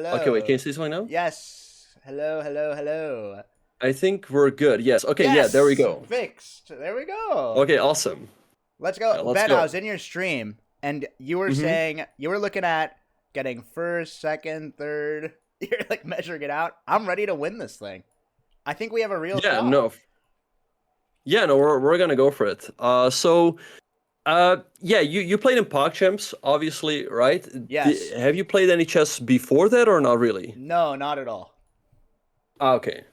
Okay, wait, can you Hello. say something now? Yes. Hello, hello, hello. I think we're good. Yes. Okay, yeah, there we Yes! go. Fixed. There we go. Okay, awesome. Let's go. Let's Ben, I go. was in your stream and you were Mm-hmm. saying you were looking at getting first, second, third. You're like measuring it out. I'm ready to win this thing. I think we have a real Yeah, shot. no. Yeah, no, we're gonna go for it. Yeah, you played in PogChamps, obviously, right? Yes. Have you played any chess before that or not really? No, not at all. Okay.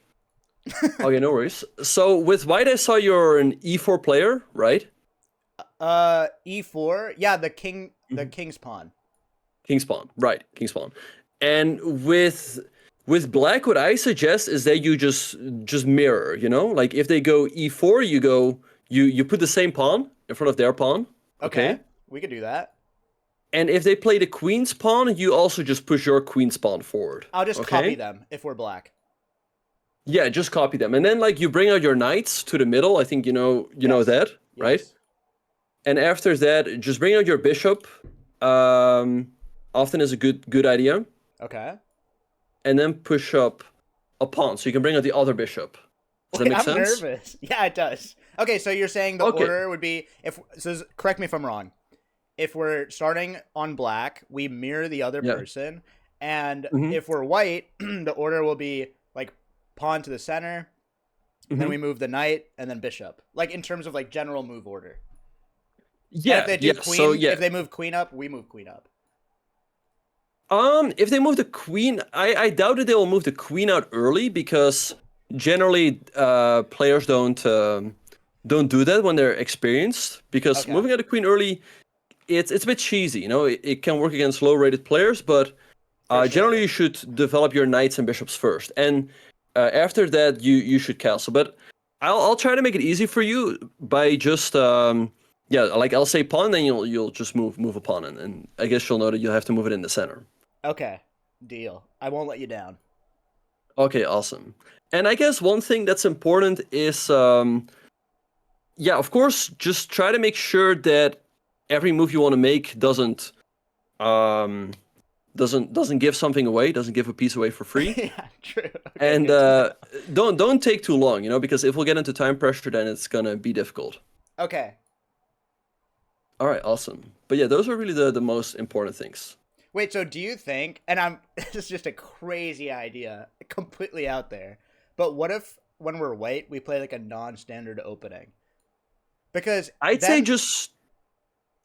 Okay, no worries. So with White, I saw you're an E4 player, right? E4. Yeah, the Mhm. king's pawn. King's Pawn, right? King's Pawn. And with Black, what I suggest is that you just mirror. Like if they go E4, you put the same pawn in front of their pawn, Okay. okay? We could do that. And if they play the Queen's Pawn, you also just push your Queen's Pawn forward, I'll just copy okay? them if we're black. Yeah, just copy them, and then like you bring out your knights to the middle. I think you know Yes. that, right? Yes. And after that, just bring out your bishop. Um, Often is a good idea, Okay. and then push up a pawn, so you can bring out the other bishop. Does that Wait, make I'm sense? nervous. Yeah, it does. Okay, so you're saying the Okay. order would be if so correct me if I'm wrong. If we're starting on black, we mirror the other Yeah. person, and Mm-hmm. if we're white, the order will be like pawn to the center, and then Mm-hmm. we move the knight and then bishop. Like in terms of like general move order. And if Yeah. they do Yeah. So queen, yeah. if they move queen up, we move queen up. If they move the queen, I doubt that they will move the queen out early because generally players don't do that when they're experienced because Okay. moving out the queen early it's a bit cheesy. It can work against low rated players, but For generally sure. you should develop your knights and bishops first, and after that you should castle. But I'll try to make it easy for you by just yeah, like I'll say pawn, then you'll just move a pawn, and I guess you'll know that you'll have to move it in the center. Okay. Deal. I won't let you down. Okay, awesome. And I guess one thing that's important is yeah, of course, just try to make sure that every move you want to make um doesn't give something away, doesn't give a piece away for free. Yeah, true. Okay, And good to know. don't take too long, because if we'll get into time pressure, then it's gonna be difficult. Okay. All right, awesome. But yeah, those are really the most important things. Wait, so do you think, and I'm, this is just a crazy idea, completely out there, but what if when we're white, we play like a non standard opening? Because I'd say then, just.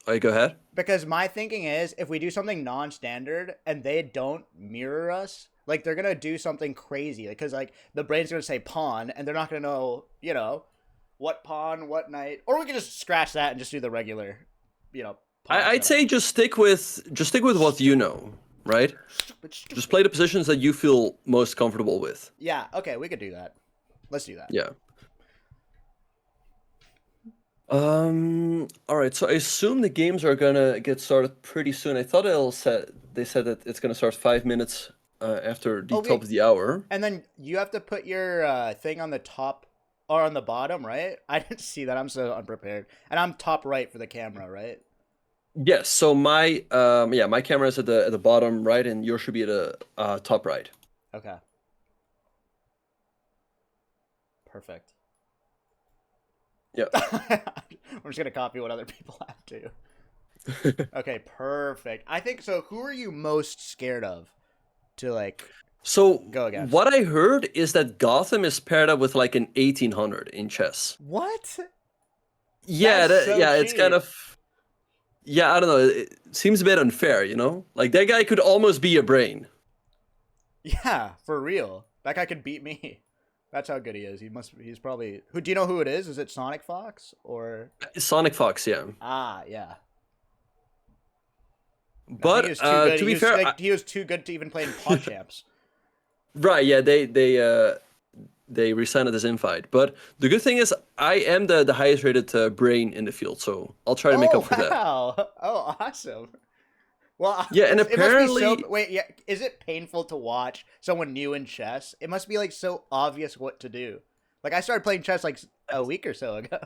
Oh, go ahead. because my thinking is if we do something non standard and they don't mirror us, like they're going to do something crazy. Because like the brain's going to say pawn and they're not going to know, what pawn, what knight. Or we can just scratch that and just do the regular, pawn I'd setup. say just stick with what you know, right? Stupid, Just stupid. play the positions that you feel most comfortable with. Yeah, okay, we could do that. Let's do that. Yeah. All right. So I assume the games are gonna get started pretty soon. I thought they said that it's gonna start 5 minutes after the Oh, top wait. of the hour. And then you have to put your thing on the top or on the bottom, right? I didn't see that. I'm so unprepared. And I'm top right for the camera, right? Yes. So my camera is at the bottom right, and yours should be at the top right. Okay. Perfect. Yeah. I'm just gonna copy what other people have to. Okay, perfect. I think so. Who are you most scared of to like So go against? what I heard is that Gotham is paired up with like an 1800 in chess. What? Yeah, That's so yeah, it's kind cheap. of. Yeah, I don't know. It seems a bit unfair. Like that guy could almost be a brain. Yeah, for real. That guy could beat me. That's how good he is. He's probably who do you know who it is? Is it Sonic Fox or Sonic Fox, yeah. Ah, yeah. I think he But was too good. to He be was fair, like he was too good to even play in Pod Champs. right? Yeah, they rescinded this invite. But the good thing is, I am the highest rated brain in the field, so I'll try to make up Oh for that. wow! Oh awesome. Well, Yeah, and it must be so. apparently, Wait, yeah. Is it painful to watch someone new in chess? It must be like so obvious what to do. Like I started playing chess like a week or so ago.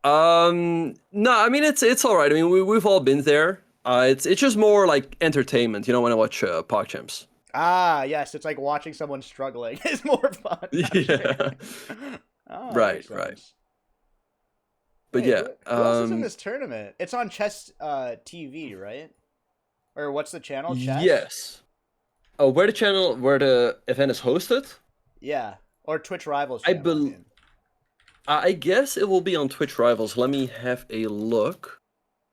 no, I mean it's all right. I mean we've all been there. It's just more like entertainment, you know, when I watch PogChamps. Ah, yes, it's like watching someone struggling is more fun. Actually. Yeah. Oh, that Right, makes right. sense. But Wait, yeah, who else is in this tournament? It's on Chess TV, right? Or what's the channel? Chess? yes. Oh, where the event is hosted? Yeah. Or Twitch Rivals I channel, I bel mean. I guess it will be on Twitch Rivals. Let me have a look,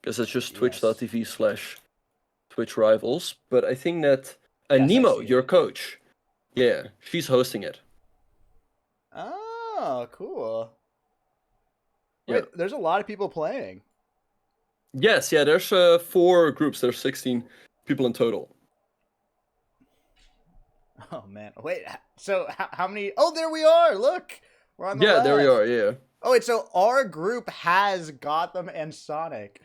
because it's just Yes. twitch.tv/Twitch Rivals. But I think that Yes, I Nemo, see your it. coach, yeah, she's hosting it. Oh, cool. Yeah. Wait, there's a lot of people playing. Yes, yeah. There's 4 groups. There's 16 people in total. Oh man. Wait, so how many? Oh, there we are. Look. We're on the Yeah, there we are. left. Yeah, Oh, wait, so our group has Gotham and Sonic.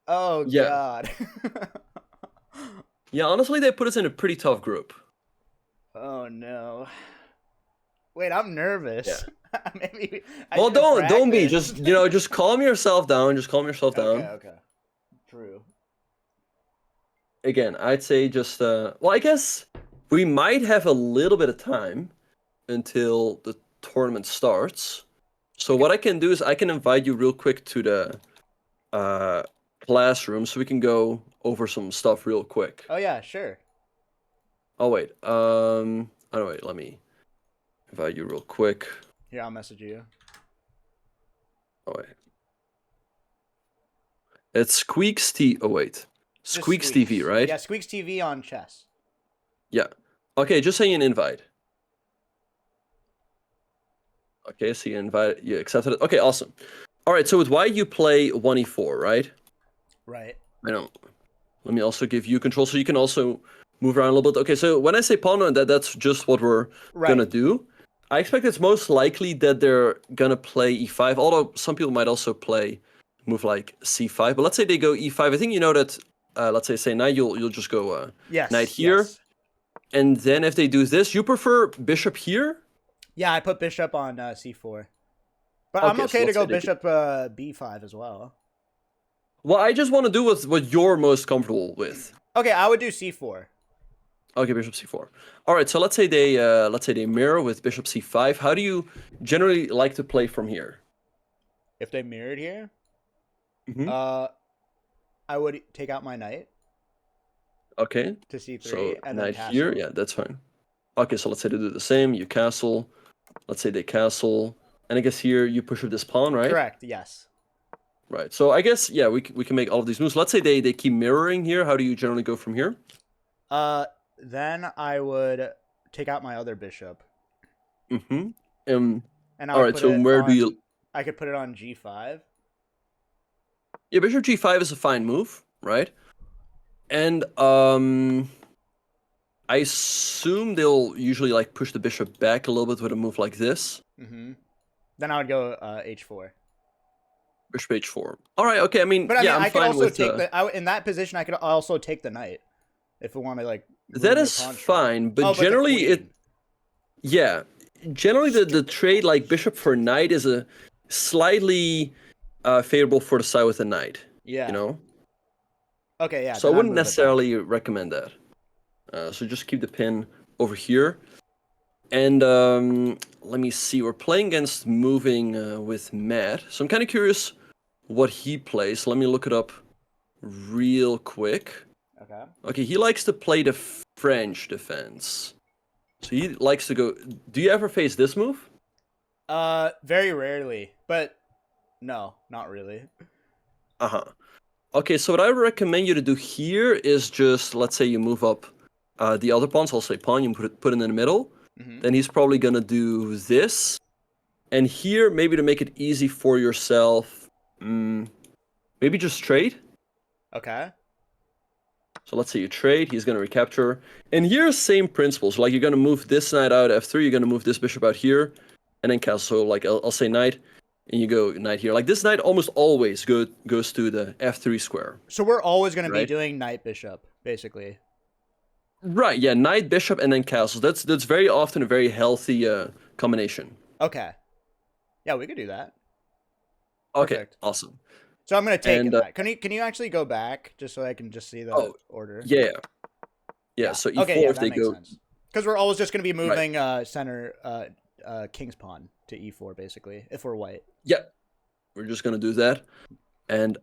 Oh yeah, god. yeah. Honestly, they put us in a pretty tough group. Oh no. Wait, I'm Yeah. nervous. Maybe I Well, should have don't be. practiced. Just just calm yourself down. Just calm yourself Okay, down. okay. True. Again, I'd say just well, I guess we might have a little bit of time until the tournament starts. So Okay. what I can do is I can invite you real quick to the uh classroom so we can go over some stuff real quick. Oh yeah, sure. Oh wait, oh wait, let me invite you real quick. Here, I'll message you. Oh wait. It's Squeex T. Oh wait, Just Squeex TV, Squeaks. right? Yeah, Squeaks TV on chess. Yeah. Okay, just send you an invite. Okay, so you invite, you accepted it. Okay, awesome. All right, so with why you play 1e4, right? Right. I don't. Let me also give you control so you can also move around a little bit. Okay, so when I say pawn on that's just what we're gonna Right. do. I expect it's most likely that they're gonna play e5, although some people might also play move like c5. But let's say they go e5. I think you know that. Let's say knight, you'll just go knight Yes, here, yes. and then if they do this, you prefer bishop here. Yeah, I put bishop on c4. But I'm Okay, so okay to let's say go they. bishop b5 as well. Well, I just want to do what you're most comfortable with. Okay, I would do c4. Okay, bishop c4. All right, so let's say they mirror with bishop c5. How do you generally like to play from here? If they mirrored here, Hmm. uh, I would take out my knight Okay, to c3 so and then knight here, castle. yeah, that's fine. Okay, so let's say they do the same. You castle. Let's say they castle, and I guess here you push up this pawn, right? Correct. Yes. Right. So I guess yeah, we can make all of these moves. Let's say they keep mirroring here. How do you generally go from here? Then I would take out my other bishop, Mm-hmm. Um. and I All would right. put So it where do on. you? I could put it on g5. Yeah, bishop g5 is a fine move, right? And I assume they'll usually like push the bishop back a little bit with a move like this. Mm-hmm. Then I would go h4. Bishop h4. All right, okay. I mean, But I mean, yeah, I'm I could fine also with take in that position. I could also take the knight if we want to like that ruin their is pawn trade. fine, but Oh, but the generally queen. yeah, generally the trade like bishop for knight is a slightly favorable for the side with the knight, you Yeah. know? Okay. Yeah. So I Then I wouldn't move it back. necessarily recommend that. So just keep the pin over here. And let me see, we're playing against moving with Matt. So I'm kind of curious what he plays. Let me look it up real quick. Okay. Okay, he likes to play the French defense. So he likes to go. Do you ever face this move? Very rarely, but no, not really. Uh huh. Okay, so what I recommend you to do here is just, let's say you move up the other pawn. So I'll say pawn, you put it in the middle. Mm-hmm. Then he's probably gonna do this. And here, maybe to make it easy for yourself, maybe just trade. Okay. So let's say you trade, he's going to recapture. And here's same principles. Like you're going to move this knight out f3, you're going to move this bishop out here, and then castle. So like I'll say knight, and you go knight here. Like this knight almost always goes to the f3 square. So we're always going to be Right? doing knight bishop, basically. Right, yeah, knight, bishop, and then castle. That's very often a very healthy combination. Okay. Yeah, we could do that. Okay, Perfect. awesome. So I'm gonna take And that. Can you actually go back just so I can just see the oh, order? yeah, yeah. Yeah. So Okay. e4 Yeah, if that they makes go sense. Because we're always just gonna be right. moving center king's pawn to e4 basically if we're white. Yeah, we're just gonna do that. And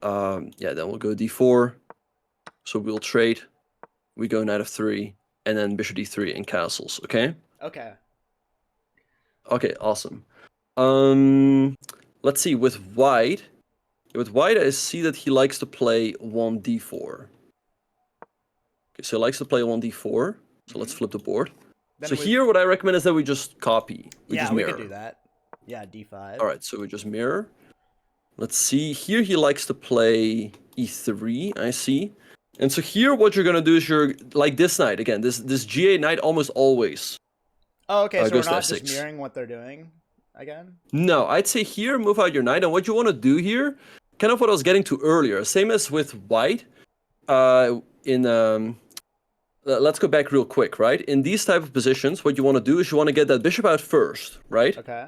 yeah, then we'll go d4. So we'll trade. We go knight f3, and then bishop d3 and castles. Okay. Okay. Okay. Awesome. Let's see. With white, I see that he likes to play 1d4. Okay, so he likes to play 1d4. So let's flip the board. So Then we here, what I recommend is that we just copy. We yeah just we could do mirror. that. Yeah, d5. All right. So we just mirror. Let's see. Here he likes to play e3. I see. And so here, what you're gonna do is you're like this knight again. This g8 knight almost always Oh, okay. So we're goes to not just f6. mirroring what they're doing again. No, I'd say here move out your knight, and what you want to do here, kind of what I was getting to earlier, same as with white. In let's go back real quick, right? In these type of positions, what you want to do is you want to get that bishop out first, right? Okay.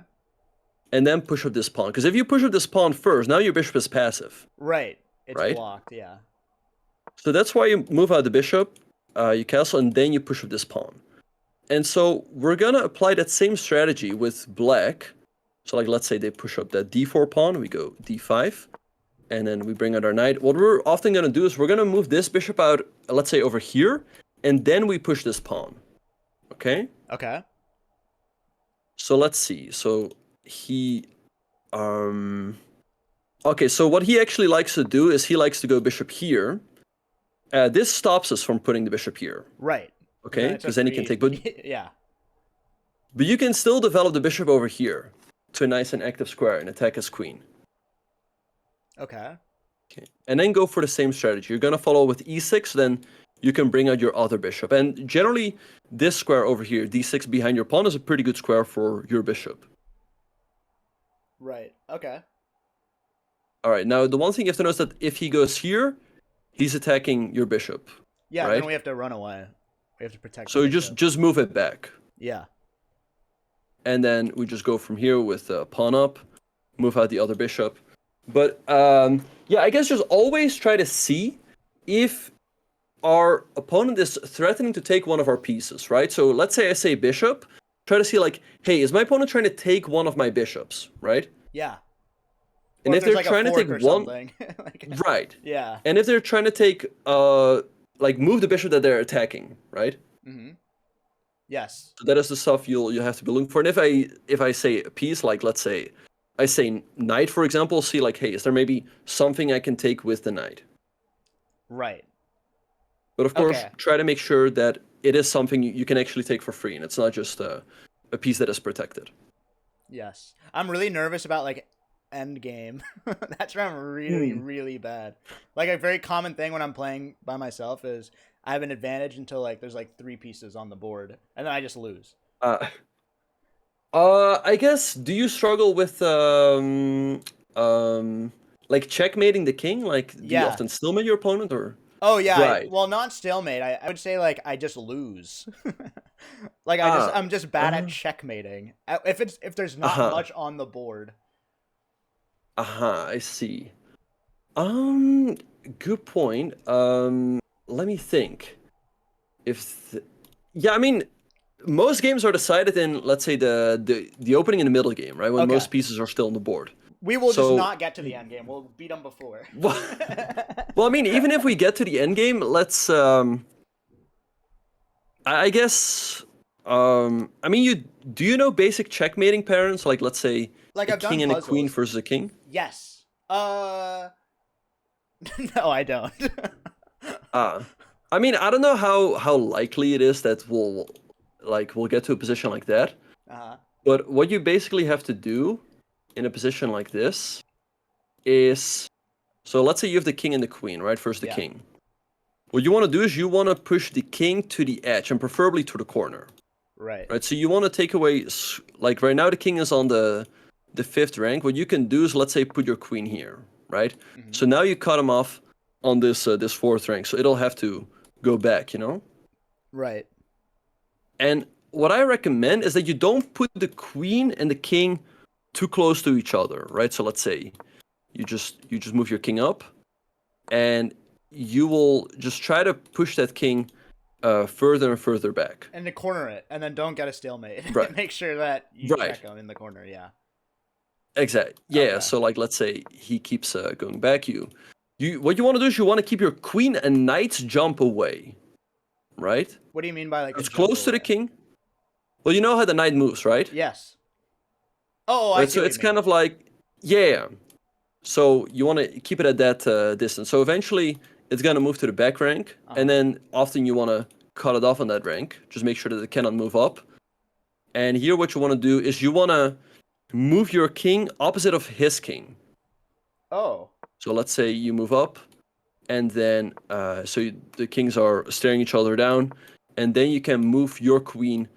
And then push up this pawn. Because if you push up this pawn first, now your bishop is passive, Right. It's right? blocked. Yeah. So that's why you move out the bishop, you castle, and then you push up this pawn. And so we're gonna apply that same strategy with black. So like let's say they push up that d4 pawn, we go d5, and then we bring out our knight. What we're often gonna do is we're gonna move this bishop out, let's say over here, and then we push this pawn. Okay? Okay. So let's see. So he okay, so what he actually likes to do is he likes to go bishop here. This stops us from putting the bishop here. Right. Okay? Because then he can take but yeah. But you can still develop the bishop over here to a nice and active square and attack his queen. Okay. Okay. And then go for the same strategy. You're going to follow with e6, then you can bring out your other bishop. And generally, this square over here, d6 behind your pawn, is a pretty good square for your bishop. Right. Okay. All right, now the one thing you have to know is that if he goes here, he's attacking your bishop. Yeah, right? then we have to run away. We have to protect So the you bishop. just move it back. Yeah. And then we just go from here with pawn up, move out the other bishop. But yeah, I guess just always try to see if our opponent is threatening to take one of our pieces, right? So let's say I say bishop, try to see like, hey, is my opponent trying to take one of my bishops, right? Yeah. And Or if they're like trying to take one, like, right? yeah. And if they're trying to take, like move the bishop that they're attacking, right? Mm-hmm. Yes. So that is the stuff you'll have to be looking for. And if I say a piece, like let's say I say knight, for example, see like, hey, is there maybe something I can take with the knight? Right. But of course, Okay. try to make sure that it is something you can actually take for free, and it's not just a piece that is protected. Yes. I'm really nervous about like end game. That's where I'm really bad. Like a very common thing when I'm playing by myself is I have an advantage until like there's like 3 pieces on the board, and then I just lose. I guess, do you struggle with like checkmating the king? Like, do you Yeah. often stalemate your opponent, or? Oh yeah. Right. Well, not stalemate. I would say like I just lose. Like Ah, I'm just bad at checkmating. If there's not Uh-huh. much on the board. I see. Good point. Let me think. Yeah, I mean, most games are decided in, let's say, the opening and the middle game, right? When Okay. most pieces are still on the board. We will just So- not get to the end game. We'll beat them before. Well, I mean, even if we get to the end game, let's I guess I mean, do you know basic checkmating patterns? Like, let's say Like a I've done king and a queen puzzles. versus a king. Yes. No, I don't. I mean, I don't know how likely it is that we'll get to a position like that. Uh-huh. But what you basically have to do in a position like this is, so let's say you have the king and the queen, right? First the Yeah. king. What you want to do is you want to push the king to the edge and preferably to the corner, Right. right? So you want to take away, like right now the king is on the 5th rank. What you can do is, let's say, put your queen here, right? Mhm. So now you cut him off on this 4th rank. So it'll have to go back, you know? Right. And what I recommend is that you don't put the queen and the king too close to each other, right? So let's say you just move your king up, and you will just try to push that king further and further back. And to corner it, and then don't get a stalemate. Right. Make sure that you Right. check him in the corner. Yeah. Exactly. Yeah. Okay. So like, let's say he keeps going back. What you want to do is you want to keep your queen and knight's jump away, right? What do you mean by like It's a jump close to the away? king. Well, you know how the knight moves, right? Yes. Oh, I Right. see So what it's you mean. kind of like, yeah. So you want to keep it at that distance. So eventually it's gonna move to the back rank, and then often you want to cut it off on that rank. Just make sure that it cannot move up. And here, what you want to do is you want to move your king opposite of his king. Oh. So let's say you move up, and then the kings are staring each other down, and then you can move your queen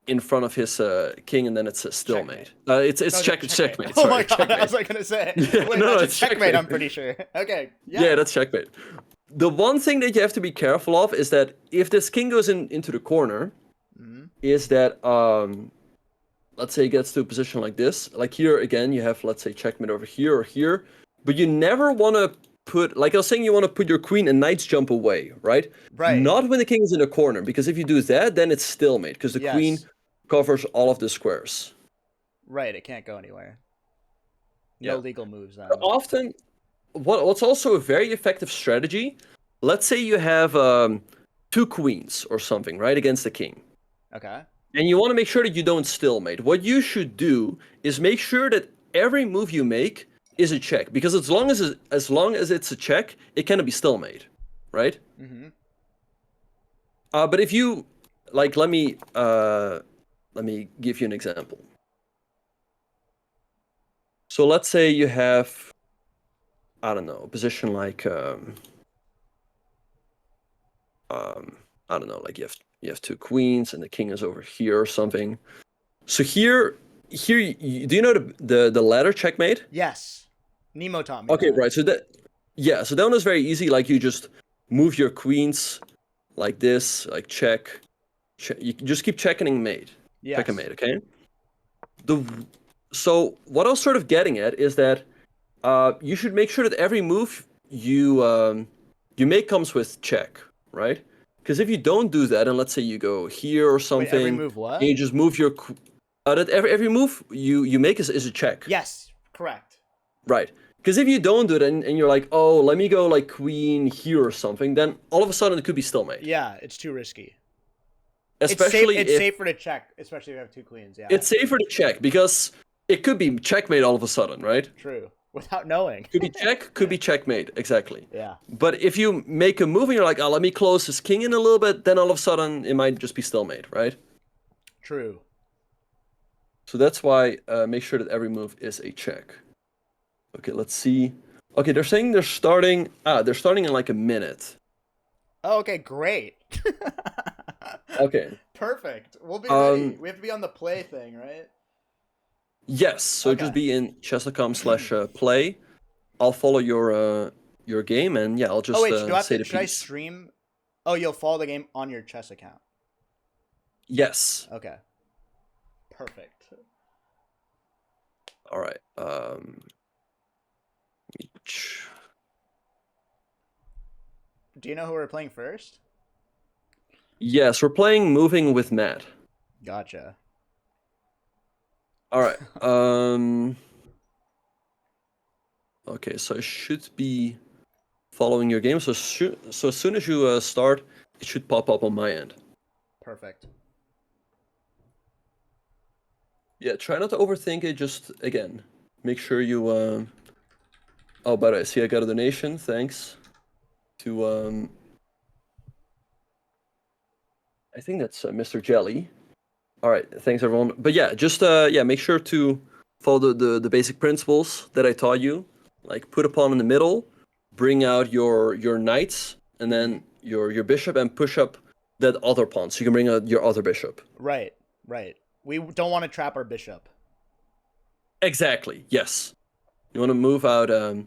in front of his king, and then it's a stalemate. It's No, checkmate. checkmate. Sorry, Oh my god, checkmate. I was like gonna say. Yeah, Wait, no, that's a it's checkmate. checkmate. I'm pretty sure. Okay. Yeah, that's checkmate. The one thing that you have to be careful of is that if this king goes into the corner, is that let's say it gets to a position like this. Like here again, you have, let's say, checkmate over here or here, but you never want to put, like I was saying, you want to put your queen and knight's jump away, right? Right. Not when the king is in the corner, because if you do that, then it's stalemate, because the queen Yes. covers all of the squares. Right. It can't go anywhere. Yeah. No legal moves then. Often, what's also a very effective strategy, let's say you have two queens or something, right, against the king. Okay. And you want to make sure that you don't stalemate. What you should do is make sure that every move you make is a check, because as long as it's a check, it cannot be stalemate, right? Mm-hmm. But if you like, let me give you an example. So let's say you have, I don't know, a position like I don't know, like you have two queens and the king is over here or something. So here, do you know the ladder checkmate? Yes. Nemo taught me Okay, that. right. So that one is very easy. Like you just move your queens like this, like check. You just keep checking mate. Yes. Check and mate. Okay. So what I was sort of getting at is that you should make sure that every move you make comes with check, right? Because if you don't do that, and let's say you go here or Wait, something, every move what? and you just move your that every move you make is a check. Yes. Correct. Right. Because if you don't do it and you're like, oh, let me go like queen here or something, then all of a sudden it could be stalemate. Yeah, it's too risky. Especially it's if safer to check, especially if you have two queens. Yeah. it's safer to check, because it could be checkmate all of a sudden, right? True. Without knowing. Could be check, could be checkmate, exactly. Yeah. But if you make a move and you're like, oh, let me close this king in a little bit, then all of a sudden it might just be stalemate, right? True. So that's why make sure that every move is a check. Okay, let's see. Okay, they're saying they're starting in like a minute. Oh, okay, great. Okay. Perfect. We'll be ready. We have to be on the play thing, right? Yes, so Okay. just be in chess.com/play. I'll follow your game, and yeah, I'll just Oh wait, do I have say to, the should I piece. stream? Oh, you'll follow the game on your chess account. Yes. Okay. Perfect. All right. Do you know who we're playing first? Yes, we're playing Moving with Matt. Gotcha. All right. Okay, so I should be following your game. So as soon as you start, it should pop up on my end. Perfect. Yeah, try not to overthink it. Just again, make sure you. Oh, by the way, see, I got a donation. Thanks. To I think that's Mr. Jelly. All right, thanks everyone. But yeah, just make sure to follow the basic principles that I taught you. Like put a pawn in the middle, bring out your knights, and then your bishop, and push up that other pawn so you can bring out your other bishop. Right. Right. We don't want to trap our bishop. Exactly. Yes. You want to move out. You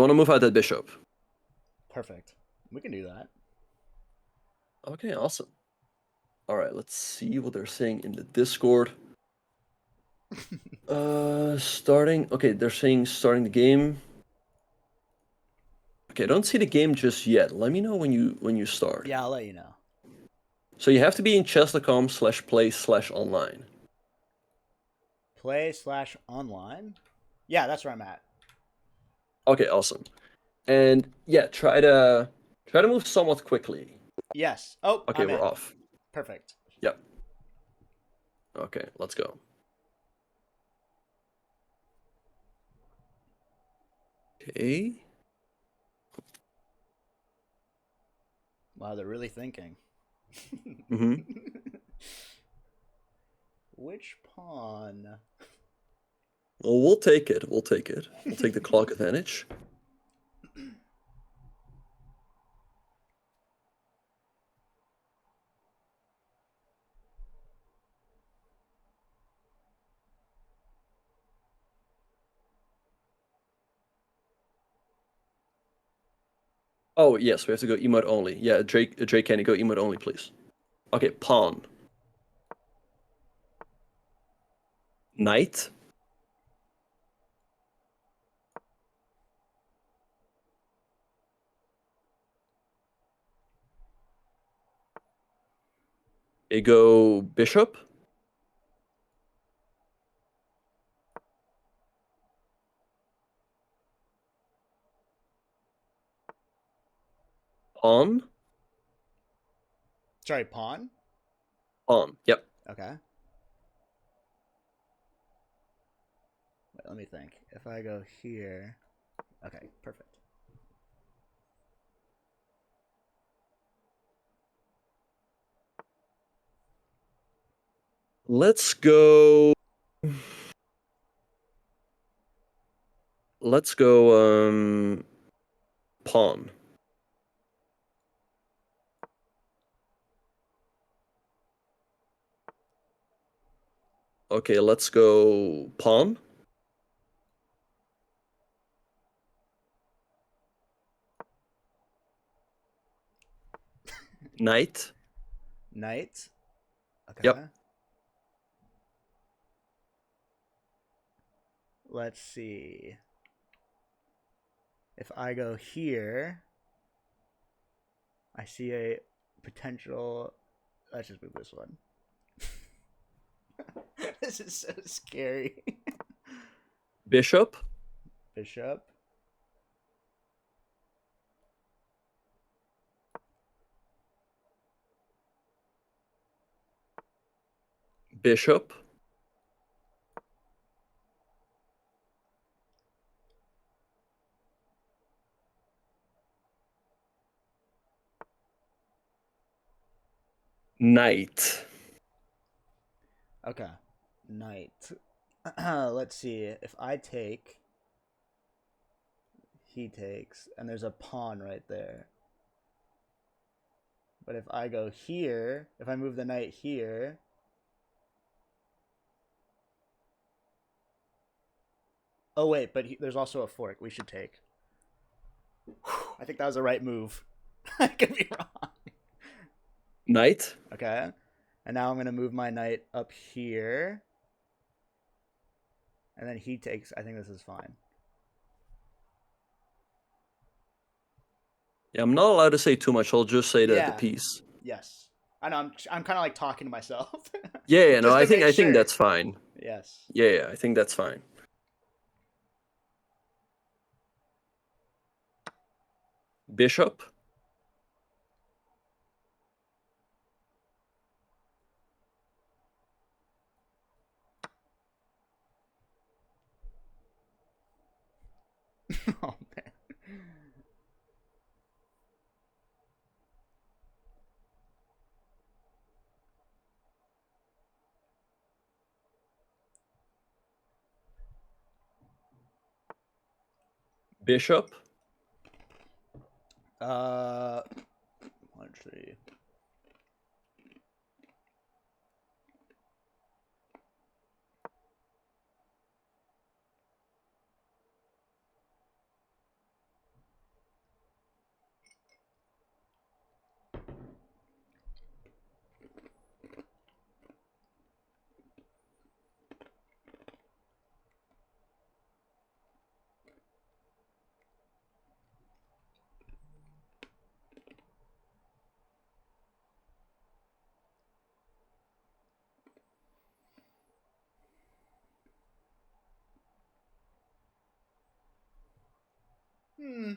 want to move out that bishop. Perfect. We can do that. Okay, awesome. All right, let's see what they're saying in the Discord. Starting. Okay, they're saying starting the game. Okay, I don't see the game just yet. Let me know when you start. Yeah, I'll let you know. So you have to be in chess.com/play/online. Play/online? Yeah, that's where I'm at. Okay, awesome. And yeah, try to move somewhat quickly. Yes. Oh, Okay, I'm we're in. off. Perfect. Yep. Okay, let's go. Okay. Wow, they're really thinking. Mm-hmm. Which pawn? Well, we'll take it. We'll take it. We'll take the clock advantage. Oh, yes, we have to go emote only. Yeah, Drake Candy, go emote only, please. Okay, pawn. Knight. They go bishop. Pawn. Sorry, pawn? Pawn. Yep. Okay. Wait, let me think. If I go here. Okay, perfect. Let's go. Let's go. Pawn. Okay, let's go pawn. Knight. Knight. Yep. Okay. Let's see. If I go here, I see a potential. Let's just move this one. This is so scary. Bishop. Bishop. Bishop. Knight. Okay. Knight. Let's see. If I take, he takes, and there's a pawn right there. But if I go here, if I move the knight here, oh wait, but there's also a fork we should take. I think that was the right move. I could be wrong. Knight. Okay. And now I'm going to move my knight up here. And then he takes. I think this is fine. Yeah, I'm not allowed to say too much. I'll just say the Yeah. piece. Yes. I know. I'm kind of like talking to myself. Yeah, no, Just to make I think sure. that's fine. Yes. Yeah, I think that's fine. Bishop. Oh man. Bishop. Let's see. Hmm.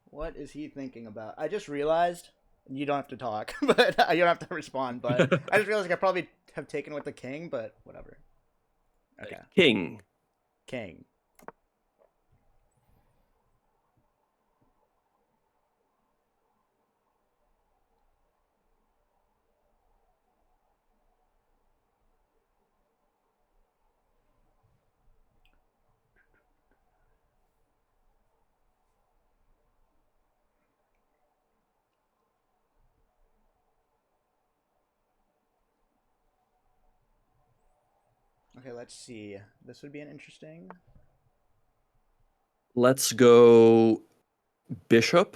What is he thinking about? I just realized you don't have to talk, but you don't have to respond. But I just realized like, I probably have taken with the king, but whatever. Okay, King. king. Okay, let's see. This would be an interesting Let's go bishop.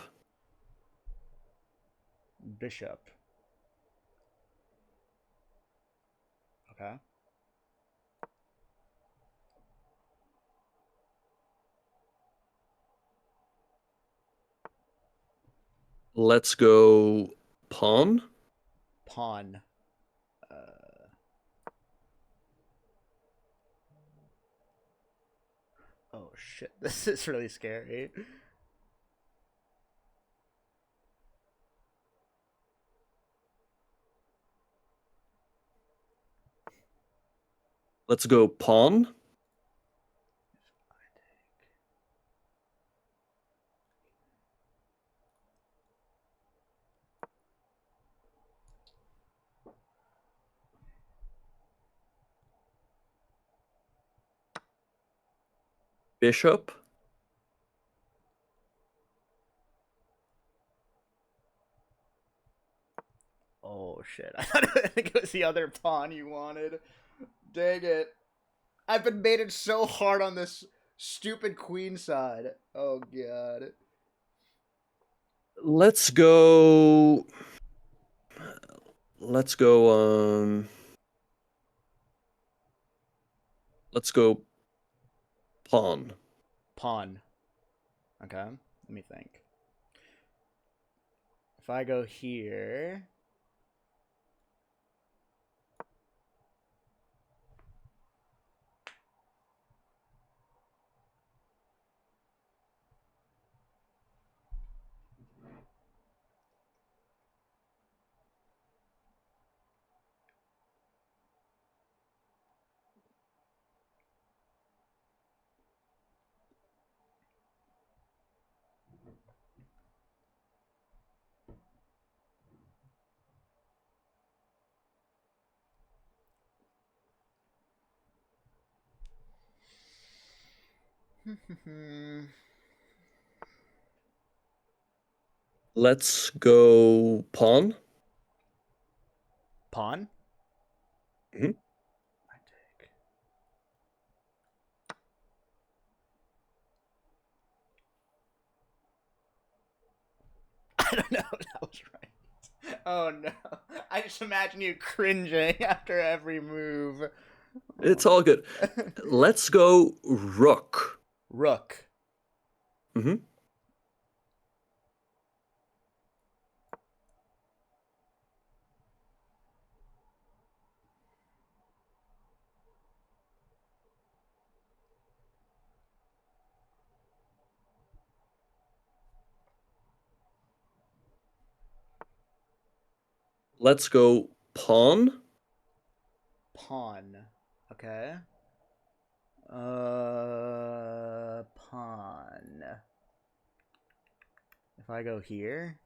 bishop. Okay. Let's go pawn. Pawn. Uh, oh shit, this is really scary. Let's go pawn. Bishop. Oh shit! I think it was the other pawn you wanted. Dang it! I've been made it so hard on this stupid queen side. Oh god. Let's go. Let's go. Let's go pawn. Pawn. Okay. Let me think. If I go here. Let's go pawn. Pawn? Mhm. I take. I don't know if that was right. Oh no. I just imagine you cringing after every move. It's all good. Let's go rook. Rook. Hmm. Let's go pawn. Pawn. Okay. Pawn. If I go here.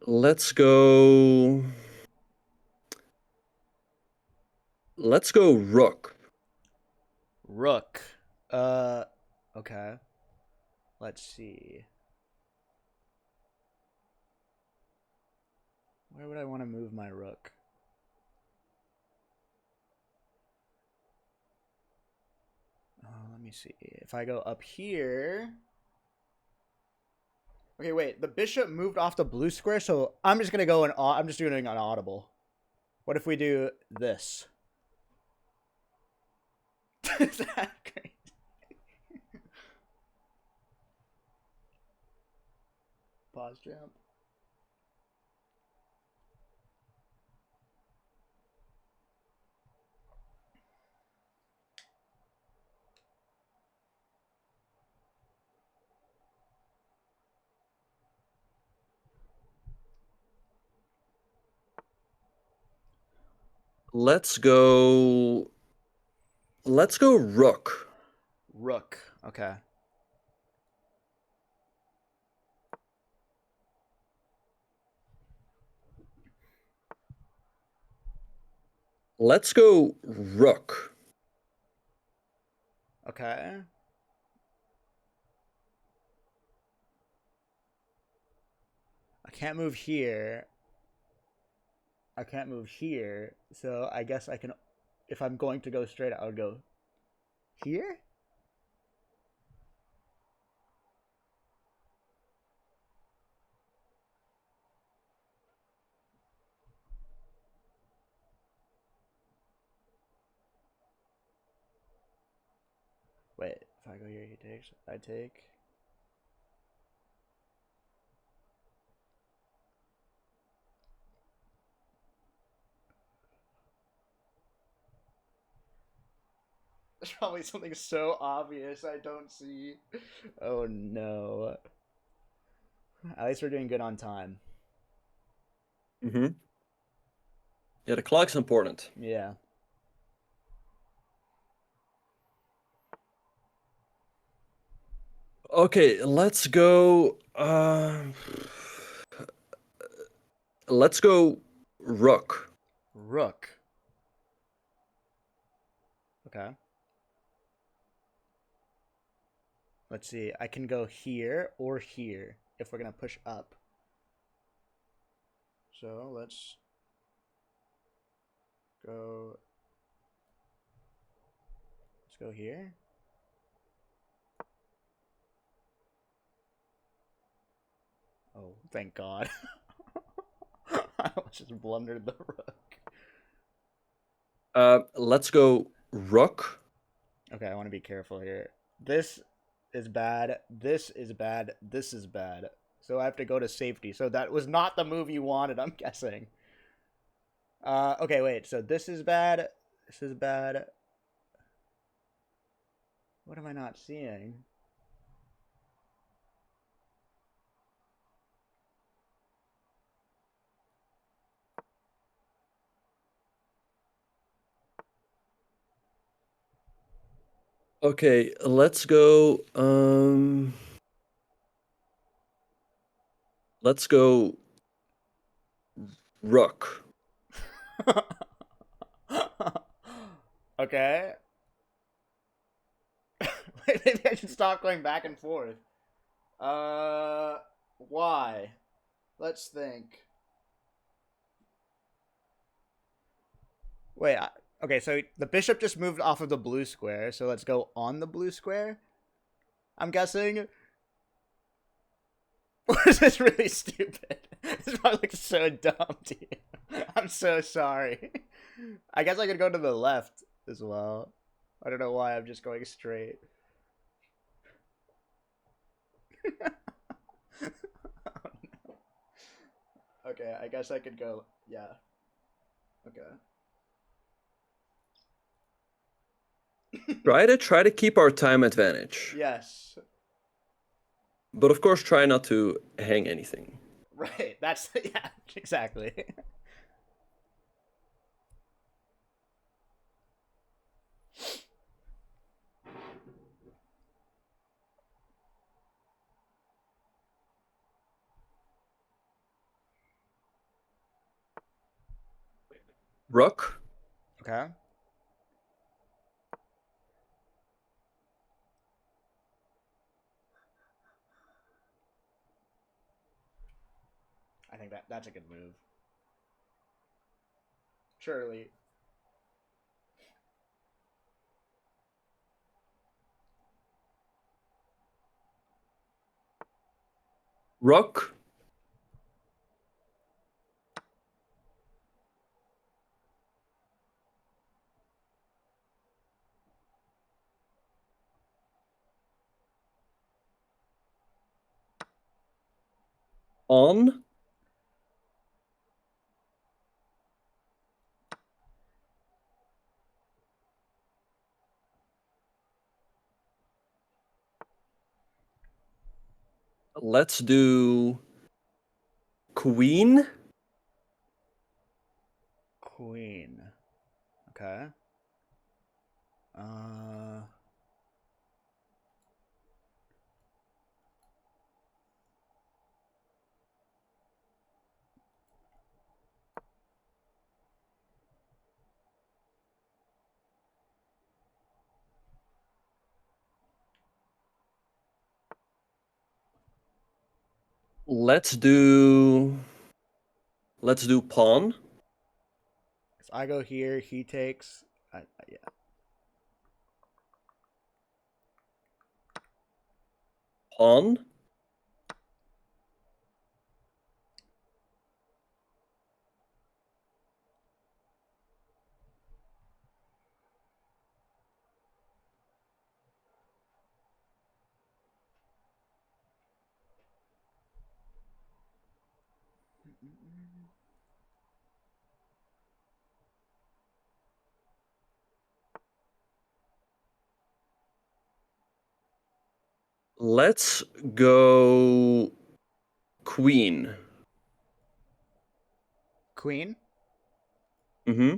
Let's go. Let's go rook. Rook. Okay. Let's see. Where would I want to move my rook? Let me see. If I go up here. Okay, wait. The bishop moved off the blue square, so I'm just gonna go and I'm just doing an audible. What if we do this? Is that great? Pause jump. Let's go. Let's go rook. Rook. Okay. Let's go rook. Okay. I can't move here. I can't move here. So I guess I can. If I'm going to go straight, I would go here. Wait, if I go here, he takes. I take. There's probably something so obvious I don't see. Oh no. At least we're doing good on time. Mm-hmm. Yeah, the clock's important. Yeah. Okay, let's go. Let's go rook. Rook. Okay. Let's see. I can go here or here if we're gonna push up. So let's go. Let's go here. Oh, thank God. I just blundered the rook. Let's go rook. Okay, I want to be careful here. This is bad. This is bad. This is bad. So I have to go to safety. So that was not the move you wanted, I'm guessing. Okay, wait. So this is bad. This is bad. What am I not seeing? Okay, let's go. Let's go rook. Okay. Maybe I should stop going back and forth. Why? Let's think. Wait, okay, so the bishop just moved off of the blue square, so let's go on the blue square. I'm guessing. Or is this really stupid? This probably looks so dumb to you. I'm so sorry. I guess I could go to the left as well. I don't know why I'm just going straight. Oh, no. Okay, I guess I could go. Yeah. Okay. Try to keep our time advantage. Yes. But of course, try not to hang anything. Right. That's yeah. Exactly. Rook. Okay. I think that's a good move. Surely. Rook. On. Let's do queen. Queen. Okay. Let's do pawn. So I go here. He takes. Yeah. Pawn. Let's go queen. Queen. Mm-hmm.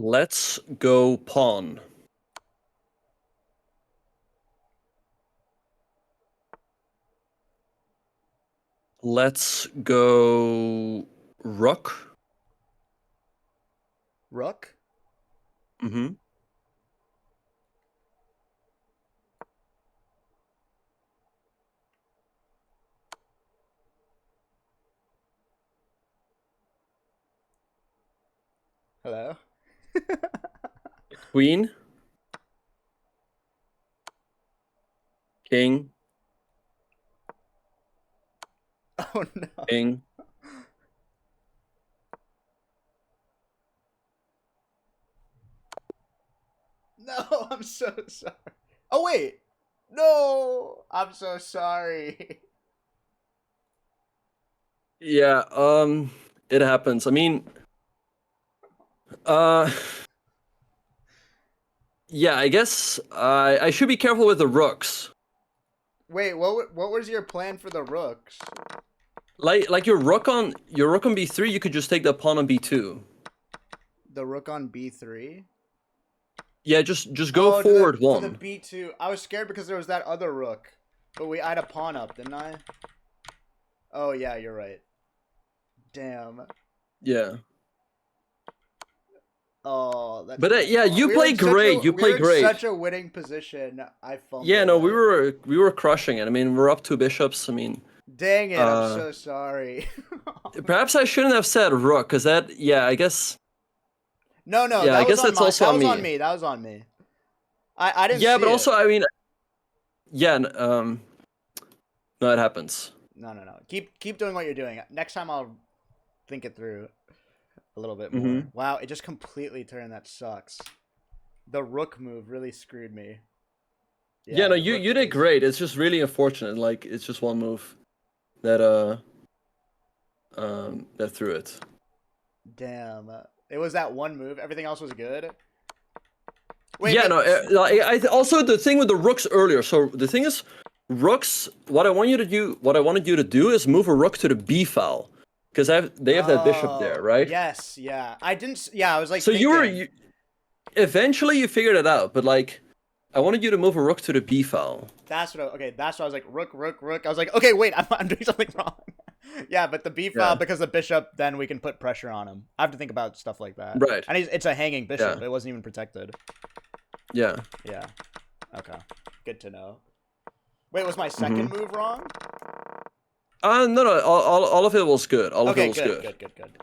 Let's go pawn. Let's go rook. Rook. Mm-hmm. Hello. Queen. King. Oh no. King. No, I'm so sorry. Oh wait. No, I'm so sorry. Yeah, it happens. I mean, uh yeah, I guess I should be careful with the rooks. Wait, what was your plan for the rooks? Like your rook on b3, you could just take the pawn on b2. The rook on b3. Yeah, just go Oh, forward to the one. b2. I was scared because there was that other rook, but I had a pawn up, didn't I? Oh yeah, you're right. Damn. Yeah. Oh, that's But my yeah, fault. you play great. You We play were in great. such a winning position. I Yeah, fumbled no, it. we were crushing it. I mean, we're up two bishops. I mean, Dang it! I'm uh so sorry. perhaps I shouldn't have said rook, because that, yeah, No, yeah, I that was guess on that's my. also That on was on me. me. That was on me. I didn't Yeah, see but also, it. I mean, yeah, no, it happens. No. Keep doing what you're doing. Next time I'll think it through a little bit more. Mm-hmm. Wow, it just completely turned. That sucks. The rook move really screwed me. Yeah, Yeah, no, the rook you did is. great. It's just really unfortunate. Like, it's just one move that that threw it. Damn. It was that one move. Everything else was good. Wait, Yeah, but no. Also, the thing with the rooks earlier. So the thing is, rooks. What I want you to do, what I wanted you to do, is move a rook to the b file, because they have that bishop there, oh, right? yes, yeah. I didn't. Yeah, I was like So thinking. eventually you figured it out, but like, I wanted you to move a rook to the b file. That's what. Okay, that's what I was like. Rook, rook, rook. I was like, okay, wait, I'm doing something wrong. Yeah, but the B file Yeah. because the bishop, then we can put pressure on him. I have to think about stuff like that. Right. And it's a hanging bishop. Yeah. It wasn't even protected. Yeah. Yeah. Okay. Good to know. Wait, was my Mm-hmm. second move wrong? No. All of it was good. All of it Okay, was good, good. good, good, good.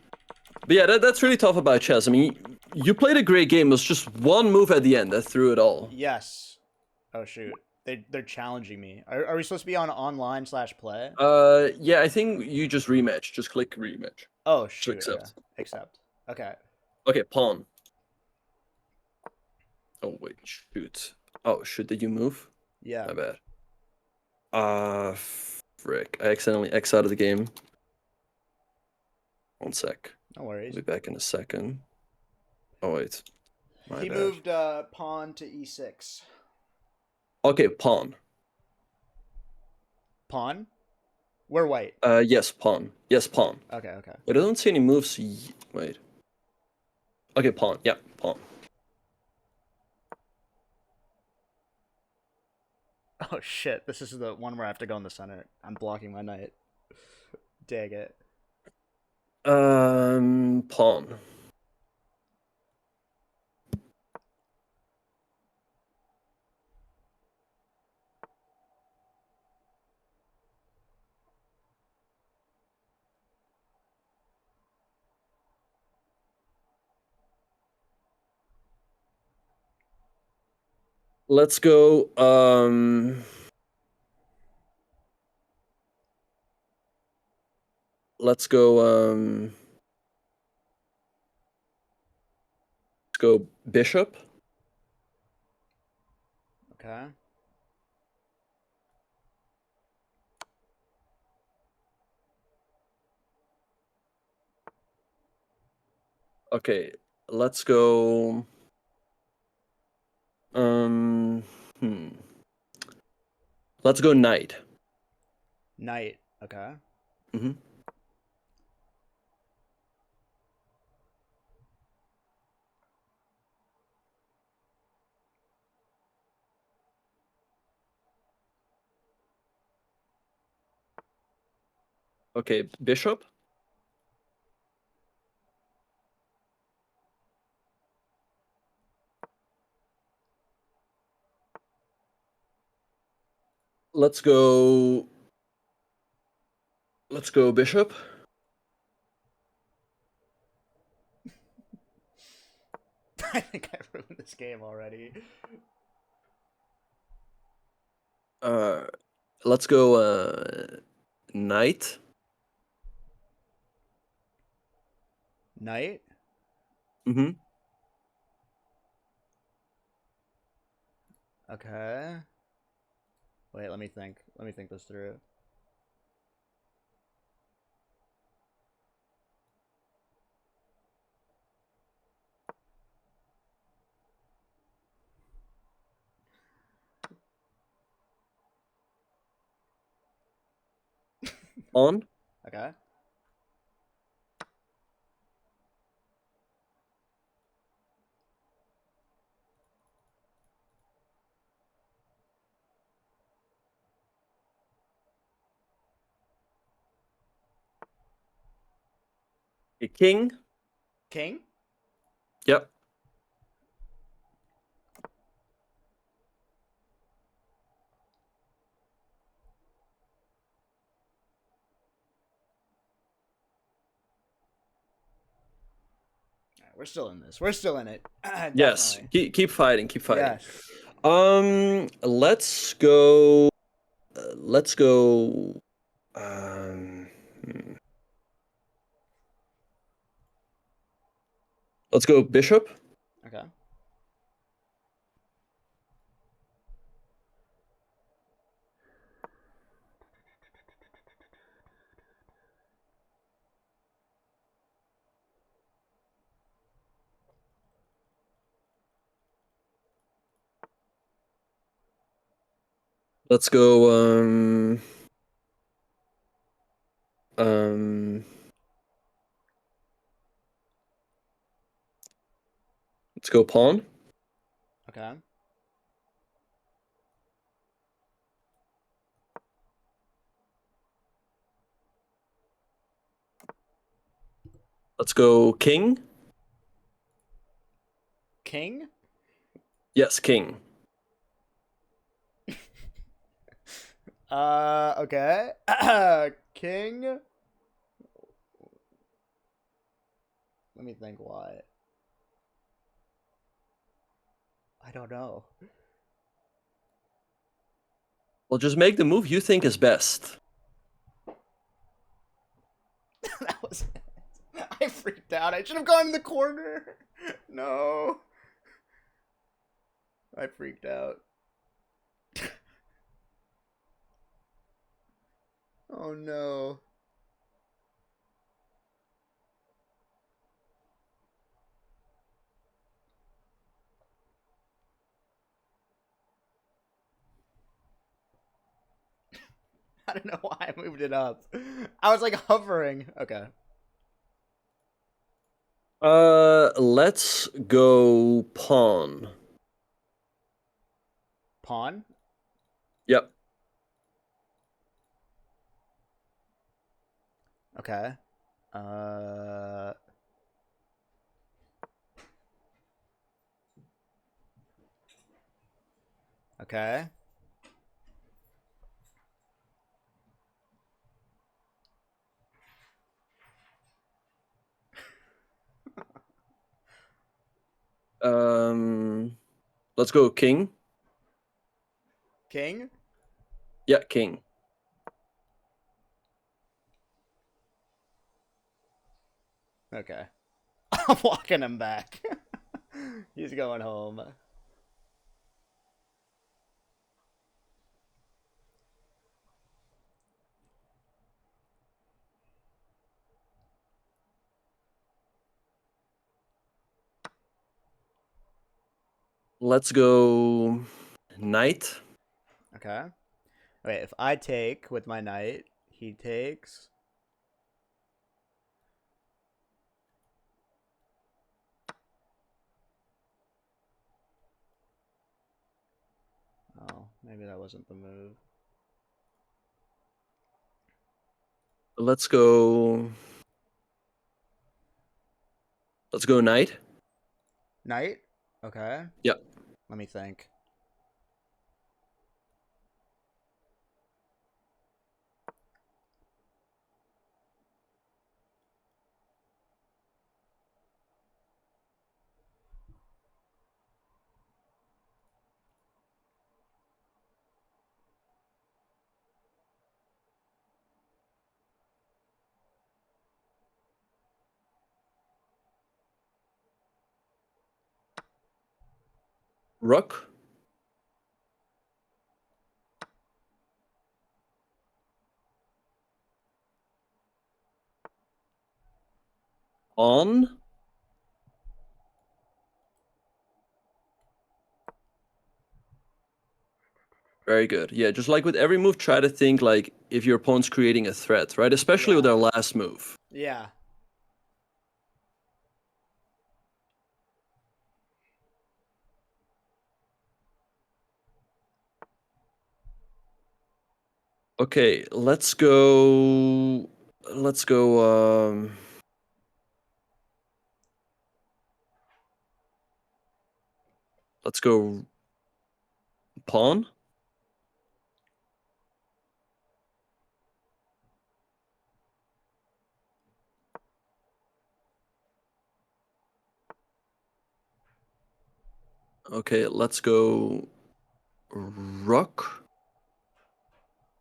But yeah, that's really tough about chess. I mean, you played a great game. It was just one move at the end that threw it all. Yes. Oh shoot. They're challenging me. Are we supposed to be on online/play? Yeah, I think you just rematch. Just click rematch Oh to shoot. Okay. accept. Accept. Okay. Okay, pawn. Oh wait, shoot. Oh shoot, did you move? Yeah. My bad. Frick. I accidentally X out of the game. One sec. No worries. I'll be back in a second. Oh wait. My He bad. moved pawn to e6. Okay, pawn. Pawn? We're white. Yes, pawn. Yes, pawn. Okay, okay. Wait, I don't see any moves. Wait. Okay, pawn. Yeah, pawn. Oh shit, this is the one where I have to go in the center. I'm blocking my knight. Dag it. Pawn. Let's go. Let's go. Let's go bishop. Okay. Okay, let's go. Um. Hmm. Let's go knight. Knight. Okay. Mm-hmm. Okay, bishop. Let's go. Let's go bishop. I think I ruined this game already. Uh, let's go knight. Knight? Mm-hmm. Okay. Wait, let me think. Let me think this through. On. Okay. A king. King? Yep. Alright, we're still in this. We're still in it. Yes. Definitely. Keep fighting. Keep fighting. Yes. Let's go. Let's go. Um. hmm. Let's go bishop. Okay. Let's go. Um, let's go pawn. Okay. Let's go king. King? Yes, king. Okay. King? Let me think why. I don't know. Well, just make the move you think is best. That was I freaked out. I should have gone in the corner. No. I freaked out. Oh no. I don't know why I moved it up. I was like hovering. Okay. Let's go pawn. Pawn? Yep. Okay. Uh okay. Um, let's go king. King? Yeah, king. Okay. I'm walking him back. He's going home. Let's go knight. Okay. Wait, if I take with my knight, he takes. Oh, maybe that wasn't the move. Let's go. Let's go knight. Knight? Okay. Yeah. Let me think. Rook. On. Very good. Yeah, just like with every move, try to think like if your opponent's creating a threat, right? Especially with Yeah. their last move. Yeah. Okay, let's go. Let's go. Let's go pawn. Okay, let's go rook.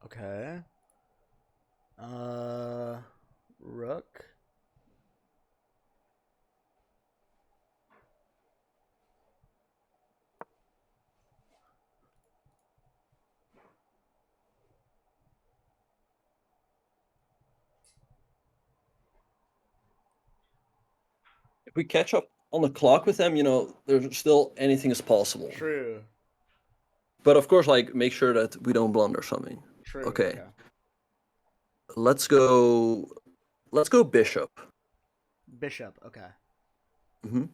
Okay. Uh, Rook. If we catch up on the clock with them, there's still anything is possible. True. But of course, like make sure that we don't blunder something. True. Okay, Okay. let's go. Let's go bishop. Bishop. Okay. Hmm.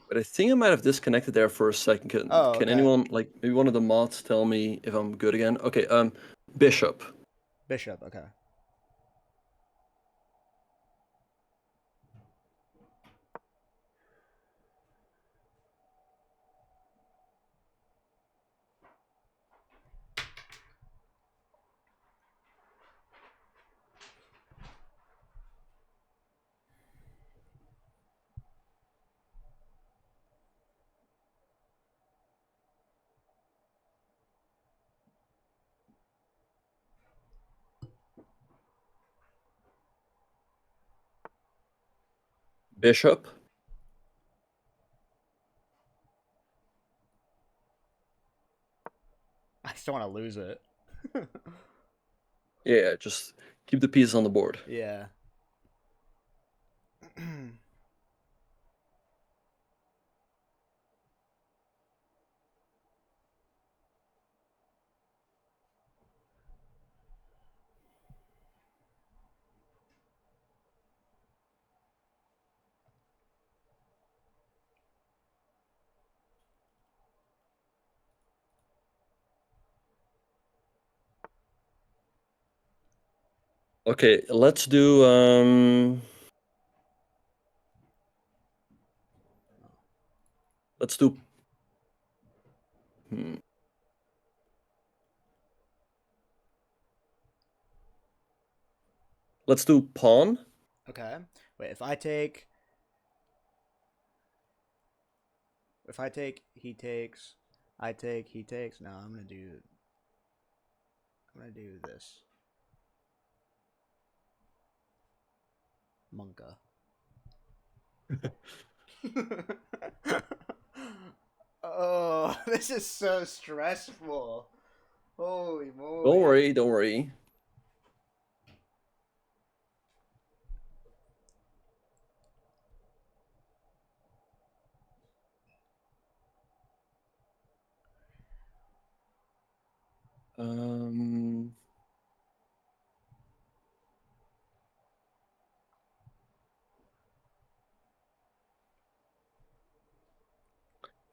But I think I might have disconnected there for a second. Can Oh, can okay. anyone, like maybe one of the mods, tell me if I'm good again? Okay, bishop. Bishop. Okay. Bishop. I just don't want to lose it. Yeah, just keep the pieces on the board. Yeah. Okay, let's do let's do hmm, let's do pawn. Okay. Wait, if I take, he takes, I take, he takes. No, I'm gonna do this. Monka. Oh, this is so stressful. Holy Don't moly. worry, don't worry. Um,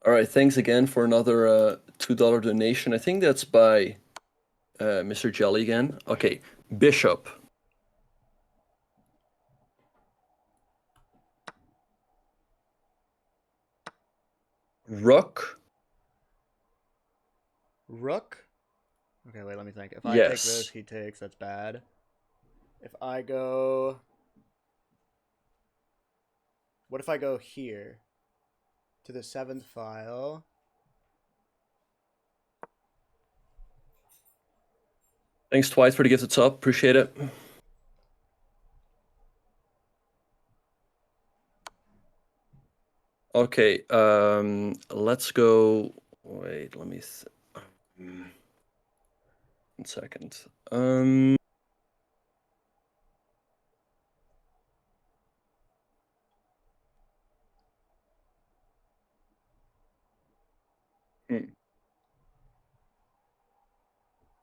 all right, thanks again for another $2 donation. I think that's by Mr. Jelly again. Okay, bishop. Rook. Rook? Okay, wait, let me think. If I take this, Yes. he takes. That's bad. If I go. What if I go here? To the seventh file. Thanks twice for the gifted sub. Appreciate it. Okay, let's go. Wait, let me. 1 second. Hmm.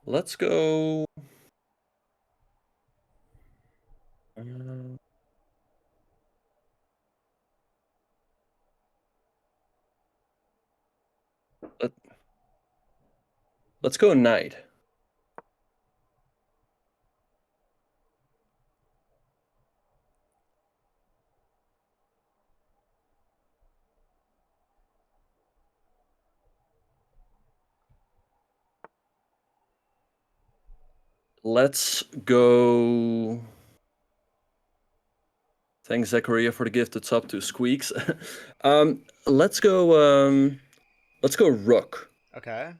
Let's go. Uh, let, let's go knight. Let's go. Thanks, Zachariah, for the gift. It's up to Squeex. Let's go. Let's go rook. Okay.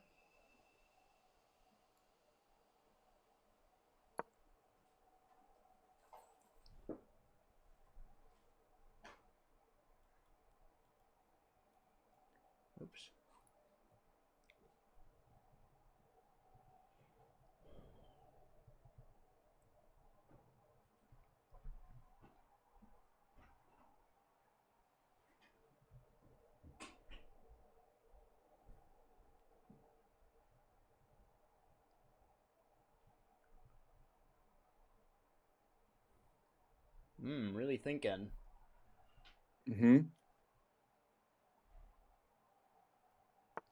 Really thinking. Mm-hmm.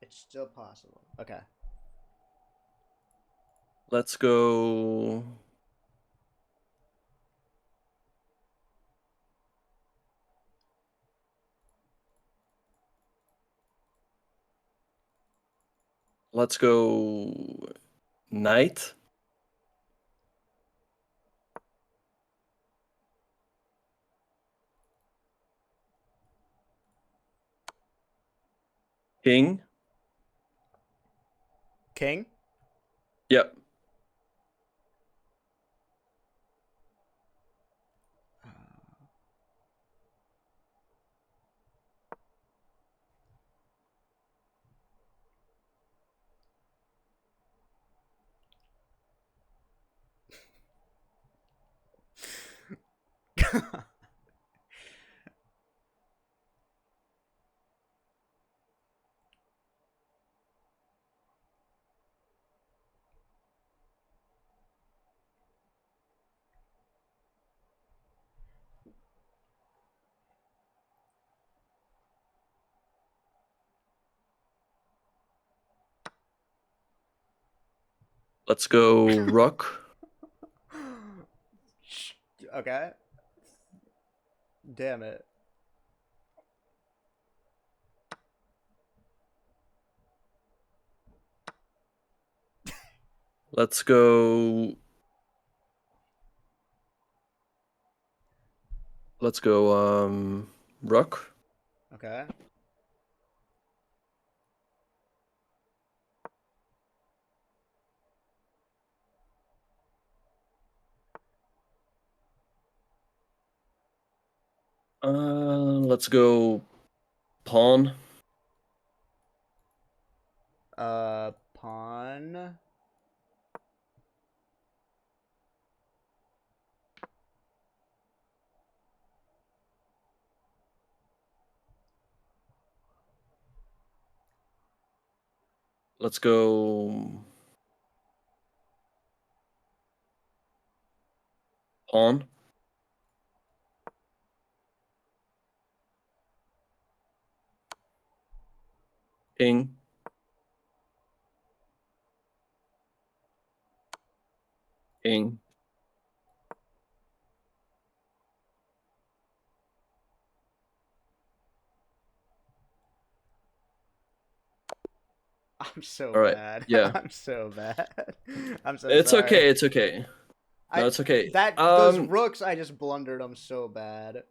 It's still possible. Okay. Let's go. Let's go knight. King. King? Yep. Let's go rook. Okay. Damn it. Let's go. Let's go rook. Okay. Let's go pawn. Pawn. Let's go pawn. King. King. I'm so All right. bad. Yeah. I'm so bad. I'm so It's sorry. okay. It's okay. No, it's okay. Those rooks I just blundered them so bad.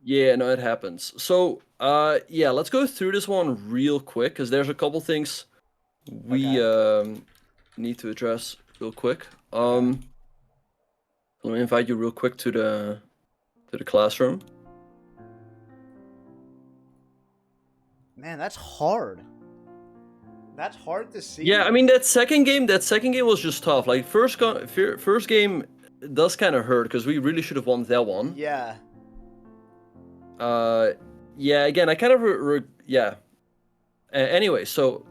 Yeah, no, it happens. So, yeah, let's go through this one real quick because there's a couple things we Okay. need to address real quick. Okay. Let me invite you real quick to the classroom. Man, that's hard. That's hard to see. Yeah, I mean that second game was just tough. Like first game does kind of hurt because we really should have won that one. Yeah. Yeah. Again, I kind of yeah. Anyway, so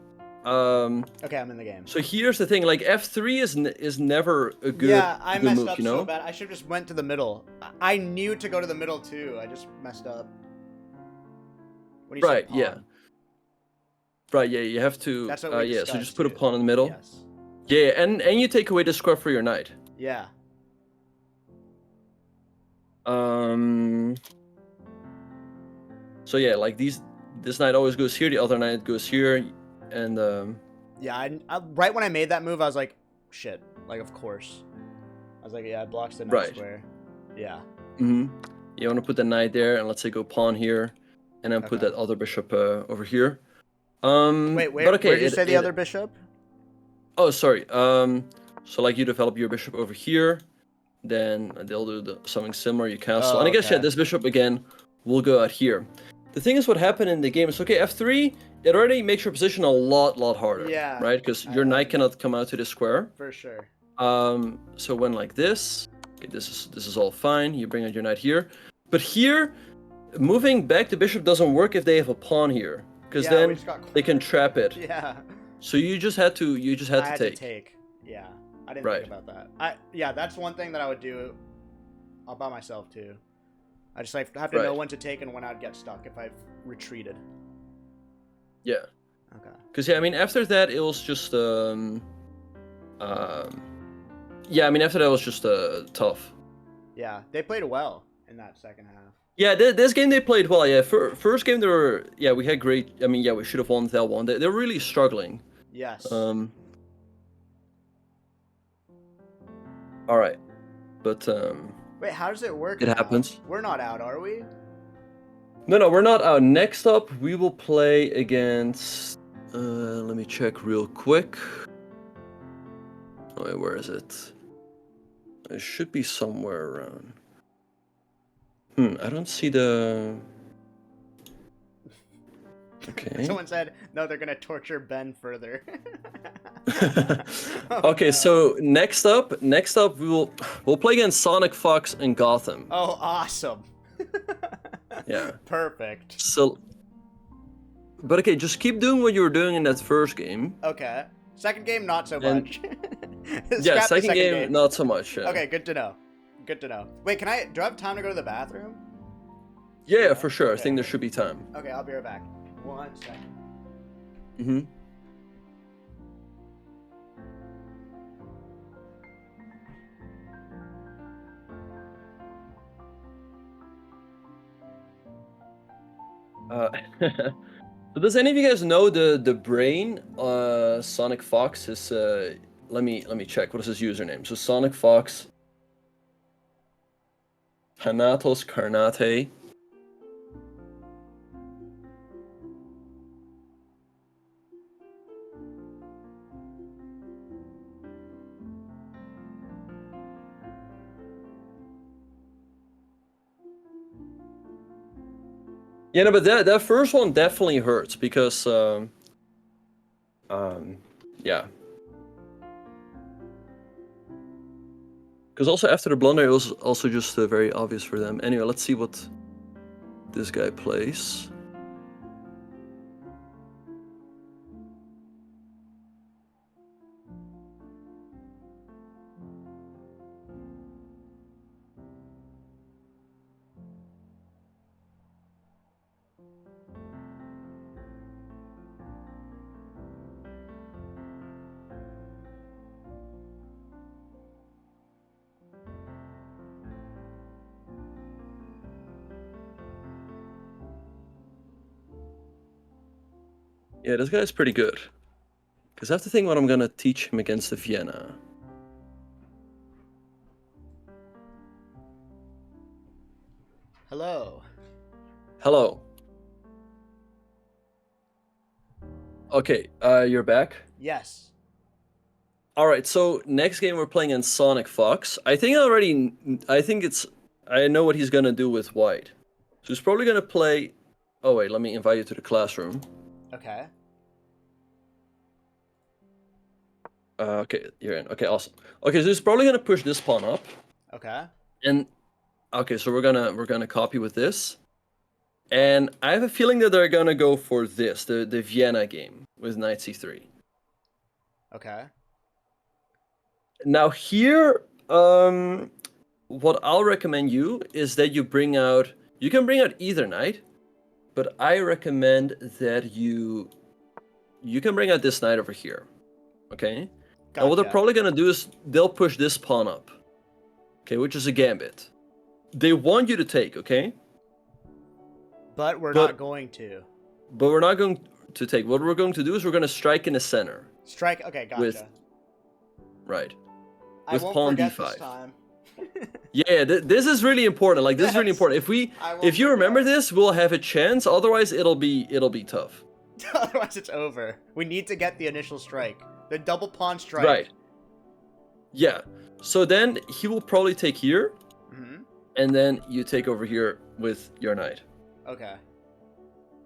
Okay, I'm in the game. so here's the thing. Like F3 is never a Yeah, I good messed move, up you so know? bad. I should have just went to the middle. I knew to go to the middle too. I just messed up. When you Right. said pawn. Yeah. Right. Yeah. You have to. That's what we Yeah. discussed So just put a too. pawn in the middle. Yes. Yeah, and you take away the square for your knight. Yeah. So yeah, like this knight always goes here, the other knight goes here, and Yeah, right when I made that move, I was like, shit. Like, of course. I was like, yeah, it blocks the knight right. square. Yeah. You want to put the knight there, and let's say go pawn here, and then put Okay. that other bishop over here. Wait, but okay, where did you say the other bishop? Oh, sorry. So like you develop your bishop over here, then they'll do something similar. You castle, and I guess yeah, okay. this bishop again will go out here. The thing is, what happened in the game is okay. F3, it already makes your position a lot harder. Yeah. Right, because your knight cannot come out to the square. For sure. So when like this, okay, this is all fine. You bring out your knight here, but here, moving back the bishop doesn't work if they have a pawn here, because then they can trap it. Yeah. So you just had to I had to take. Yeah. I didn't think about that. Yeah, that's one thing that I would do I'll by myself too. I just like have to know Right. when to take and when I'd get stuck if I've retreated. Yeah. Okay. Because yeah, I mean, after that it was just yeah, I mean, after that was just tough. Yeah, they played well in that second half. Yeah, this game they played well. Yeah, first game they were, yeah, we had great. I mean, yeah, we should have won that one. They're really struggling. Yes. Um. All right, but Wait, how does it work it now? happens. We're not out, are we? No, we're not out. Next up, we will play against. Let me check real quick. Oh, wait, where is it? It should be somewhere around. I don't see the. Okay. Someone said, no, they're gonna torture Ben further. Oh, Okay, no. so next up we'll play against Sonic Fox and Gotham. Oh, awesome. Yeah. Perfect. So, but okay, just keep doing what you were doing in that first game. Okay. Second game, not so And- much. Yeah, Scrap the second game, not so much. Yeah. Okay, good to know. Good to know. Wait, do I have time to go to the bathroom? Yeah, for sure. I Okay. think there should be time. Okay, I'll be right back. 1 second. Mm-hmm. So does any of you guys know the brain? Sonic Fox is let me check. What is his username? So Sonic Fox, Thanatos Carnate. Yeah, no, but that first one definitely hurts because yeah. Because also after the blunder, it was also just very obvious for them. Anyway, let's see what this guy plays. Yeah, this guy's pretty good. Because I have to think what I'm gonna teach him against the Vienna. Hello. Hello. Okay, you're back. Yes. All right, so next game we're playing in Sonic Fox. I know what he's gonna do with White. So he's probably gonna play. Oh wait, let me invite you to the classroom. Okay. Okay, you're in. Okay, awesome. Okay, so he's probably gonna push this pawn up, Okay. and okay, so we're gonna copy with this, and I have a feeling that they're gonna go for this, the Vienna game with knight c3. Okay. Now here, what I'll recommend you is that you can bring out either knight, but I recommend that you can bring out this knight over here, okay? Gotcha. And what they're probably gonna do is they'll push this pawn up, okay, which is a gambit. They want you to take, okay? But we're but- not going to. But we're not going to take. What we're going to do is we're gonna strike in the center, Strike. Okay, gotcha. With- right? I with won't pawn forget d5. this time. Yeah, this is really important. Like, this is really Yes. important. If you remember this, we'll have a chance. Otherwise, it'll be tough. Otherwise, it's over. We need to get the initial strike. The double pawn strike. Right. Yeah. So then he will probably take here, Mm-hmm. and then you take over here with your knight. Okay.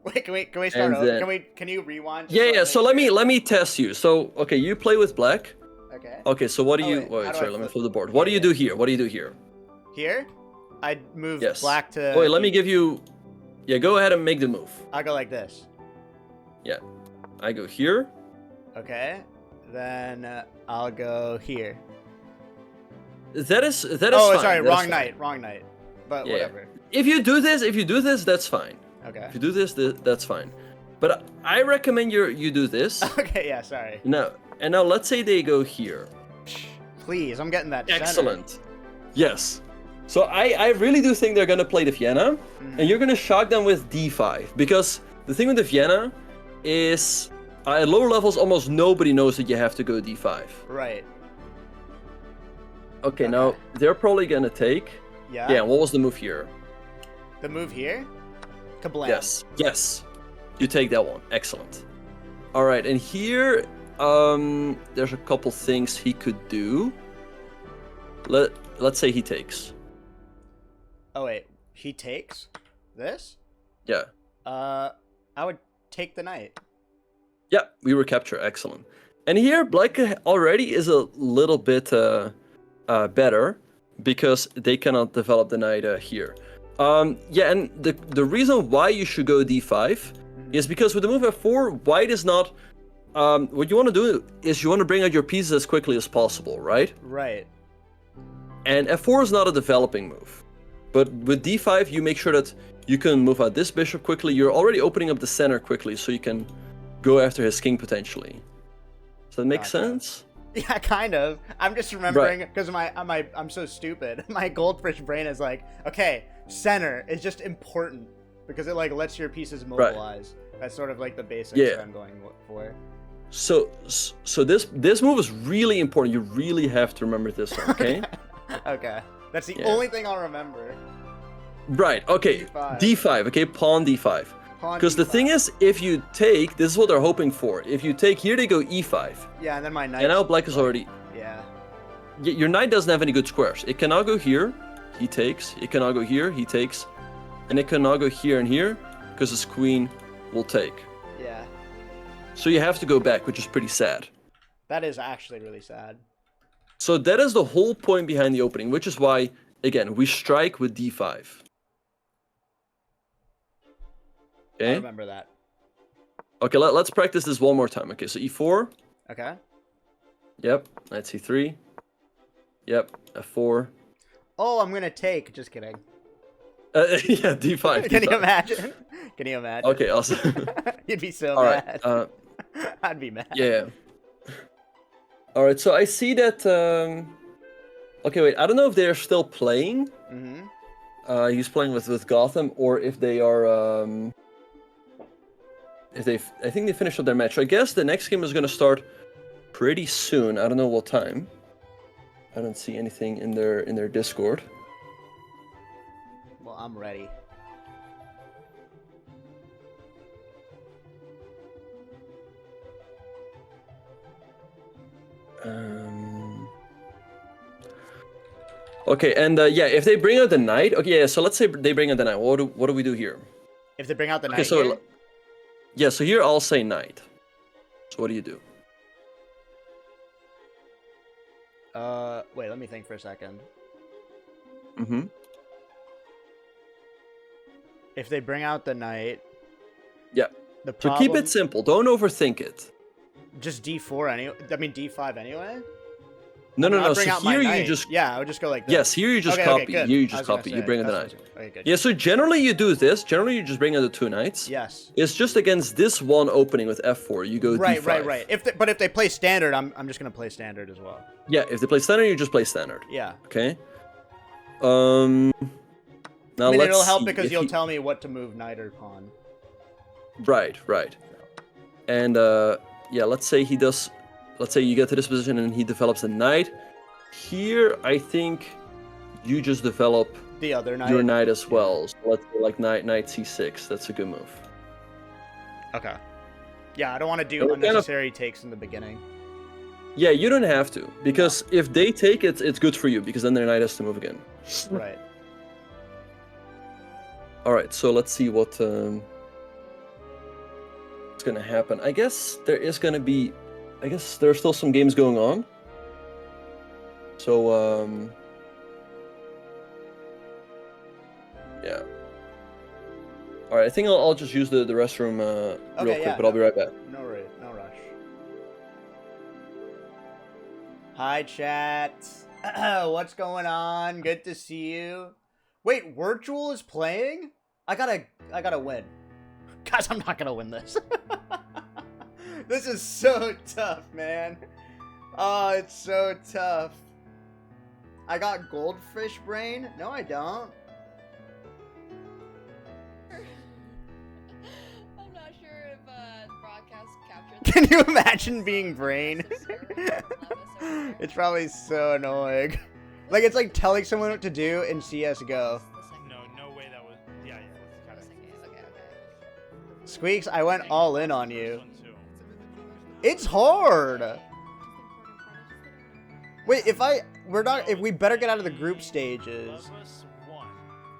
Wait, can we start And over? then- Can you rewind? Yeah, yeah. I So make sure? let me test you. So okay, you play with black. Okay. Okay. So what do Oh, you? wait, Wait, how do I sorry. Let me flip- flip the board. What do you yeah. do here? What do you do here? Here, I move Yes. black to. Oh, wait, let me give you. Yeah, go ahead and make the move. I go like this. Yeah, I go here. Okay. Then I'll go here. Oh, fine. sorry, That is wrong fine. night, wrong night. But Yeah. whatever. If you do this, that's fine. Okay. If you do this, that's fine. But I recommend you do this. Okay, yeah, sorry. Now, and now let's say they go here. Please, I'm getting that center. Excellent. Yes. So I really do think they're gonna play the Vienna, and you're gonna shock them with d5, because the thing with the Vienna is at lower levels almost nobody knows that you have to go d5. Right. Okay, now they're probably gonna take. Yeah. Yeah. What was the move here? The move here? Kablam. Yes. You take that one. Excellent. All right, and here, there's a couple things he could do. Let's say he takes. Oh wait, he takes this? Yeah. I would take the knight. Yeah, we recapture. Excellent. And here, Black already is a little bit better because they cannot develop the knight here. Yeah, and the reason why you should go d5 is because with the move f4, white is not. What you want to do is you want to bring out your pieces as quickly as possible, right? Right. And f4 is not a developing move. But with d5, you make sure that you can move out this bishop quickly. You're already opening up the center quickly, so you can go after his king potentially. Does that make sense? Yeah, kind of. I'm just remembering because I'm so stupid. My goldfish brain is like, okay, center is just important because it like lets your pieces mobilize. That's sort of like the basics that I'm going for. So this move is really important. You really have to remember this one, okay? Okay. That's the only thing I'll remember. Right, okay. D5, okay? Pawn D5. Because the D5. thing is, if you take, this is what they're hoping for. If you take here, they go E5. Yeah, and then my knight. And now Black is already... Yeah. Your knight doesn't have any good squares. It cannot go here. He takes. It cannot go here. He takes. And it cannot go here and here because his queen will take. Yeah. So you have to go back, which is pretty sad. That is actually really sad. So that is the whole point behind the opening, which is why, again, we strike with d5. Okay? I remember that. Okay, let's practice this one more time. Okay, so e4. Okay. Yep, knight c3. Yep, f4. Oh, I'm gonna take. Just kidding. Yeah, d5. Can you imagine? Can you imagine? Okay, awesome. You'd be so All mad. right. I'd be mad. Yeah. All right, so I see that. Okay, wait. I don't know if they're still playing. Mm-hmm. He's playing with Gotham, or if they are. I think they finished up their match. So I guess the next game is going to start pretty soon. I don't know what time. I don't see anything in their Discord. Well, I'm ready. Okay, and yeah, if they bring out the knight, okay, yeah. So let's say they bring out the knight. What do we do here? If they bring out the Okay, knight so here? yeah, so here I'll say knight. So what do you do? Wait, let me think for a second. Mm-hmm. If they bring out the knight, Yeah. the So problem... keep it simple. Don't overthink it. Just D4 anyway. I mean D5 anyway. No, no, no. Bring So out my here you knight. just Yeah, I would just go like this. yes. Here you just Okay, copy. okay, good. Here you I just was gonna copy. say, You bring in the that's knight. what I was- Okay, good. Yeah. So generally you do this. Generally you just bring out the two knights. Yes. It's just against this one opening with f4. You go Right, d5. right. But if they play standard, I'm just gonna play standard as well. Yeah. If they play standard, you just play standard. Yeah. Okay. Now I mean, let's it'll help see because if you'll he- tell me what to move knight or pawn. Right, right. And yeah, let's say he does. Let's say you get to this position and he develops a knight. Here, I think you just develop The other knight. your knight as well. So let's say like knight c6. That's a good move. Okay. Yeah, I don't want to do And we're kind of- unnecessary takes in the beginning. Yeah, you don't have to, because if they take it, it's good for you, because then their knight has to move again. Right. All right, so let's see what's gonna happen. I guess there is gonna be. I guess there are still some games going on. So yeah. All right, I think I'll just use the restroom real quick, yeah, but I'll be right back. No rush. Hi, chat. What's going on? Good to see you. Wait, Virtual is playing? I gotta win. Guys, I'm not gonna win this. This is so tough, man. Oh, it's so tough. I got goldfish brain? No, I don't. I'm not sure if broadcast captured. Can you imagine being brain? It's probably so annoying. Like, it's like telling someone what to do in CSGO. No way that was. Yeah, that's kind of. Okay. Squeex, I went all in on you. It's hard. Wait, if we better get out of the group stages.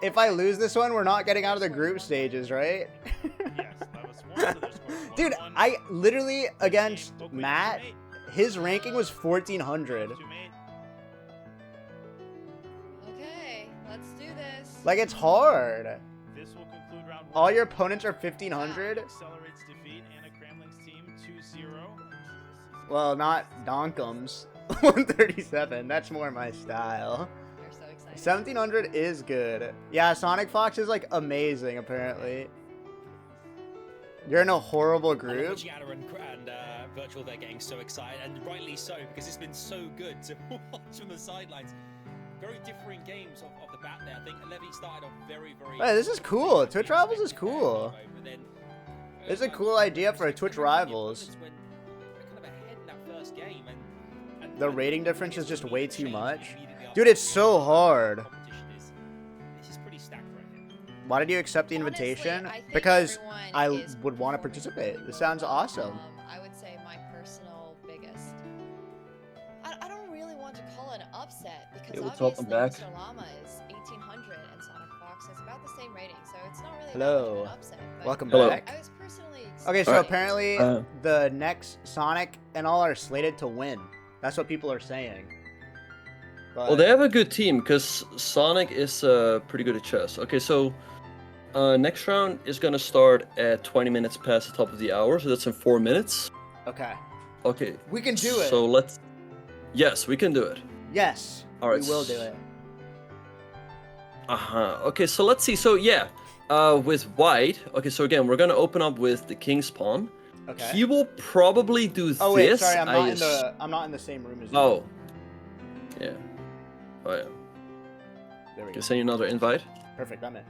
If I lose this one, we're not getting out of the group stages, right? Dude, I literally, against Matt, his ranking was 1400. Okay, let's do this. Like, it's hard. This will conclude round 1. All your opponents are 1500? Accelerates defeat Anna Kramling's team 2-0. Well, not Donkum's. 137. That's more my style. You're so excited. 1700 is good. Yeah, Sonic Fox is like amazing, apparently. You're in a horrible group. Gianna and Virtual, they're getting so excited, and rightly so, because it's been so good to watch from the sidelines. Very differing games off the bat there. I think Levy started off very. Hey, this is cool. Twitch Rivals is cool. It's a cool idea for a Twitch Rivals. The rating difference is just way too much. Dude, it's so hard. This is pretty stacked right here. Why did you accept the invitation? Honestly, I think because everyone I is would want to participate. This sounds awesome. I would say my personal biggest. I don't really want to call it an upset because what's up? I'm obviously back. Mr. Llama is 1800 and Sonic Fox is about the same rating, so it's not really Hello. that much of an upset. But Welcome Hello. back. I was personally Okay, so Alright. apparently the next Sonic and all are slated to win. That's what people are saying. But Well, they have a good team because Sonic is pretty good at chess. Okay, so next round is gonna start at 20 minutes past the top of the hour, so that's in 4 minutes. okay, Okay. we can do it. So let's. Yes, we can do it. Yes, All right. we will do it. Okay, so let's see. So yeah, with White. Okay, so again, we're gonna open up with the King's Pawn. Okay. He will probably do Oh wait, this. sorry, I'm I not in the same room as you. Oh. Yeah. Oh yeah. There we Okay, go. send you another invite. Perfect, I'm in.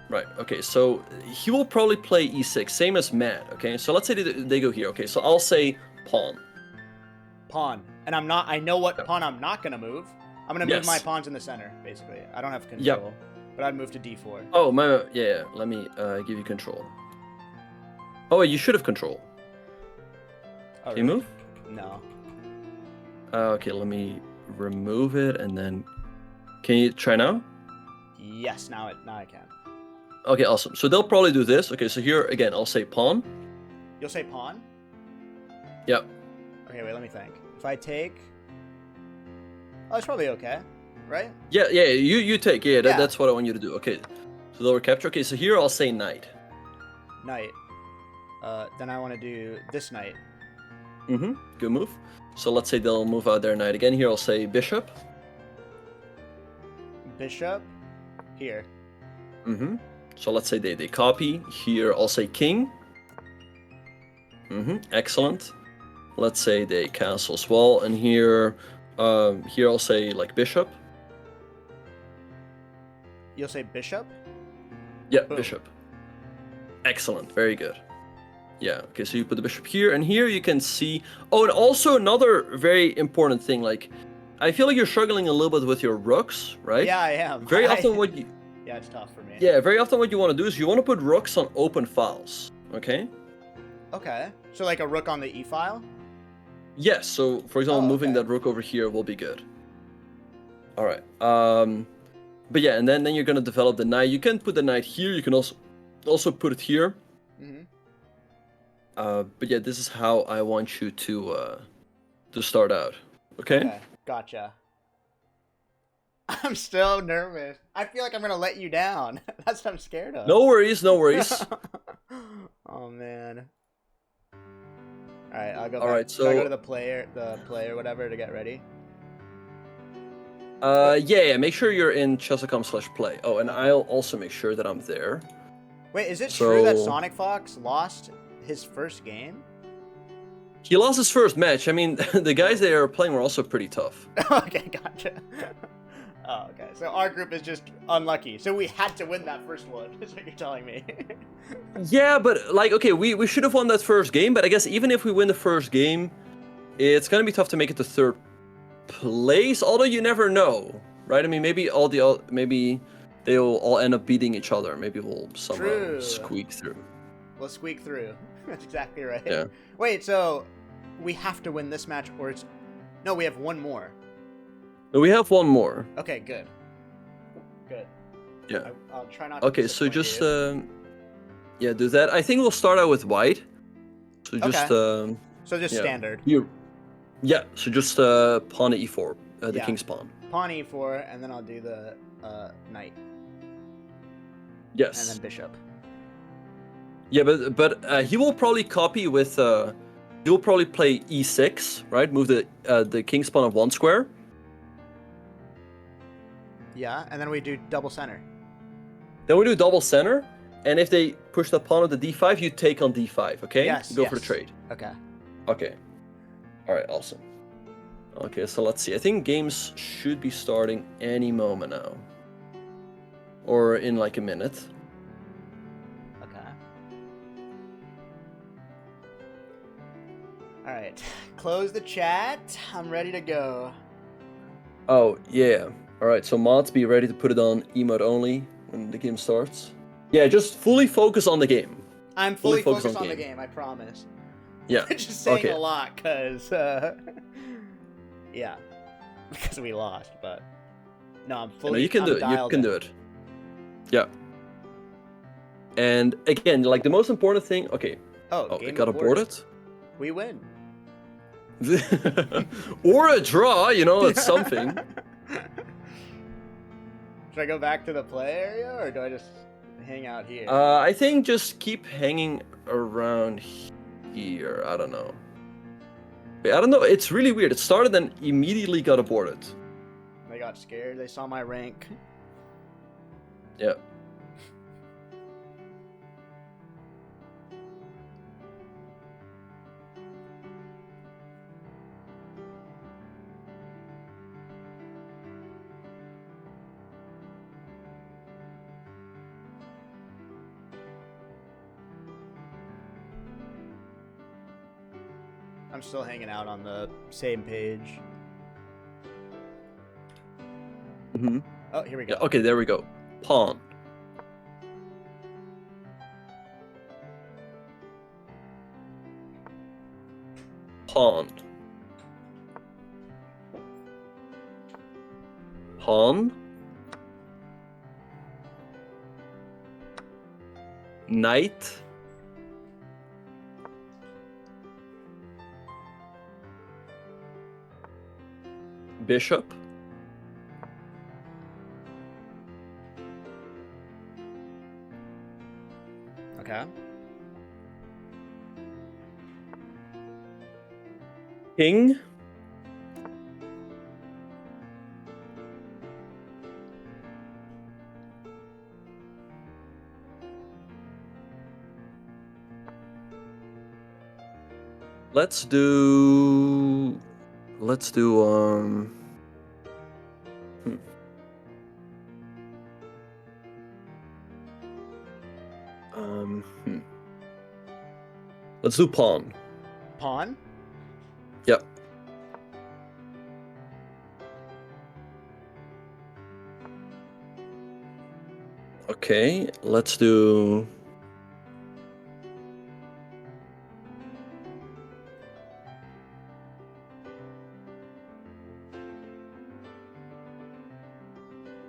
Right. Okay. So he will probably play e6, same as Matt. Okay. So let's say they go here. Okay. So I'll say pawn. Pawn, and I know what Yep. pawn I'm not gonna move. I'm gonna move Yes. my pawns in the center, basically. I don't have control, but I'd move to d4. Oh yeah. Let me give you control. Oh wait, you should have control. Oh, Can you move? No. Okay. Let me remove it and then. Can you try now? Yes, now I can. Okay. Awesome. So they'll probably do this. Okay. So here again, I'll say pawn. You'll say pawn? Yep. Okay, wait, let me think. If I take... Oh, it's probably okay, right? Yeah. You take. Yeah. Yeah. That's what I want you to do. Okay. So they'll capture. Okay. So here I'll say knight. Knight. Then I want to do this knight. Mm-hmm. Good move. So let's say they'll move out their knight again. Here I'll say bishop. Bishop. Here. Mm-hmm. So let's say they copy. Here I'll say king. Mm-hmm. Excellent. Let's say they castle as well. And here I'll say like bishop. You'll say bishop? Yeah, Boom. bishop. Excellent. Very good. Yeah. Okay, so you put the bishop here, and here you can see. Oh, and also another very important thing. Like, I feel like you're struggling a little bit with your rooks, right? Yeah, I am. Very often, what you Yeah, it's tough for me. yeah, very often what you want to do is you want to put rooks on open files. Okay. Okay. So like a rook on the e file? Yes. So, for example, Oh, moving okay. that rook over here will be good. All right. But yeah, and then you're gonna develop the knight. You can put the knight here. You can also put it here. Mm-hmm. But yeah, this is how I want you to start out. Okay. Gotcha. I'm still nervous. I feel like I'm gonna let you down. That's what I'm scared of. No worries. No worries. Oh man. All right, I'll go. All back. right, Should I go so- to the player, whatever, to get ready? Yeah. Make sure you're in chess.com/play. Oh, and I'll also make sure that I'm there. Wait, is it true that So- Sonic Fox lost his first game? He lost his first match. I mean, the guys they are playing were also pretty tough. Okay, gotcha. Oh, okay. So our group is just unlucky. So we had to win that first one. That's what you're telling me. Yeah, but like, okay, we should have won that first game. But I guess even if we win the first game, it's gonna be tough to make it to third place. Although you never know, right? I mean, maybe maybe they'll all end up beating each other. Maybe we'll somehow True. squeak through. We'll squeak through. That's exactly right. Yeah. Wait, so we have to win this match, or it's no, we have one more. No, we have one more. Okay, good. Good. Yeah. I'll try not to. Okay, so disappoint just you. yeah, do that. I think we'll start out with white. So just So just yeah. standard. Yeah, so just pawn to e4, the Yeah. king's pawn. Pawn e4, and then I'll do the knight, Yes. and then bishop. Yeah, but he will probably copy with he'll probably play e6, right? Move the king's pawn of one square. Yeah, and then we do double center. Then we do double center, and if they push the pawn of the d5, you take on d5. Okay. Yes, You go for the yes. trade. Okay. Okay. All right. Awesome. Okay, so let's see. I think games should be starting any moment now, or in like a minute. Okay. All right. Close the chat. I'm ready to go. Oh yeah. All right. So mods, be ready to put it on emote only when the game starts. Yeah, just fully focus on the game. I'm fully focus focused on on the game. game, I promise. Yeah. I'm just saying Okay. a lot, because, yeah. Because we lost, but... No, I'm No, fully you can do I'm it. You dialed can in. do it. Yeah. And again, like the most important thing. Okay. Oh, Oh, game it got aborted. aborted. We win. Or a draw. You know, it's something. Should I go back to the play area, or do I just hang out here? I think just keep hanging around here. I don't know. Wait, I don't know. It's really weird. It started and immediately got aborted. They got scared. They saw my rank. Yeah. I'm still hanging out on the same page. Hmm. Oh, here we go. Yeah. Okay. There we go. Pawn. Pawn. Pawn. Knight. Bishop. Okay. King. Let's do hmm. Hmm. Let's do pawn. Pawn? Yep. Okay, let's do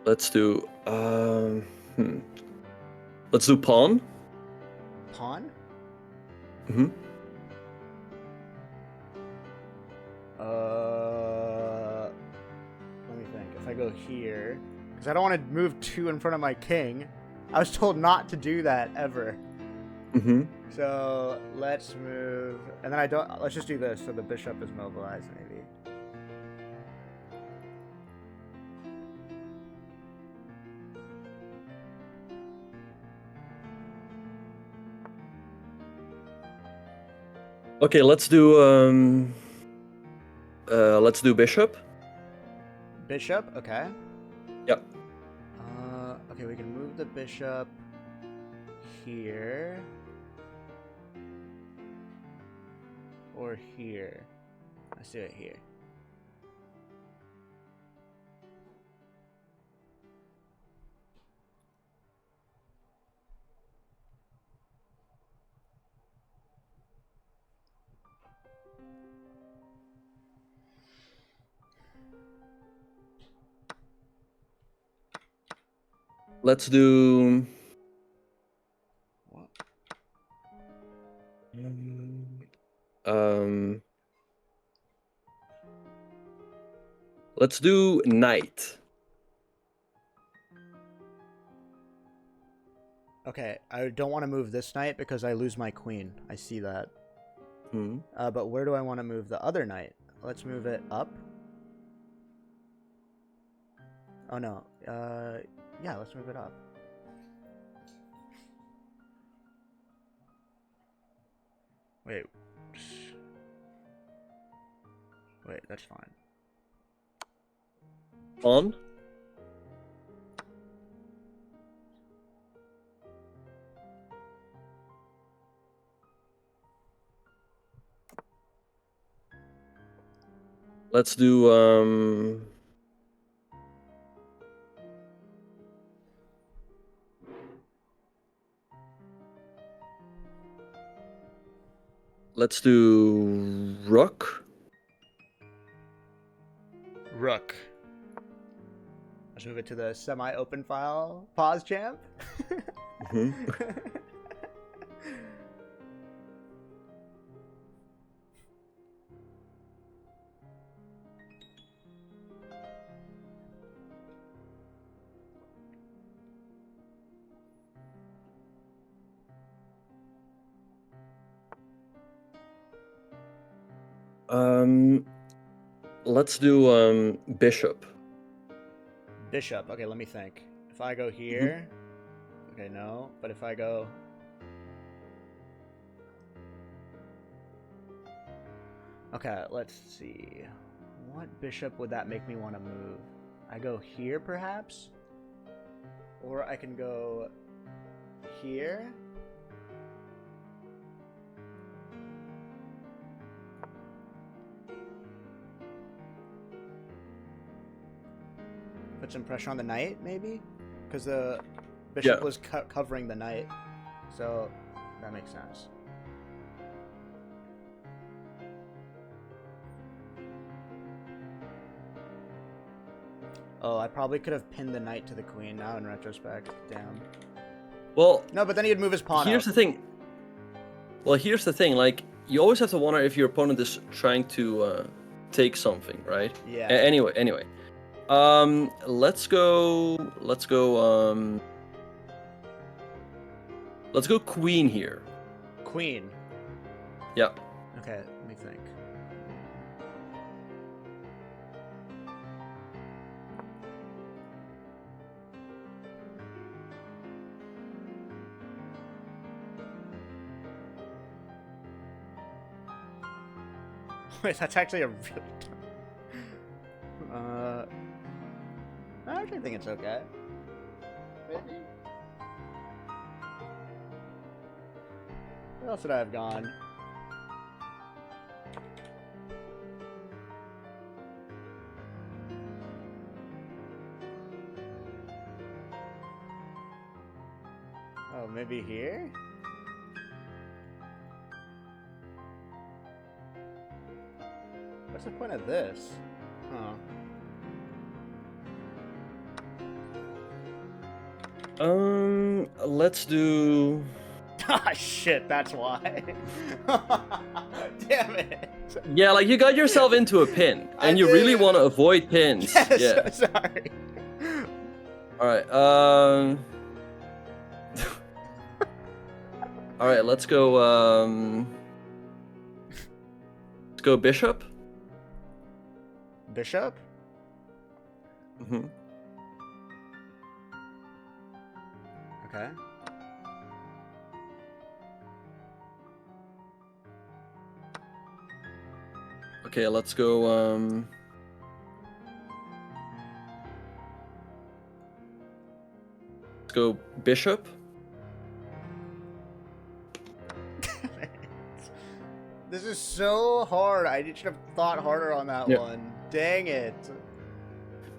let's do let's do pawn. Pawn? Hmm. Let me think. If I go here, because I don't want to move two in front of my king. I was told not to do that ever. Mm-hmm. So let's move, and then I don't. Let's just do this. So the bishop is mobilized, maybe. Okay, let's do bishop. Bishop. Okay. Yep. Okay, we can move the bishop here or here. Let's do it here. Let's do. What? Um. Let's do knight. Okay, I don't want to move this knight because I lose my queen. I see that. Hmm. But where do I want to move the other knight? Let's move it up. Oh no. Yeah, let's move it up. Wait. Wait, that's fine. On. Let's do Let's do rook. Rook. Let's move it to the semi-open file pause champ. Mhm. Let's do bishop. Bishop. Okay, let me think. If I go here, okay, no. But if I go, okay, let's see. What bishop would that make me want to move? I go here, perhaps, or I can go here. Put some pressure on the knight, maybe, because the bishop Yeah. was covering the knight, so that makes sense. Oh, I probably could have pinned the knight to the queen now in retrospect. Damn. Well, No, but then he'd move his pawn here's up. the thing. Well, here's the thing. Like, you always have to wonder if your opponent is trying to take something, right? Yeah. Anyway. Let's go. Let's go queen here. Queen. Yeah. Okay, let me think. Wait, that's actually a really I actually think it's okay. Maybe. Where else would I have gone? Oh, maybe here? What's the point of this? Huh. Let's do. Ah, shit, that's why. Damn it. Yeah, like you got yourself into a pin, I and you really did. want to avoid pins. Yes, Yeah. sorry. All right. All right, let's go. Let's go bishop. Bishop? Hmm. Okay. Okay, let's go. Let's go bishop. This is so hard. I should have thought harder on that Yeah. one. Dang it.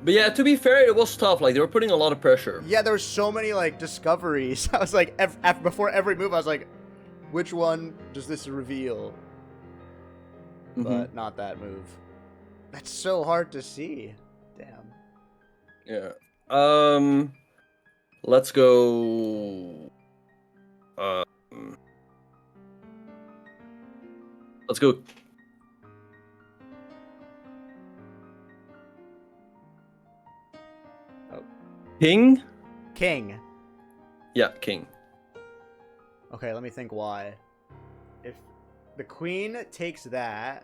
But yeah, to be fair, it was tough. Like they were putting a lot of pressure. Yeah, there were so many like discoveries. I was like, before every move, I was like, which one does this reveal? But not that move. That's so hard to see. Damn. Yeah. Let's go. Let's go. Oh. King. King. Yeah, king. Okay, let me think why. If the queen takes that,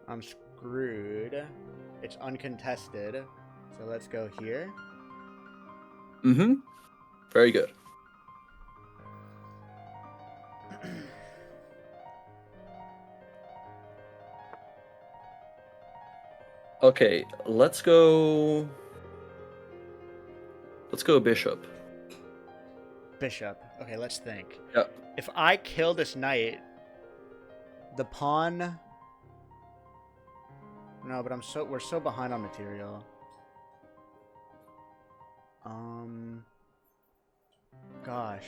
I'm screwed. It's uncontested. So let's go here. Mm-hmm. Very good. Okay, let's go. Let's go bishop. Bishop. Okay, let's think. Yeah. If I kill this knight, the pawn. No, but we're so behind on material. Gosh.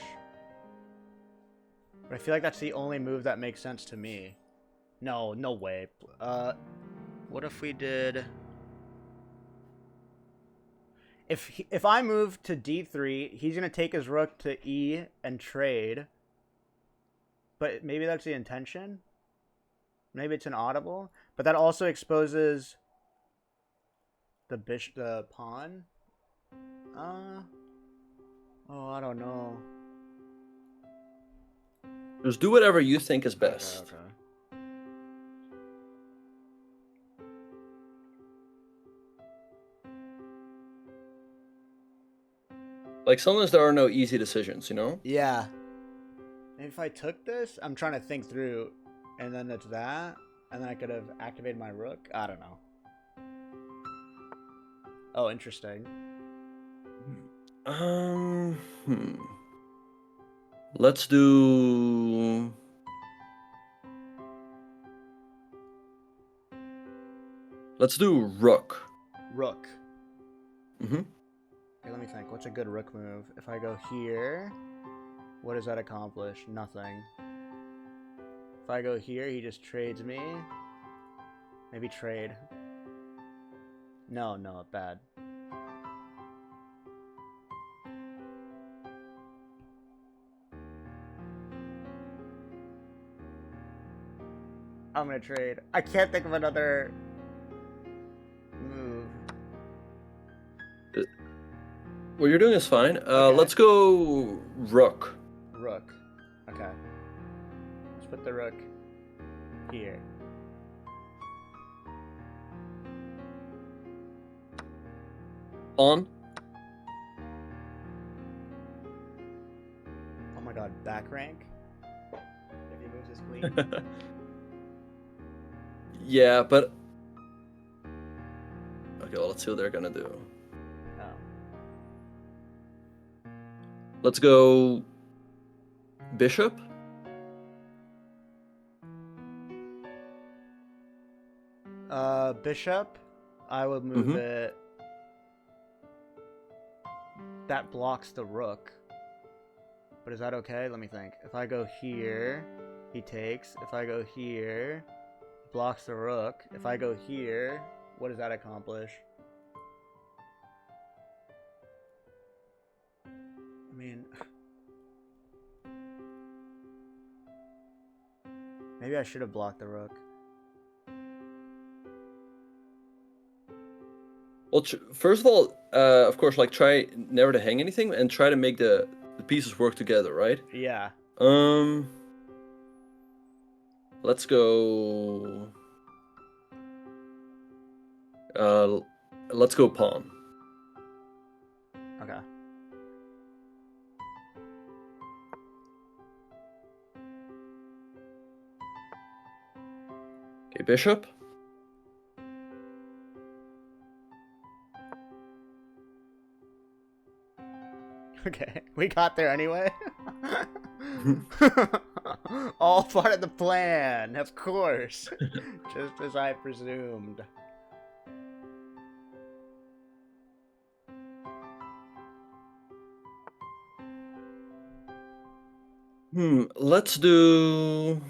But I feel like that's the only move that makes sense to me. No, no way. What if we did? If I move to d3, he's gonna take his rook to e and trade. But maybe that's the intention. Maybe it's an audible, but that also exposes the pawn. Oh, I don't know. Just do whatever you think is best. Okay. Like sometimes there are no easy decisions, you know? Yeah. Maybe if I took this, I'm trying to think through, and then it's that, and then I could have activated my rook. I don't know. Oh, interesting. Let's do. Let's do rook. Rook. Mm-hmm. Okay, let me think. What's a good rook move? If I go here, what does that accomplish? Nothing. If I go here, he just trades me. Maybe trade. No, bad. I'm gonna trade. I can't think of another move. What you're doing is fine. Okay. Let's go rook. Rook. Okay. Let's put the rook here. On. Oh my god, back rank? If he moves his queen. Yeah, but. Okay, well, let's see what they're gonna do. Oh. Let's go bishop. Bishop. I would move it. That blocks the rook. But is that okay? Let me think. If I go here, he takes. If I go here, blocks the rook. If I go here, what does that accomplish? I mean, maybe I should have blocked the rook. Well, first of all, of course, like try never to hang anything and try to make the the pieces work together, right? Yeah. Let's go. Let's go pawn. Okay. Okay, bishop. Okay. We got there anyway. All part of the plan, of course. Just as I presumed. Let's do.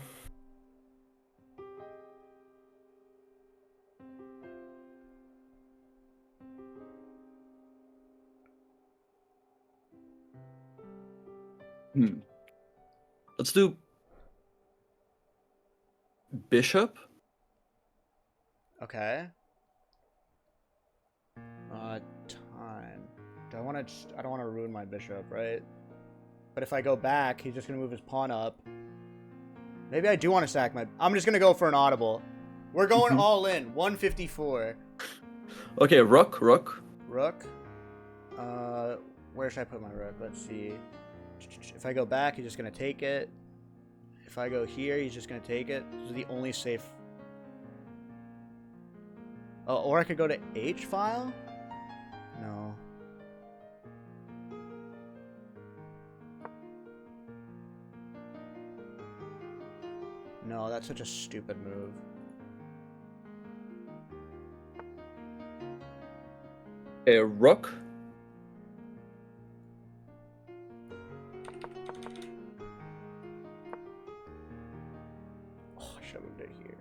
Let's do bishop. Okay. Time. Do I want to? I don't want to ruin my bishop, right? But if I go back, he's just gonna move his pawn up. Maybe I do want to sack my. I'm just gonna go for an audible. We're going all in. 154. Okay, rook. Rook. Where should I put my rook? Let's see. If I go back, he's just gonna take it. If I go here, he's just gonna take it. This is the only safe. Oh, or I could go to H file. No. No, that's such a stupid move. Okay, rook. Oh, I should have moved it here.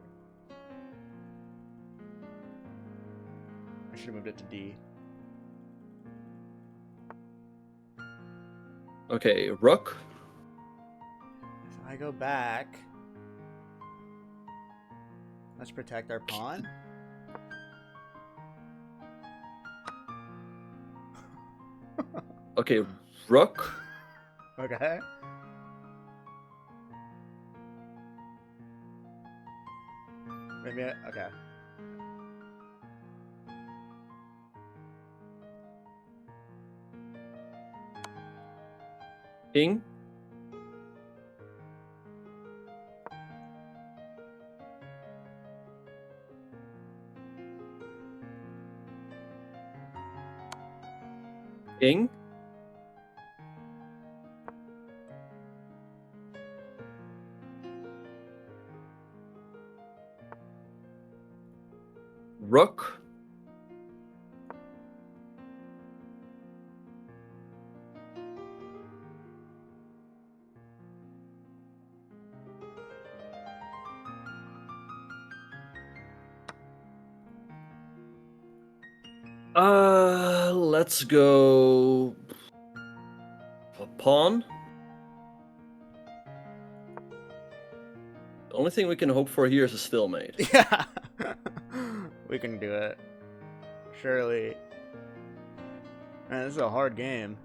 I should have moved it to D. Okay, rook. If I go back, let's protect our pawn. Okay, rook. Okay. Maybe okay. King. King. Rook. Let's go a pawn. The only thing we can hope for here is a stalemate. Yeah. We can do it. Surely. Man, this is a hard game.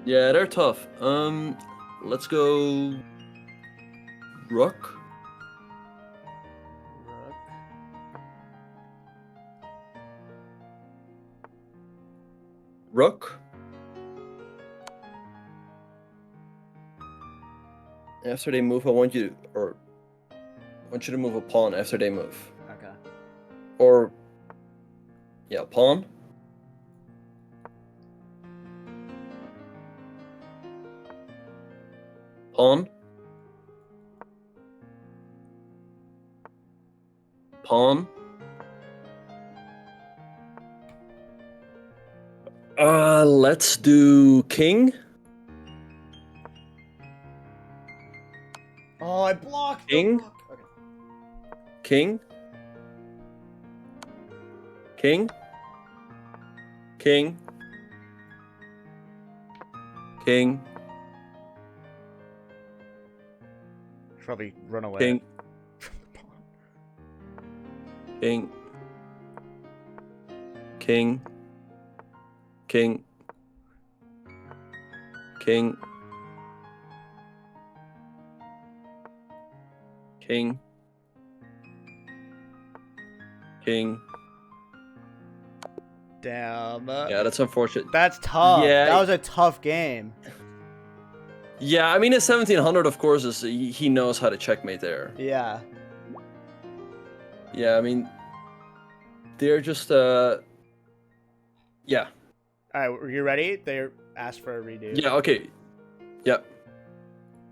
Yeah, they're tough. Let's go rook. Rook. Rook. After they move, I want you to move a pawn after they move. Okay. Or yeah, pawn. Pawn. Pawn. Let's do king. Oh, I blocked King? the rook. Okay. King. King. King. King. Should probably run away. King. From the pawn. King. King. King. King. King. King. Damn. Yeah, that's unfortunate. That's tough. Yeah. That was a tough game. Yeah, I mean, his 1700, of course, is he knows how to checkmate there. Yeah. Yeah, I mean, they're just yeah. All right, you ready? They asked for a redo. Yeah, okay. Yep.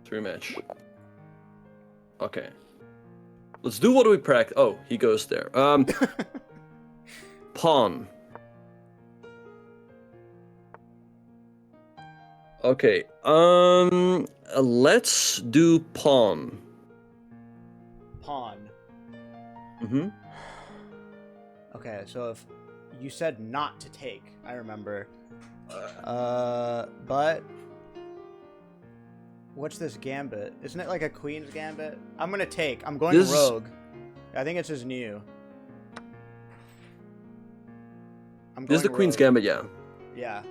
Rematch. Okay. Let's do what we practice. Oh, he goes there. Pawn. Okay. Let's do pawn. Pawn. Mm-hmm. Okay, so if you said not to take, I remember. But what's this gambit? Isn't it like a queen's gambit? I'm gonna take. I'm going rogue. I think it's his new. This is the queen's gambit, yeah. Yeah.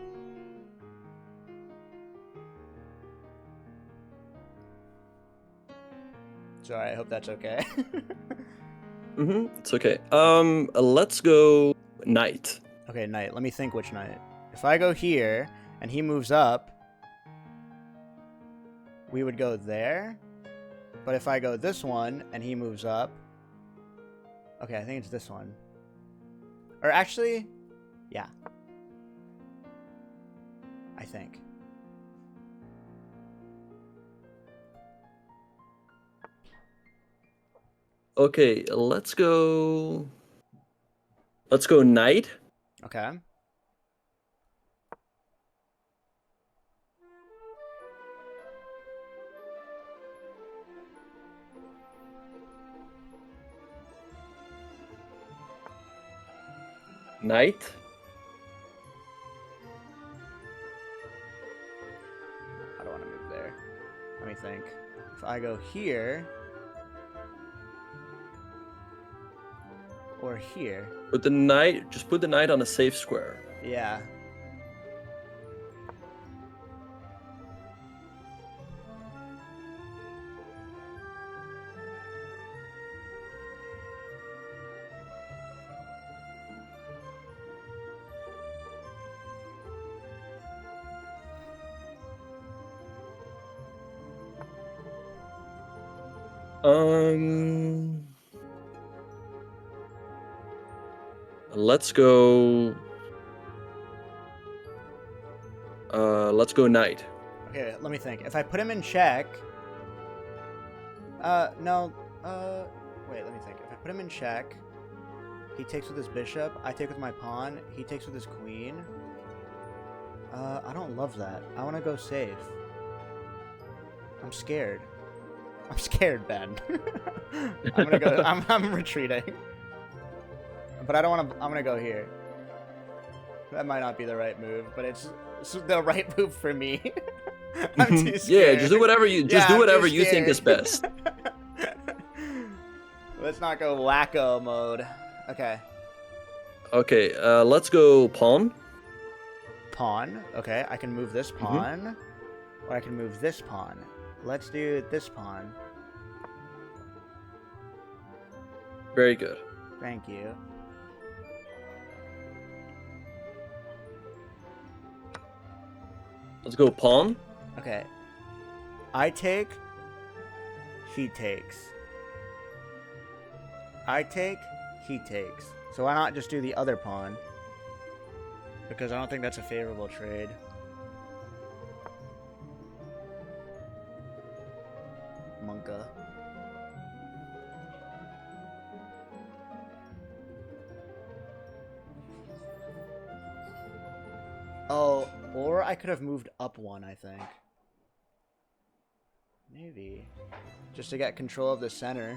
Sorry, I hope that's okay. Mm-hmm. It's okay. Let's go knight. Okay, knight. Let me think which knight. If I go here and he moves up, we would go there. But if I go this one and he moves up, okay, I think it's this one. Or actually, yeah. I think. Okay, let's go knight. Okay. Knight. I don't want to move there. Let me think. If I go here or here. Put the knight. Just put the knight on a safe square. Yeah. Let's go. Let's go knight. Okay, let me think. If I put him in check, no, wait, let me think. If I put him in check, he takes with his bishop, I take with my pawn, he takes with his queen. I don't love that. I want to go safe. I'm scared. I'm scared, Ben. I'm gonna go. I'm retreating. But I don't want to. I'm gonna go here. That might not be the right move, but it's the right move for me. I'm too scared. Yeah, just do whatever you you think is best. Let's not go wacko mode. Okay. Okay, let's go pawn. Pawn. Okay, I can move this pawn, or I can move this pawn. Let's do this pawn. Very good. Thank you. Let's go pawn. Okay. I take. He takes. I take. He takes. So why not just do the other pawn? Because I don't think that's a favorable trade. Monka. Oh, or I could have moved up one, I think. Maybe. Just to get control of the center.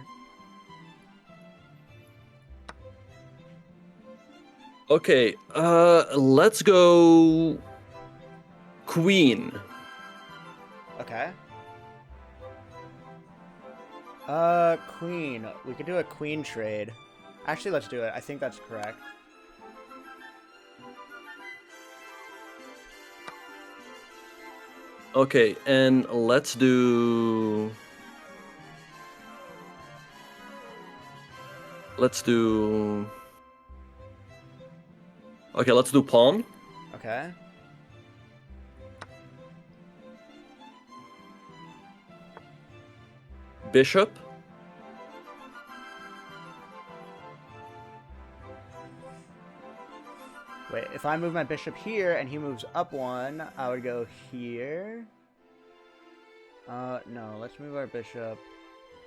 Okay, let's go queen. Okay. Queen. We could do a queen trade. Actually, let's do it. I think that's correct. Okay, and let's do. Let's do. Okay, let's do pawn. Okay. Bishop. Wait, if I move my bishop here and he moves up one, I would go here. No, let's move our bishop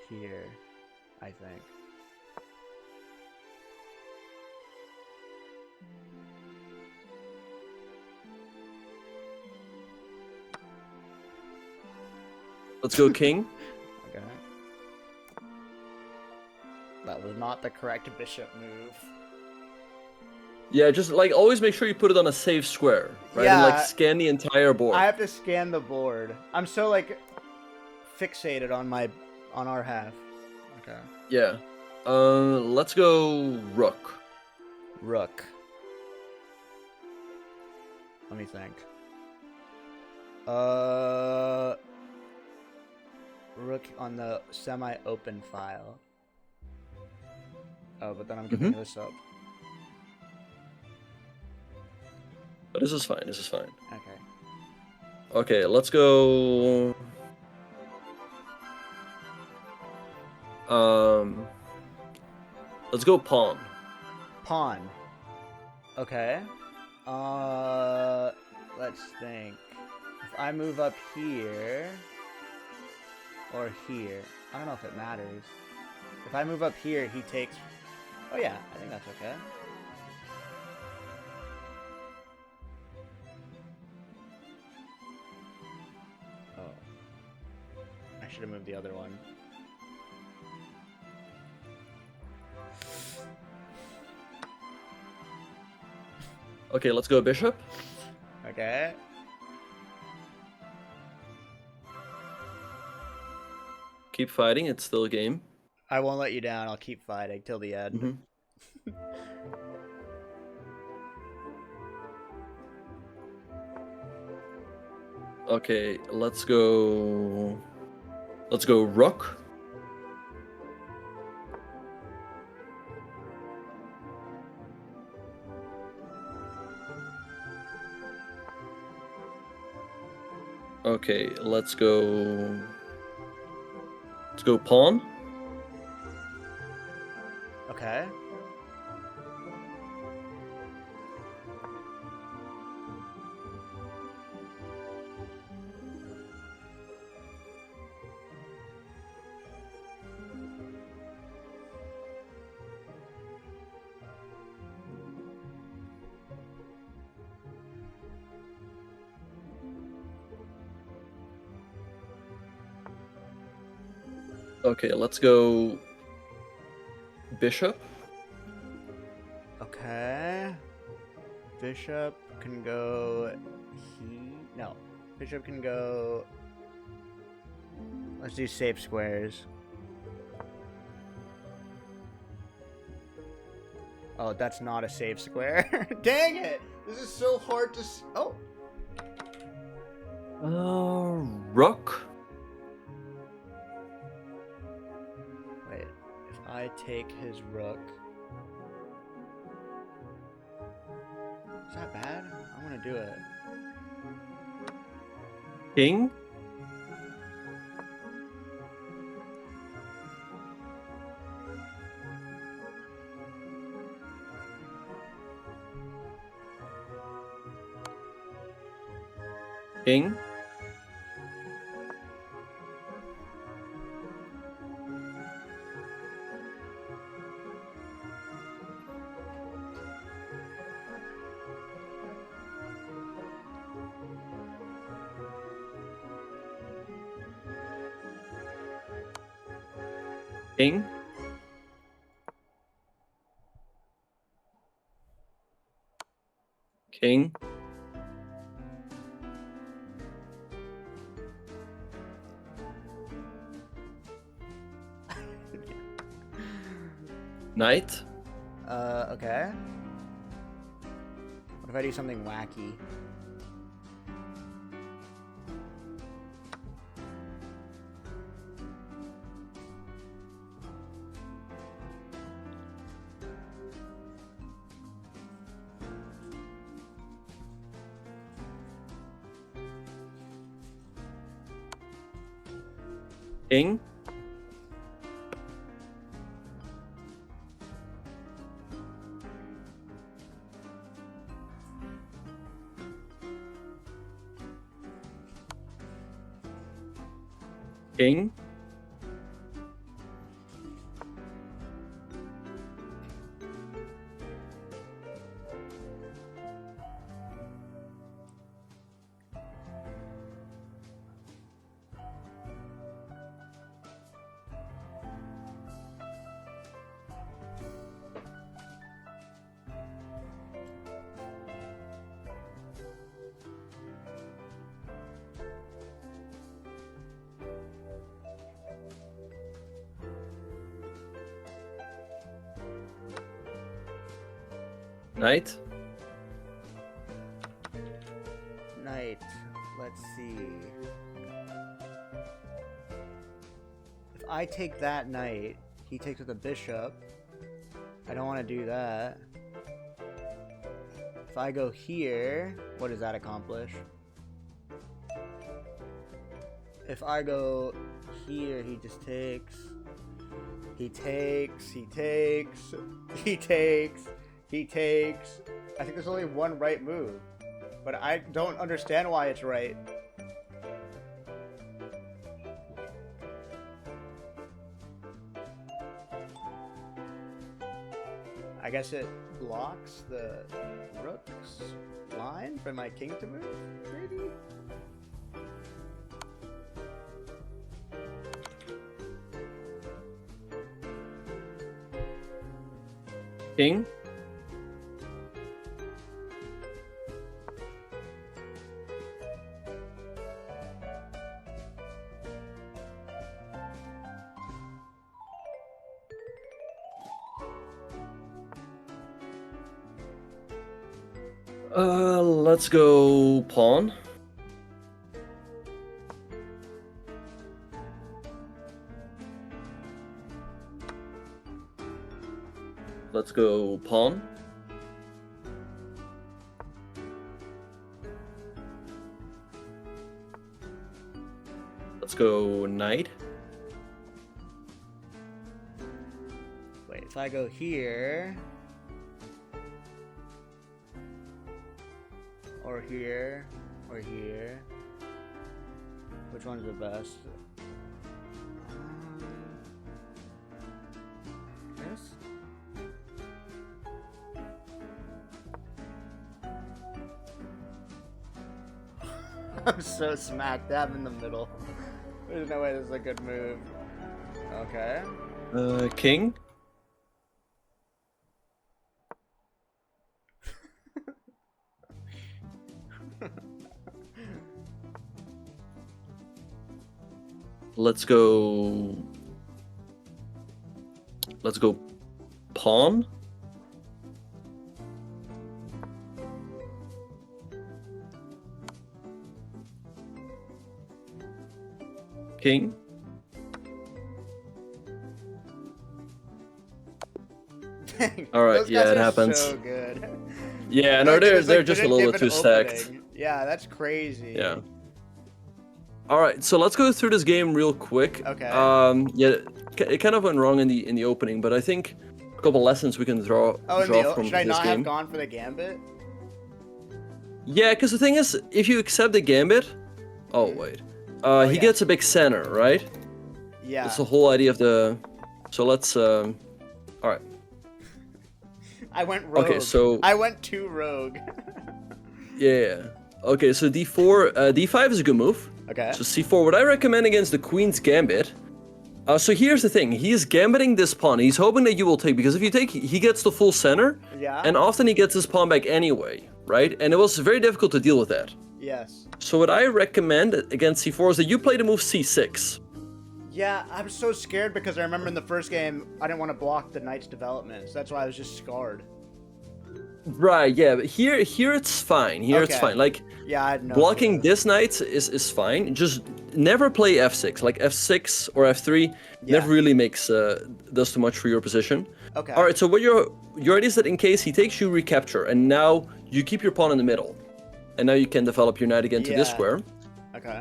here, I think. Let's go king. Okay. That was not the correct bishop move. Yeah, just like always make sure you put it on a safe square, right? And Yeah. like scan the entire board. I have to scan the board. I'm so like fixated on our half. Okay. Yeah. Let's go rook. Rook. Let me think. Rook on the semi-open file. Oh, but then I'm giving this up. But this is fine. This is fine. Okay. Okay, let's go. Let's go pawn. Pawn. Okay. Let's think. If I move up here or here, I don't know if it matters. If I move up here, he takes. Oh yeah, I think that's okay. Oh, I should have moved the other one. Okay, let's go bishop. Okay. Keep fighting. It's still a game. I won't let you down. I'll keep fighting till the end. Mhm. Okay, let's go. Let's go rook. Okay, let's go. Let's go pawn. Okay. Okay, let's go bishop. Okay. Bishop can go no. Bishop can go. Let's do safe squares. Oh, that's not a safe square. Dang it! This is so hard to. Oh. Rook. Wait. If I take his rook. Is that bad? I'm gonna do it. King. King. King. King. Knight. Okay. What if I do something wacky? King. King. Knight. Knight. Let's see. If I take that knight, he takes with a bishop. I don't want to do that. If I go here, what does that accomplish? If I go here, he just takes. He takes. He takes. He takes. He takes. I think there's only one right move. But I don't understand why it's right. I guess it blocks the rook's line for my king to move, maybe? King. Let's go pawn. Let's go pawn. Let's go knight. Wait, if I go here... or here, or here. Which one's the best? This? I'm so smack dab in the middle. There's no way this is a good move. Okay. King. Let's go pawn. King. Dang, All right, those yeah, guys it are happens. So good. Yeah, no, Like, it was they're like, just a didn't little give bit too an stacked. opening. Yeah, that's crazy. Yeah. All right, so let's go through this game real quick. Okay. Yeah, it kind of went wrong in the opening, but I think a couple lessons we can draw from should I this not game. have gone for the gambit? Yeah, because the thing is, if you accept the gambit, oh wait, he yeah. gets a big center, right? Yeah. That's the whole idea of the. So let's. All right. I went rogue. Okay, so I went too rogue. yeah. Okay, so d4, d5 is a good move. Okay. So c4, what I recommend against the queen's gambit. So here's the thing: he's gambiting this pawn. He's hoping that you will take, because if you take, he gets the full center. Yeah. And often he gets his pawn back anyway, right? And it was very difficult to deal with that. Yes. So what I recommend against c4 is that you play the move c6. Yeah, I'm so scared because I remember in the first game I didn't want to block the knight's development, so that's why I was just scarred. Right, yeah, but here it's fine. Here it's Okay. fine. Like, Yeah, I had no blocking clue. this knight is fine. Just never play f6. Like f6 or f3 never really makes does too much for your position. Okay. All right, so what your idea is that in case he takes, you recapture, and now you keep your pawn in the middle, and now you can develop your knight again to this Yeah. square. Okay.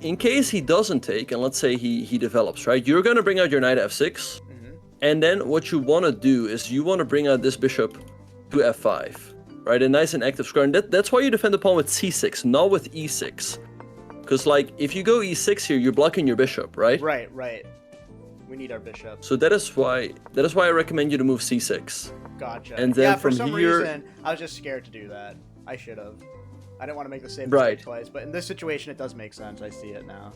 in case he doesn't take, and let's say he develops, right? You're gonna bring out your knight f6, and then what you want to do is you want to bring out this bishop to f5, right? A nice and active square, and that's why you defend the pawn with c6, not with e6, because like if you go e6 here, you're blocking your bishop, right? Right, right. We need our bishop. So that is why I recommend you to move c6. Gotcha. And then yeah, for from some here- reason, I was just scared to do that. I should have. I didn't want to make the same Right. mistake twice, but in this situation, it does make sense. I see it now.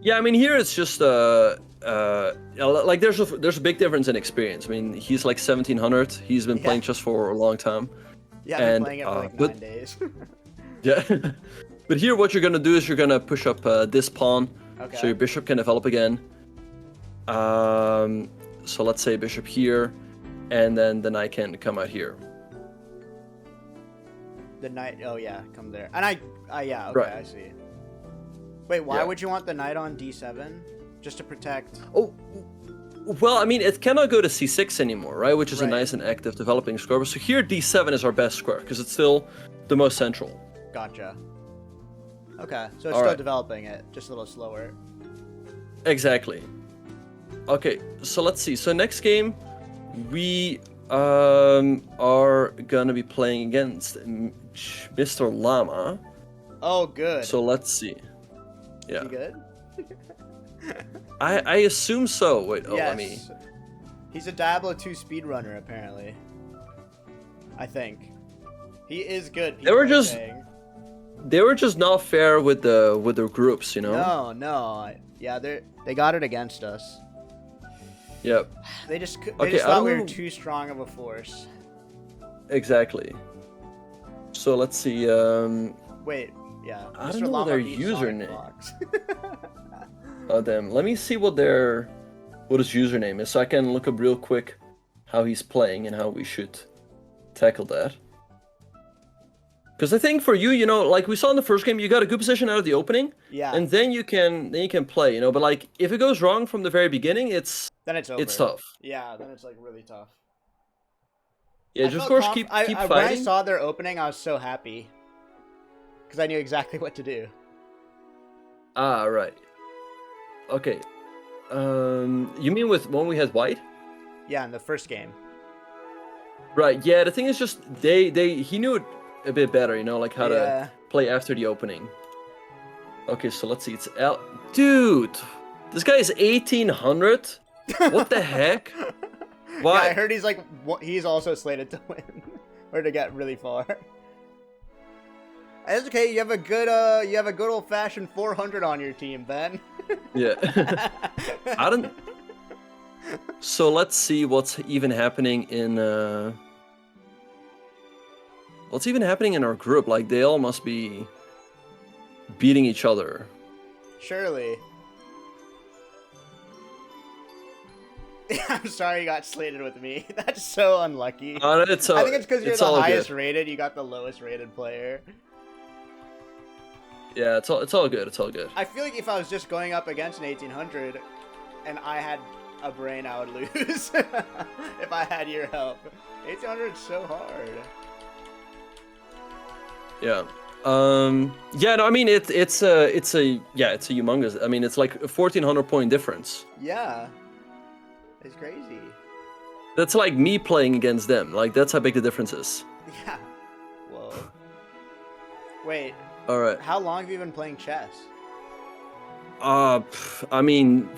Yeah, I mean here it's just like there's a big difference in experience. I mean he's like 1700. He's been playing chess for a long time. Yeah, I've been And, playing it for like but- 9 days. Yeah. But here what you're gonna do is you're gonna push up this pawn, Okay. so your bishop can develop again. So let's say bishop here, and then the knight can come out here. The knight. Oh yeah, come there. And yeah. Okay, Right. I see. Wait, why Yeah. would you want the knight on d7? Just to protect. Oh, well, I mean it cannot go to c6 anymore, right? Which is a Right. nice and active developing square. So here d7 is our best square because it's still the most central. Gotcha. Okay, so it's All still right. developing it, just a little slower. Exactly. Okay, so let's see. So next game, we are gonna be playing against Mr. Llama. Oh, good. So let's see. Yeah, You good? I assume so. Wait, oh, let me. Yes. He's a Diablo 2 speedrunner, apparently. I think. He is good. They were people are just- saying. They were just not fair with the groups, you know. No. Yeah, they got it against us. Yep, They just Okay, I thought don't we were know- too strong of a force. exactly. So let's see. Wait, yeah. I Mr. don't know Llama their beat Sonic username. Fox. Oh damn. Let me see what his username is, so I can look up real quick how he's playing and how we should tackle that. Because I think for you, you know, like we saw in the first game, you got a good position out of the opening, Yeah. and then you can play, you know. But like if it goes wrong from the very beginning, it's Then it's over. tough. Yeah, then it's like really tough. Yeah, I just of felt course conf- keep I, keep I, When I fighting. saw their opening, I was so happy. Because I knew exactly what to do. Ah, right. Okay. You mean with when we had white? Yeah, in the first game. Right. Yeah. The thing is just he knew it a bit better, you know, like how to Yeah. play after the opening. Okay, so let's see. It's dude. This guy is 1800. What the heck? Why? Yeah, I heard he's like he's also slated to win or to get really far. It's okay. You have a good old fashioned 400 on your team, Ben. Yeah. I don't. So let's see what's even happening in what's even happening in our group. Like they all must be beating each other. Surely. I'm sorry you got slated with me. That's so unlucky. It's all, I think it's because you're the all highest good. rated. You got the lowest rated player. Yeah, it's all good. It's all good. I feel like if I was just going up against an 1800 and I had a brain, I would lose. If I had your help. 1800 is so hard. Yeah. Yeah. No, I mean it's a humongous. I mean it's like a 1400 point difference. Yeah. It's crazy. That's like me playing against them. Like that's how big the difference is. Yeah. Whoa. Wait, All right. how long have you been playing chess? I mean,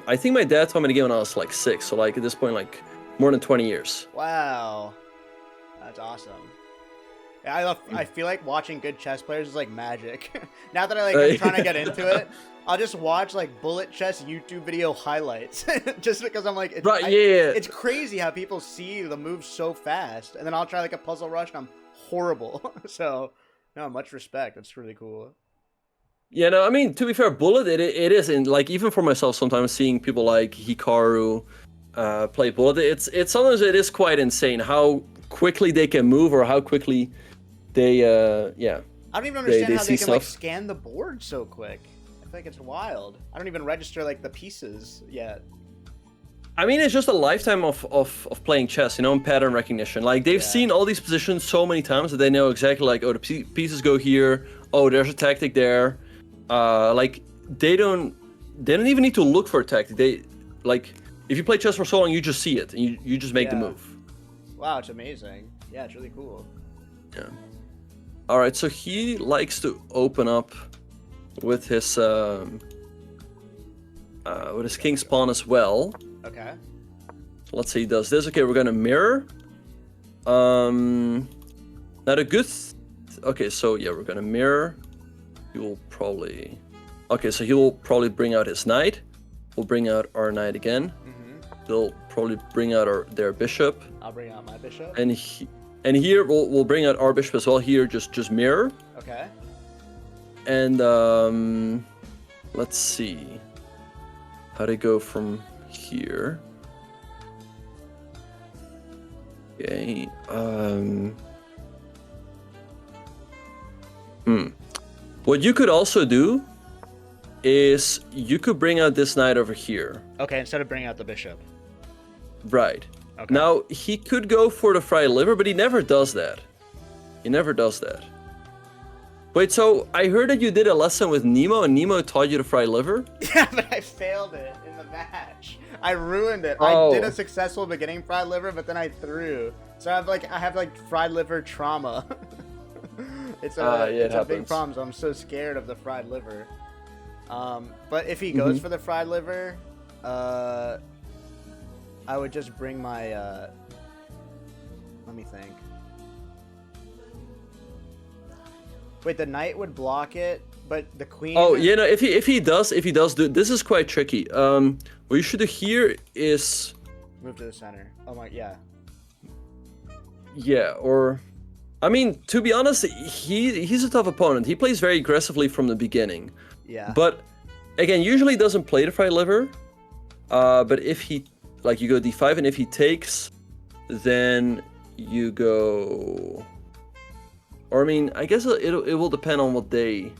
I think my dad taught me the game when I was like 6. So like at this point, like more than 20 years. Wow. That's awesome. Yeah, I feel like watching good chess players is like magic. Now that I'm trying to get into it, I'll just watch like bullet chess YouTube video highlights just because I'm like, Right? Yeah. it's crazy how people see the moves so fast, and then I'll try like a puzzle rush and I'm horrible. So, no, much respect. That's really cool. Yeah. No, I mean to be fair, bullet it is in like even for myself sometimes seeing people like Hikaru play bullet, it's sometimes it is quite insane how quickly they can move or how quickly they yeah. I don't even understand they how they see can like stuff. scan the board so quick. I feel like it's wild. I don't even register like the pieces yet. I mean, it's just a lifetime of playing chess, you know, and pattern recognition. Like, they've Yeah. seen all these positions so many times that they know exactly, like, oh, the pieces go here. Oh, there's a tactic there. like they don't even need to look for a tactic. They like if you play chess for so long, you just see it and you just make the Yeah. move. Wow, it's amazing. Yeah, it's really cool. Yeah. All right, so he likes to open up with his king's pawn as well. Okay. So let's say he does this. Okay, we're gonna mirror. Now the good. Okay, so yeah, we're gonna mirror. He will probably. Okay, so he will probably bring out his knight. We'll bring out our knight again. They'll probably bring out their bishop. I'll bring out my bishop. And here we'll bring out our bishop as well. Here, just mirror. Okay. And let's see how to go from here. Okay. What you could also do is you could bring out this knight over here. Okay, instead of bringing out the bishop. Right. Okay. Now he could go for the fried liver, but he never does that. He never does that. Wait, so I heard that you did a lesson with Nemo, and Nemo taught you to fry liver? Yeah, but I failed it in the match. I ruined it. Oh. I did a successful beginning fried liver, but then I threw. So I have like fried liver trauma. It's a big happens. problem. So I'm so scared of the fried liver. But if he goes for the fried liver, I would just bring my. Let me think. Wait, the knight would block it, but the queen. Oh, yeah, no. If he does do this is quite tricky. What you should do here is Move to the center. Oh my, yeah. yeah, or I mean, to be honest, he's a tough opponent. He plays very aggressively from the beginning. Yeah. But again, usually doesn't play the fried liver. But if he you go d5, and if he takes, then you go. Or I mean, I guess it will depend on what they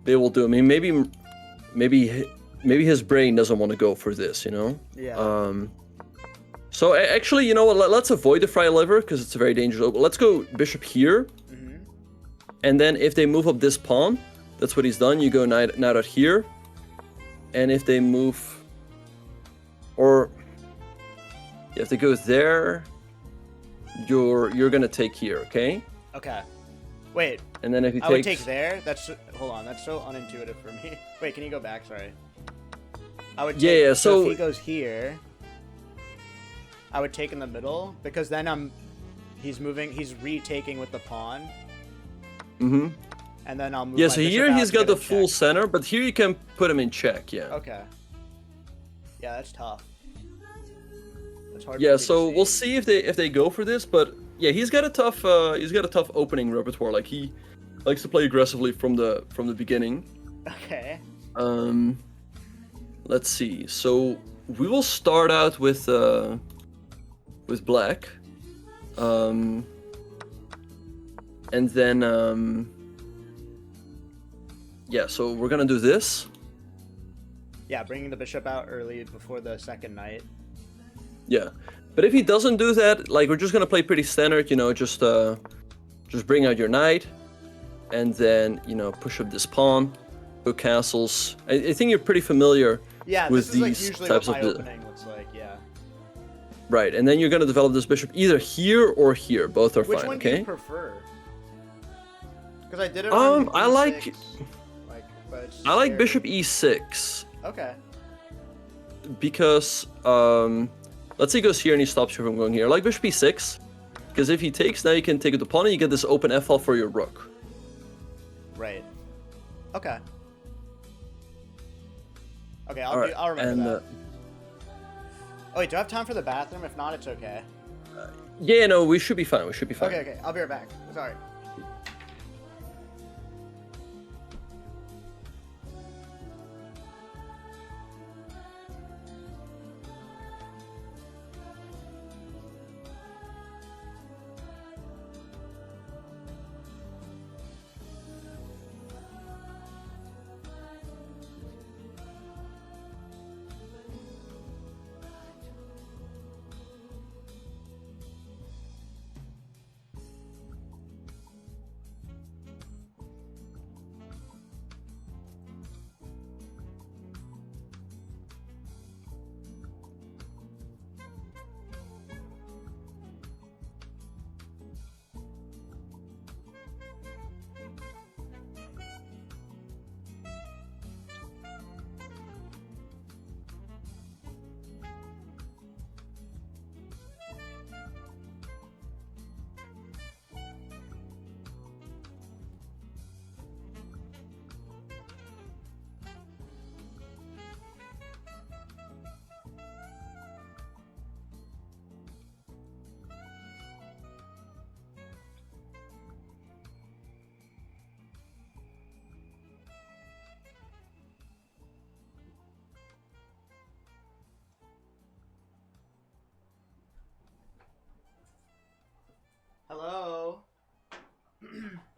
will do. I mean, maybe his brain doesn't want to go for this, you know? Yeah. So actually, you know what? Let's avoid the fried liver because it's a very dangerous. Let's go bishop here, and then if they move up this pawn, that's what he's done. You go knight out here, and if they move, or if they go there, you're gonna take here, okay? Okay. Wait. And then if he I would takes, take there. Hold on. That's so unintuitive for me. Wait, can you go back? Sorry. I would. Take, Yeah. So So if he goes here, I would take in the middle because then he's moving. He's retaking with the pawn. And then I'll move. yeah. my So bishop here out he's to got get a the full check. center, but here you can put him in check. Yeah. Okay. Yeah, that's tough. That's hard. Yeah. for me to So we'll see if they go for this, but yeah, he's got a tough opening repertoire. Like he likes to play aggressively from the beginning. Okay. Let's see. So we will start out with black, and then yeah. So we're gonna do this. Yeah, bringing the bishop out early before the second knight. Yeah, but if he doesn't do that, like we're just gonna play pretty standard. You know, just bring out your knight, and then push up this pawn, go castles. I think you're pretty familiar. Yeah, with this is like these usually types what my of opening looks like. Yeah. Right, and then you're gonna develop this bishop either here or here. Both are Which fine. one do Okay. you prefer? Because I did it on I like- E6, but it's I like scary. bishop e6 Okay. because let's say he goes here and he stops you from going here. I like bishop e6 because if he takes, now you can take the pawn and you get this open f file for your rook. Right. Okay. Okay, All right, I'll remember and that. Oh wait, do I have time for the bathroom? If not, it's okay. yeah, no, we should be fine. We should be fine. Okay, I'll be right back. Sorry.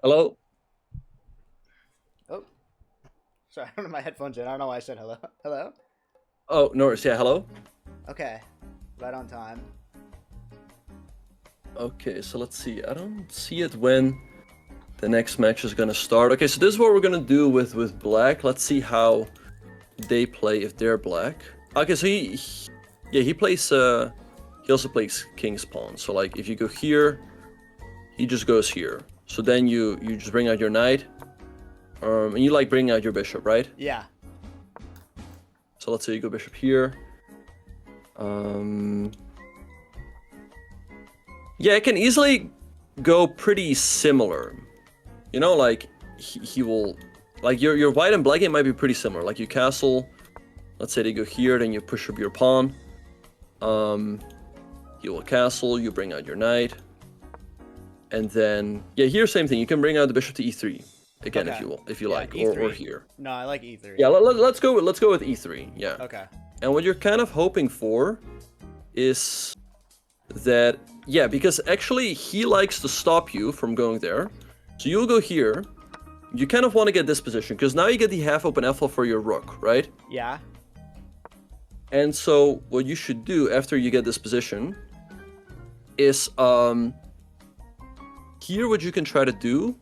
Hello? Oh, sorry, I don't have my headphones in. I don't know why I said hello. Hello? Oh, Norris, yeah, hello? Okay, right on time. Okay, so let's see. I don't see it when the next match is gonna start. Okay, so this is what we're gonna do with black. Let's see how they play if they're black. Okay, so he plays he also plays king's pawn. So like if you go here, he just goes here. So then you just bring out your knight. And you like bring out your bishop, right? Yeah. So let's say you go bishop here. Yeah, it can easily go pretty similar. You know, like he will, like your white and black game might be pretty similar. Like you castle, let's say they go here, then you push up your pawn. He will castle, you bring out your knight, and then yeah, here same thing. You can bring out the bishop to e3 again Okay. if you Yeah, like, E3. or here. No, I like E3. Yeah, let's go with e3. Yeah. Okay. And what you're kind of hoping for is that, yeah, because actually he likes to stop you from going there. So you'll go here. You kind of want to get this position, because now you get the half open f-file for your rook, right? Yeah. And so what you should do after you get this position is, here what you can try to do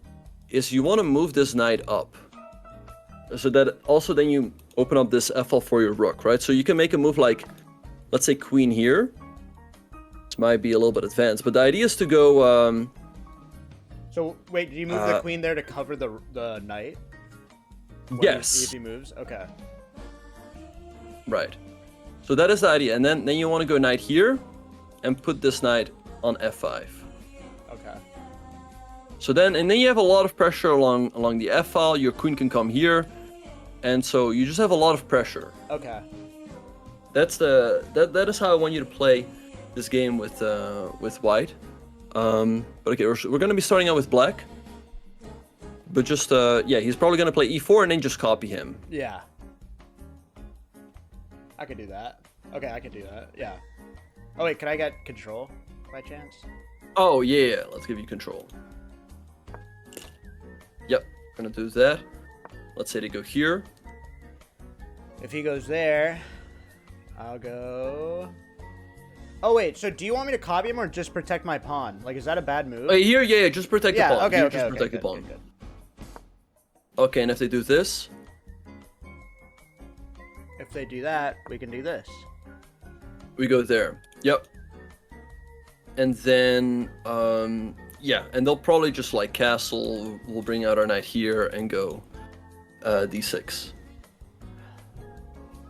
is you want to move this knight up. So that also then you open up this f-file for your rook, right? So you can make a move like, let's say queen here. This might be a little bit advanced, but the idea is to go, So wait, did you move the queen there to cover the knight? When yes. he moves. Okay. Right. So that is the idea, and then you want to go knight here, and put this knight on f5. Okay. So then you have a lot of pressure along the f-file. Your queen can come here, and so you just have a lot of pressure. Okay. That is how I want you to play this game with white. But okay, we're gonna be starting out with black. But just yeah, he's probably gonna play e4 and then just copy him. Yeah. I could do that. Okay, I could do that. Yeah. Oh wait, can I get control by chance? Oh yeah, let's give you control. Yep, gonna do that. Let's say they go here. If he goes there, I'll go. Oh wait, so do you want me to copy him or just protect my pawn? Like, is that a bad move? Here, yeah, just protect the pawn. Okay, Here, okay, just okay, protect good, the pawn. good, good. Okay, and if they do this, If they do that, we can do this. we go there. Yep. And then, yeah, and they'll probably just like castle. We'll bring out our knight here and go d6.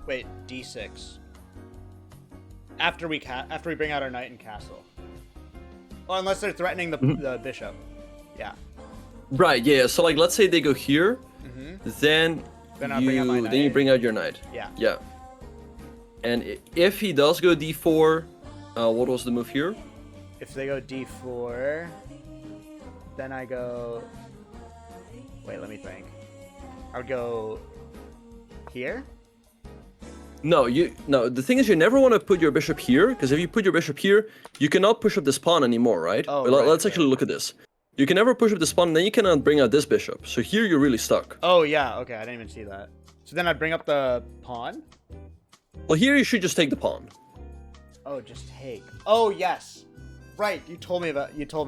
Wait, d6. After we bring out our knight and castle. Well, unless they're threatening the bishop. Yeah. Right. Yeah. So like, let's say they go here, Then I'll bring out my knight. then you bring out your knight. Yeah. Yeah. And if he does go d4, what was the move here? If they go d4, then I go. Wait, let me think. I would go here. No, the thing is, you never want to put your bishop here, because if you put your bishop here, you cannot push up this pawn anymore, right? Oh, But right, let's right. actually look at this. You can never push up this pawn, and then you cannot bring out this bishop. So here you're really stuck. Oh yeah, okay, I didn't even see that. So then I'd bring up the pawn. Well, here you should just take the pawn. Oh, just take. Oh yes, right. You told me,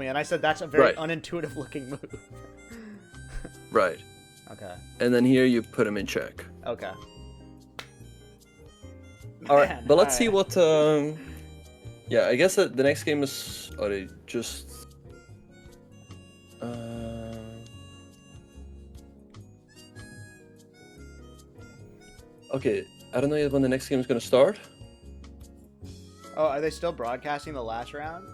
and I said that's a very Right. unintuitive looking move. Right. Okay. And then here you put him in check. Okay. All right, Man, but let's see alright. what. Yeah, I guess that the next game is. Oh, they just. Okay, I don't know yet when the next game is gonna start. Oh, are they still broadcasting the last round?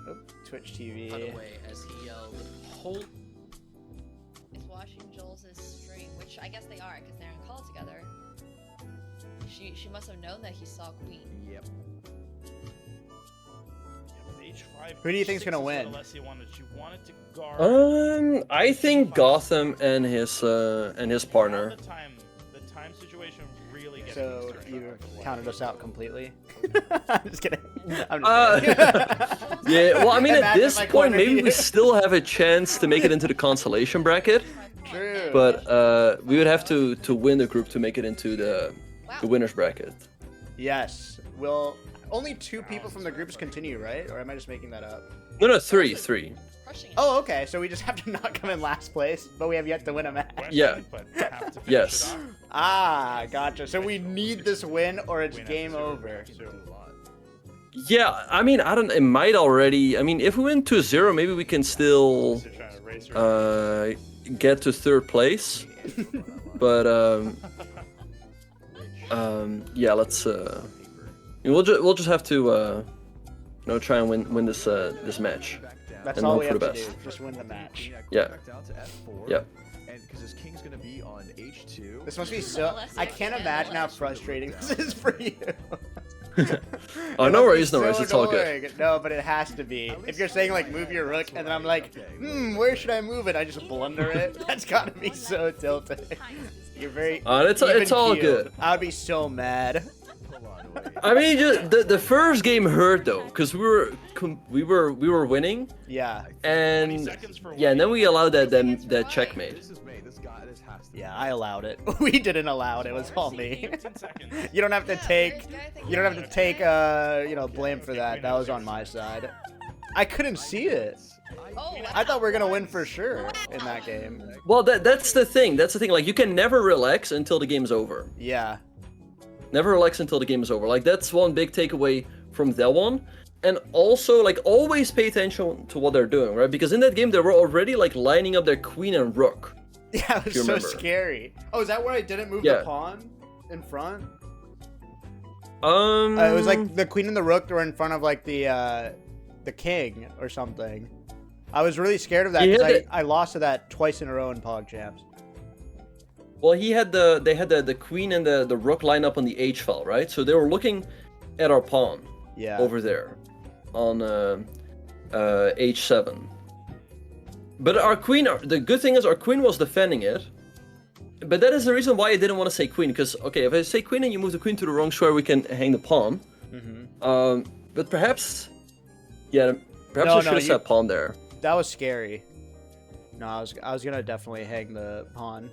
Oh, Twitch TV. By the way, as he yelled, "Hold!" Is watching Joel's stream, which I guess they are because they're in call together. She must have known that he saw Queen. Yep. H5. Who do you think's gonna H6 is win? what Alessia wanted. She wanted to guard. I think Gotham and his partner. The time time situation really getting So me started you with the counted line. us out completely. I'm just kidding. I'm just kidding. Yeah, well, I mean, at Imagine this if I point, cornered maybe you. we still have a chance to make it into the consolation bracket, True. but we would have to win the group to make it into the winners bracket. Yes. Will only 2 people from the groups continue, right? Or am I just making that up? No, three. Crushing it. Oh, okay. So we just have to not come in last place, but we have yet to win a match. Yeah. But have to finish Yes. it off. Ah, gotcha. So we need this win or it's Win after game 0, over. after 0. Yeah, I mean, I don't. It might already. I mean, if we win 2-0, maybe we can still So trying to race her. get to 3rd place. But yeah, let's. We'll just have to try and win this this match. That's And all hope we for have the to do. best. Just win the match. Yeah. Yep. And because his king's gonna be on H2. This must be so. I can't imagine how frustrating this is for you. Oh, It no must be worries, no worries. so It's all good. annoying. No, but it has to be. If you're saying like move your rook, and then I'm like, where should I move it? I just blunder it. That's gotta be so tilting. You're very. It's all even-keeled. good. I would be so mad. I mean, just, the first game hurt though, because we were winning, Yeah. 20 and seconds for yeah, and then we allowed that Right. checkmate. This is me. This guy. This has to. Yeah, I allowed it. We didn't allow it. It was all me. 15 seconds. You don't have to Yeah, take. there's guy thinking You don't have to about take it. blame for that. That was on my side. I couldn't see it. Oh, I thought we were gonna win for sure in that game. Well, that's the thing. That's the thing. Like, you can never relax until the game's over. Yeah. Never relax until the game is over. Like, that's one big takeaway from that one. And also, like, always pay attention to what they're doing, right? Because in that game, they were already, like, lining up their queen and rook. Yeah, it was you so remember. scary. Oh, is that where I didn't move Yeah. the pawn in front? It It was like the queen and the rook were in front of like the king or something. I was really scared of that Yeah, because I lost to that twice in a row in Pog Champs. Well, they had the queen and the rook line up on the H file, right? So they were looking at our pawn Yeah. over there on H7. But our queen, the good thing is our queen was defending it. But that is the reason why I didn't want to say queen, because okay, if I say queen and you move the queen to the wrong square, we can hang the pawn. Mm-hmm. But perhaps, yeah, perhaps No, I should have said pawn there. That was scary. No, I was gonna definitely hang the pawn.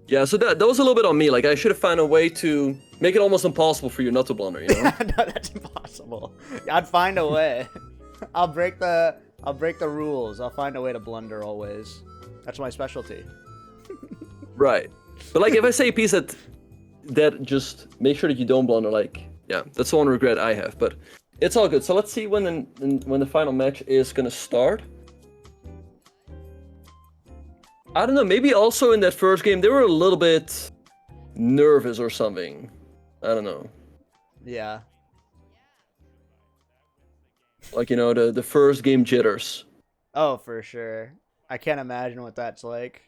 Yeah, so that was a little bit on me. Like, I should have found a way to make it almost impossible for you not to blunder, you know? No, that's impossible. I'd find a way. I'll break the rules. I'll find a way to blunder always. That's my specialty. Right. But like, if I say a piece that just make sure that you don't blunder, like, yeah, that's the one regret I have. But it's all good. So let's see when the final match is gonna start. I don't know. Maybe also in that first game they were a little bit nervous or something. I don't know. Yeah. Like, you know, the first game jitters. Oh, for sure. I can't imagine what that's like.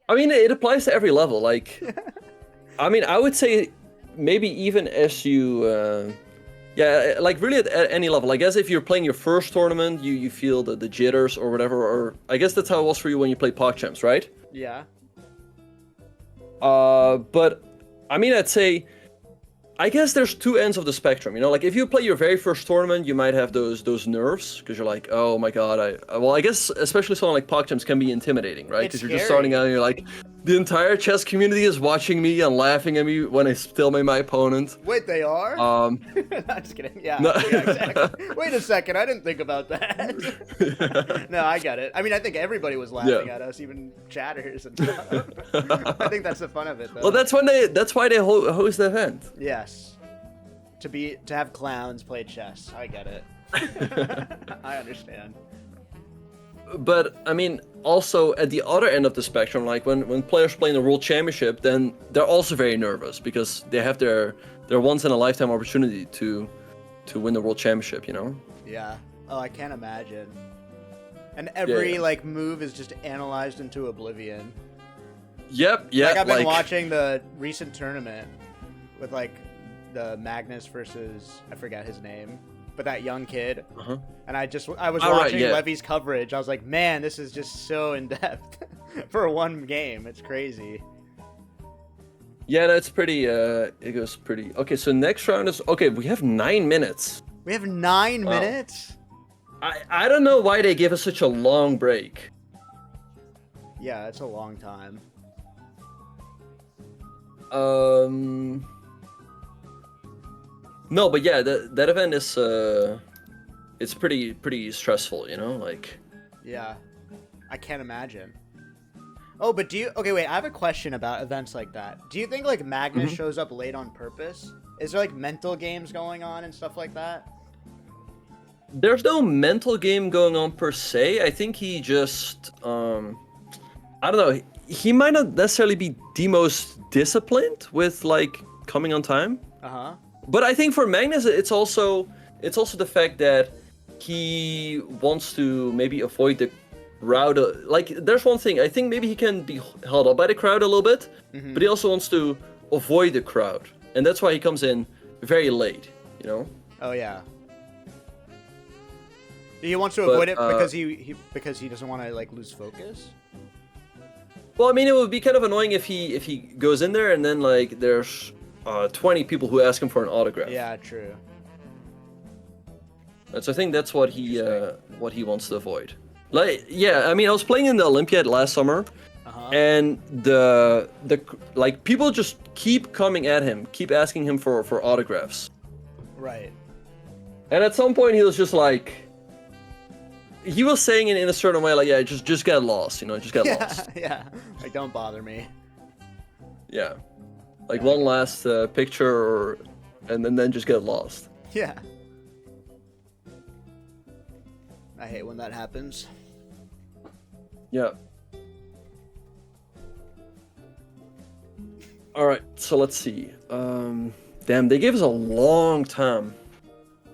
I mean, it applies to every level. Like, I mean, I would say maybe even as you, yeah, like really at any level. I guess if you're playing your first tournament, you feel the jitters or whatever. Or I guess that's how it was for you when you played PogChamps, right? Yeah. But I mean, I'd say, I guess there's two ends of the spectrum. You know, like if you play your very first tournament, you might have those nerves because you're like, oh my god, well, I guess especially something like PogChamps can be intimidating, right? It's Because you're just scary. starting out and you're like, the entire chess community is watching me and laughing at me when I still make my opponent. Wait, they are? Um, I'm just kidding. Yeah. No. Yeah, exactly. Wait a second. I didn't think about that. No, I get it. I mean, I think everybody was laughing Yeah. at us, even chatters and stuff. I think that's the fun of it, though. well, that's why they host the event. Yes. To have clowns play chess. I get it. I understand. But I mean, also at the other end of the spectrum, like when players play in the World Championship, then they're also very nervous because they have their once in a lifetime opportunity to win the World Championship. You know? Yeah. Oh, I can't imagine. And every yeah. like move is just analyzed into oblivion. Yep. Yeah. Like I've been watching the recent tournament with like the Magnus versus I forgot his name. but that young kid. Uh-huh. And I was Oh, right, watching yeah. Levy's coverage. I was like, man, this is just so in depth for one game. It's crazy. Yeah, that's pretty. It goes pretty. Okay, so next round is okay. We have 9 minutes. We have 9 Wow. minutes. I don't know why they give us such a long break. Yeah, it's a long time. No, but yeah, that event is it's pretty stressful, you know, like. Yeah, I can't imagine. Oh, but okay, wait, I have a question about events like that. Do you think, like, Magnus Mhm. shows up late on purpose? Is there, like, mental games going on and stuff like that? There's no mental game going on per se. I think he just I don't know. He might not necessarily be the most disciplined with like coming on time. Uh-huh. But I think for Magnus, it's also the fact that he wants to maybe avoid the crowd. Like, there's one thing. I think maybe he can be held up by the crowd a little bit, but he also wants to avoid the crowd, and that's why he comes in very late. You know. Oh, yeah. He wants to avoid it But, because he doesn't want to, like, lose focus? Well, I mean, it would be kind of annoying if he goes in there and then like there's 20 people who ask him for an autograph. Yeah, true. So I think that's what he wants to avoid. Like, yeah, I mean, I was playing in the Olympiad last summer, and the like people just keep coming at him, keep asking him for autographs. Right. And at some point, he was just like, he was saying it in a certain way, like, yeah, just get lost, you know, just get lost. Yeah. Like, don't bother me. Yeah, like one last picture, and then just get lost. Yeah. I hate when that happens. Yeah. All right, so let's see. Damn, they gave us a long time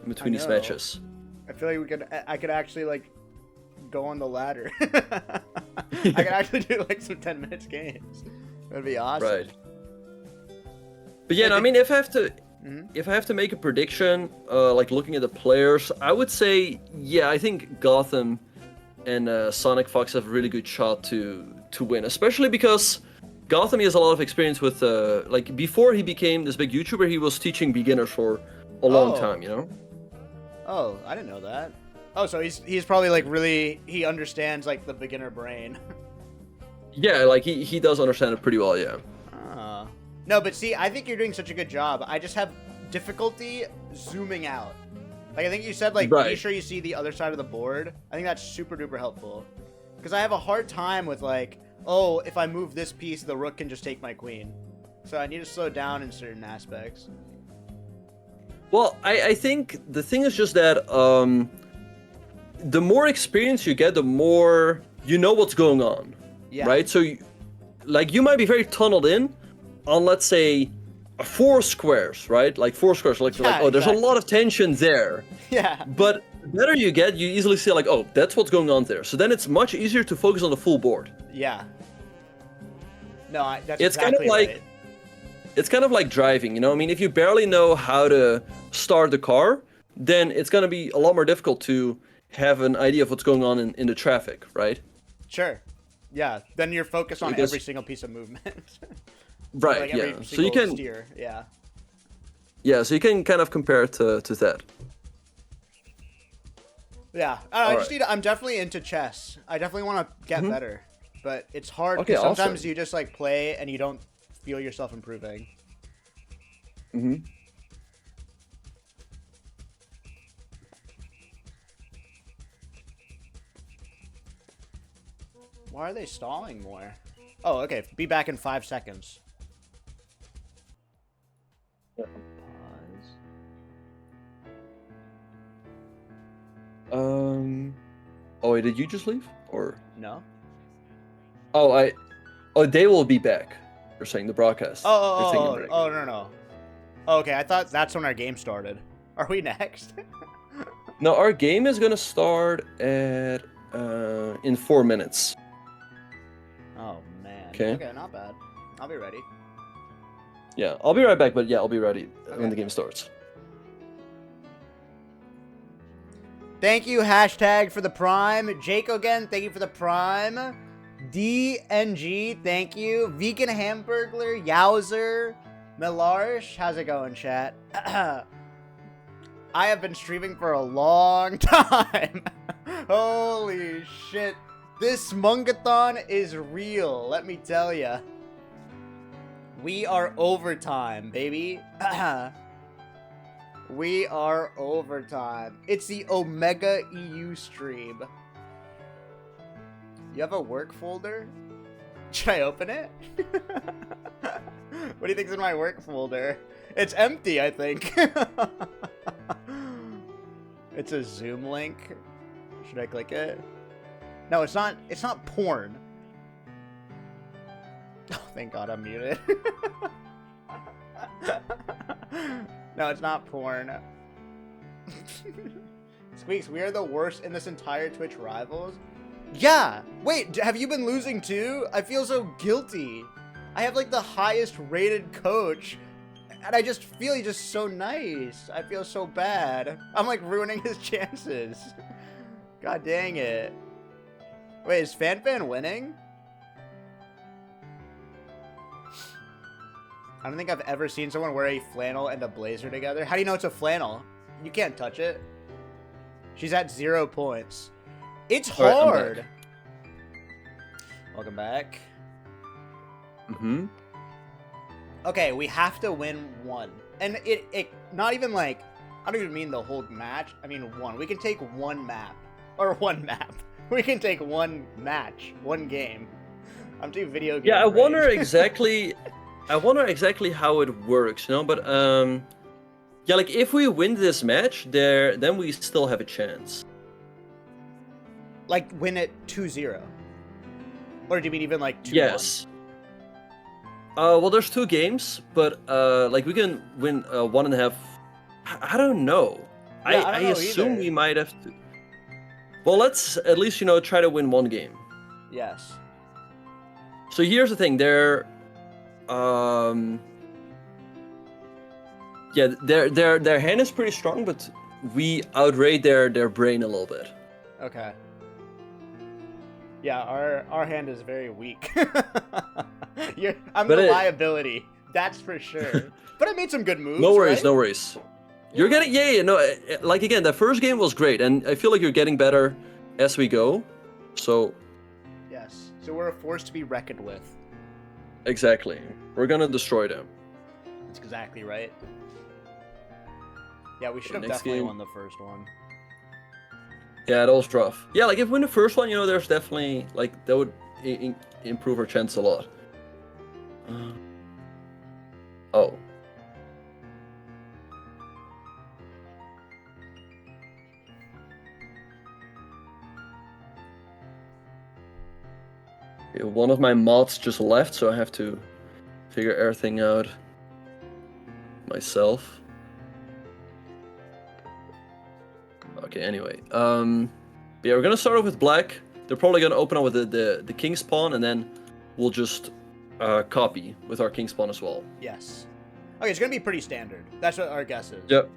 in between these know. matches. I feel like I could actually, like, go on the ladder. I could actually do, like, some 10 minutes games. That'd be awesome. Right. But yeah, no, I mean, if I have to make a prediction, like looking at the players, I would say, yeah, I think Gotham and Sonic Fox have a really good shot to win, especially because Gotham, he has a lot of experience with, like, before he became this big YouTuber, he was teaching beginners for a long time, you know? Oh, I didn't know that. Oh, so he's probably, like, really, he understands, like, the beginner brain. Yeah, like, he does understand it pretty well, yeah. No, but see, I think you're doing such a good job. I just have difficulty zooming out. Like, I think you said, like, be sure you see the other side of the board. I think that's super duper helpful. Because I have a hard time with, like, oh, if I move this piece, the rook can just take my queen. So I need to slow down in certain aspects. Well, I think the thing is just that the more experience you get, the more you know what's going on. Yeah. Right? So, you might be very tunneled in on, let's say, 4 squares, right? Like 4 squares. Like, there's a lot of tension there. Yeah. But the better you get, you easily see, like, oh, that's what's going on there. So then it's much easier to focus on the full board. Yeah. No, that's It's exactly kind of like right. It's kind of like driving, you know? I mean, if you barely know how to start the car, then it's going to be a lot more difficult to have an idea of what's going on in the traffic, right? Sure. Yeah. Then you're focused on Because- every single piece of movement. Right, like every yeah. So you single can steer. Yeah. Yeah, so you can kind of compare it to that. Yeah. I'm definitely into chess. I definitely want to get better. But it's hard Okay, because sometimes awesome. you just, like, play and you don't feel yourself improving. Why are they stalling more? Oh, okay. Be back in 5 seconds. Pause. Oh, wait, did you just leave? Or No? Oh, they will be back. You're saying the broadcast. They're taking a break. No. Oh, okay, I thought that's when our game started. Are we next? No, our game is gonna start at in 4 minutes. Oh, man. Okay. Okay, not bad. I'll be ready. Yeah, I'll be right back, but yeah, I'll be ready when Okay. the game starts. Thank you, hashtag for the prime. Jake again, thank you for the prime. DNG, thank you. Vegan Hamburglar, Yowzer, Milarsh, how's it going, chat? I have been streaming for a long time. Holy shit. This Mungathon is real, let me tell ya. We are overtime, baby. We are overtime. It's the Omega EU stream. You have a work folder? Should I open it? What do you think's in my work folder? It's empty, I think. It's a Zoom link. Should I click it? No, it's not. It's not porn. Oh, thank God I'm muted. No, it's not porn. Squeex, we are the worst in this entire Twitch Rivals. Yeah! Wait, have you been losing too? I feel so guilty. I have like the highest rated coach, and I just feel he's just so nice. I feel so bad. I'm like ruining his chances. God dang it. Wait, is FanFan winning? I don't think I've ever seen someone wear a flannel and a blazer together. How do you know it's a flannel? You can't touch it. She's at 0 points. It's hard. Right, Welcome back. Mm-hmm. Okay, we have to win one. And it not even like, I don't even mean the whole match. I mean one. We can take one map. Or one map. We can take one match. One game. I'm too video game. Yeah, I brained. wonder exactly. I wonder exactly how it works, you know. But yeah, like if we win this match, then we still have a chance. Like win it 2-0. Or do you mean even like 2-1? Yes. Well, there's 2 games, but like we can win 1.5. I don't know. Yeah, I don't know assume either. we might have to. Well, let's at least try to win 1 game. Yes. So here's the thing. Yeah, their hand is pretty strong, but we outrate their brain a little bit. Okay. Yeah, our hand is very weak. I'm But the it- liability. That's for sure. But I made some good moves. No worries, right? no worries. You're getting like again, the first game was great, and I feel like you're getting better as we go. So Yes. So we're a force to be reckoned with. exactly, we're gonna destroy them. That's exactly right. Yeah, we should have next definitely game. won the first one. Yeah, that was rough. Yeah, like if we win the first one, there's definitely like that would improve our chance a lot. Oh. Yeah, one of my mods just left, so I have to figure everything out myself. Okay, anyway. Yeah, we're gonna start off with black. They're probably gonna open up with the king's pawn, and then we'll just copy with our king's pawn as well. Yes. Okay, it's gonna be pretty standard. That's what our guess is. Yep.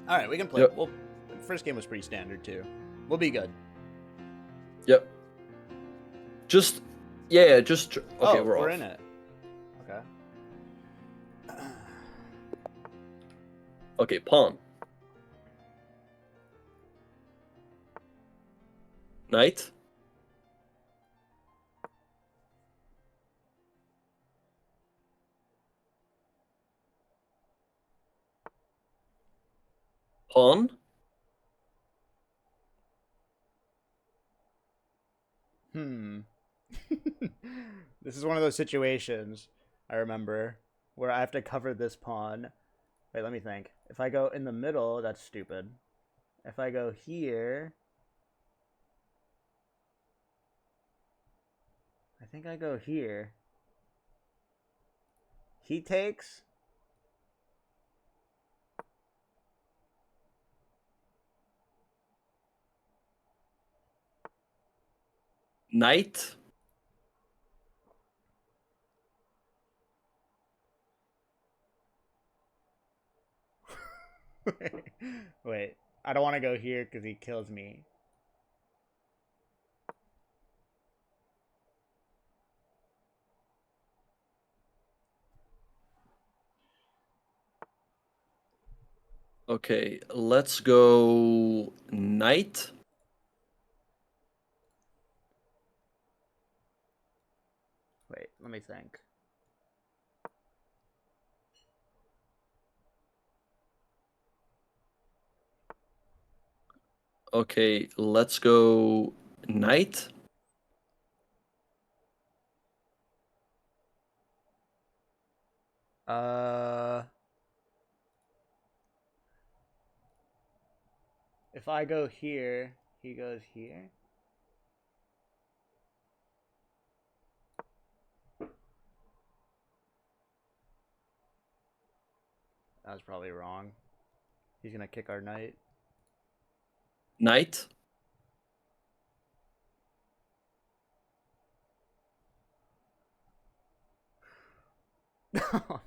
All right, we can play. Yep. Well, the first game was pretty standard too. We'll be good. Yep. Just, yeah, just. Okay, Oh, we're off. in it. Okay. Okay, pawn. Knight. Pawn. This is one of those situations I remember where I have to cover this pawn. Wait, let me think. If I go in the middle, that's stupid. If I go here, I think I go here. He takes. Knight. Wait. I don't want to go here because he kills me. Okay, let's go knight. Wait, let me think. Okay, let's go knight. If I go here, he goes here. That was probably wrong. He's gonna kick our knight. Knight. Oh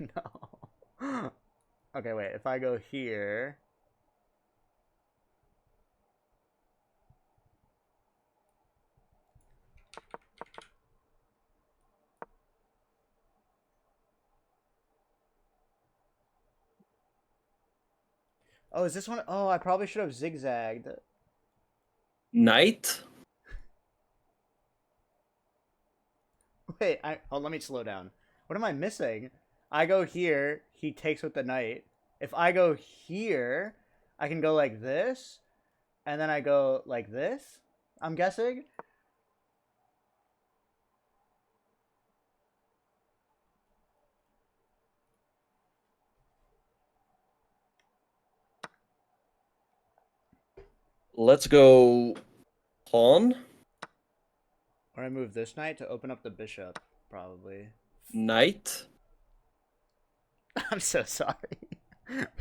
no. Okay, wait. If I go here. Oh, is this one? Oh, I probably should have zigzagged. Knight. Wait, let me slow down. What am I missing? I go here, he takes with the knight. If I go here, I can go like this, and then I go like this, I'm guessing. Let's go pawn. Or I move this knight to open up the bishop, probably. Knight. I'm so sorry.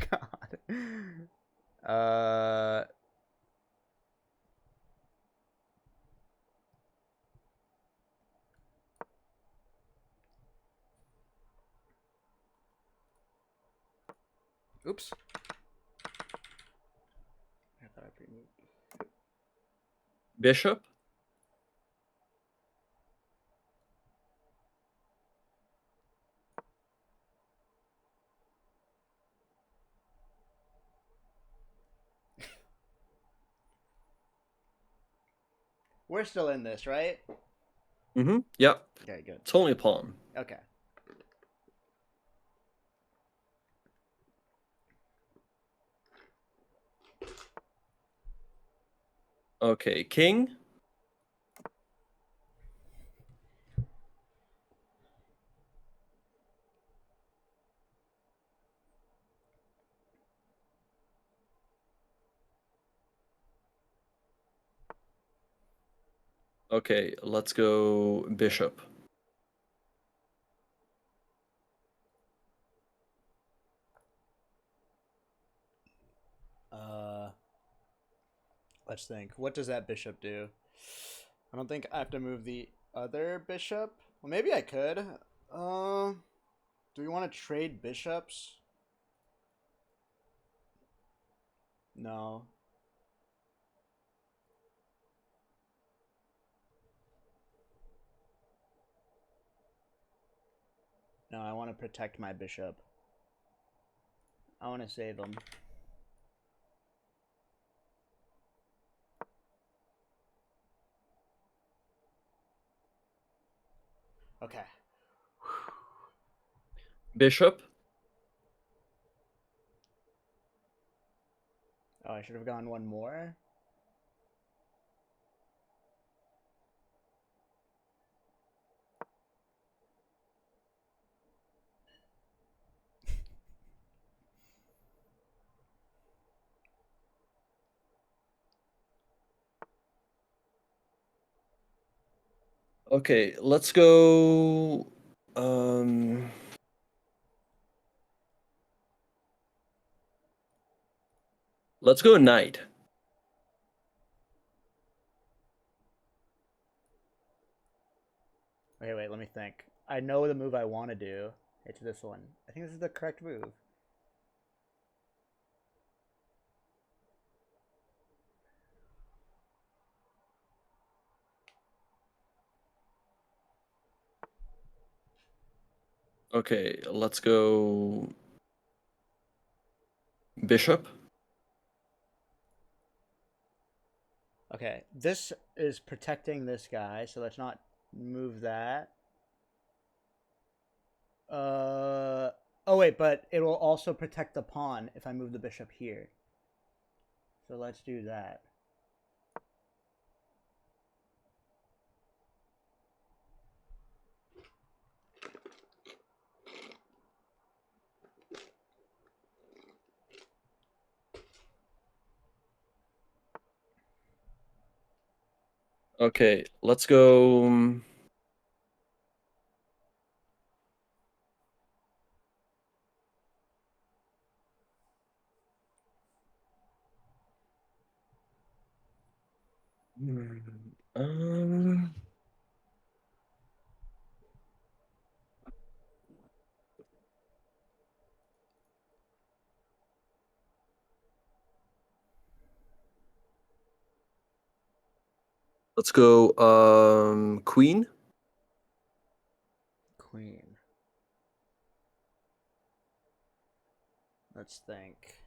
God. Oops. I thought I pre-moved. Bishop. We're still in this, right? Mm-hmm. Yep. Okay, good. It's only a pawn. Okay. Okay, king. Okay, let's go bishop. Let's think. What does that bishop do? I don't think I have to move the other bishop. Well, maybe I could. Do we want to trade bishops? No. No, I want to protect my bishop. I want to save him. Okay. Bishop. Oh, I should have gone one more. Okay, let's go. Um. Let's go knight. Okay, wait, let me think. I know the move I want to do. It's this one. I think this is the correct move. Okay, let's go bishop. Okay, this is protecting this guy, so let's not move that. Oh wait, but it will also protect the pawn if I move the bishop here. So let's do that. Okay, let's go. Um, let's go queen. Queen. Let's think.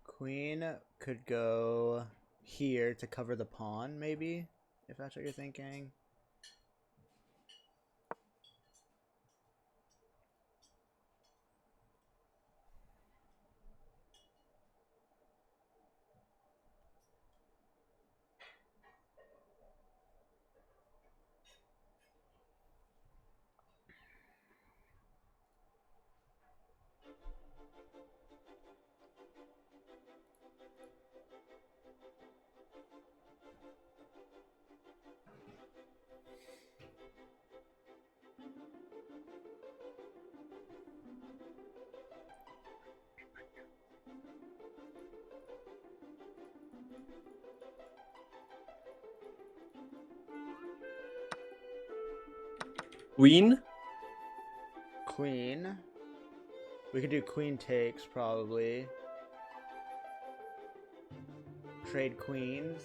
Queen could go here to cover the pawn, maybe, if that's what you're thinking. Queen. Queen. We could do queen takes, probably. Trade queens.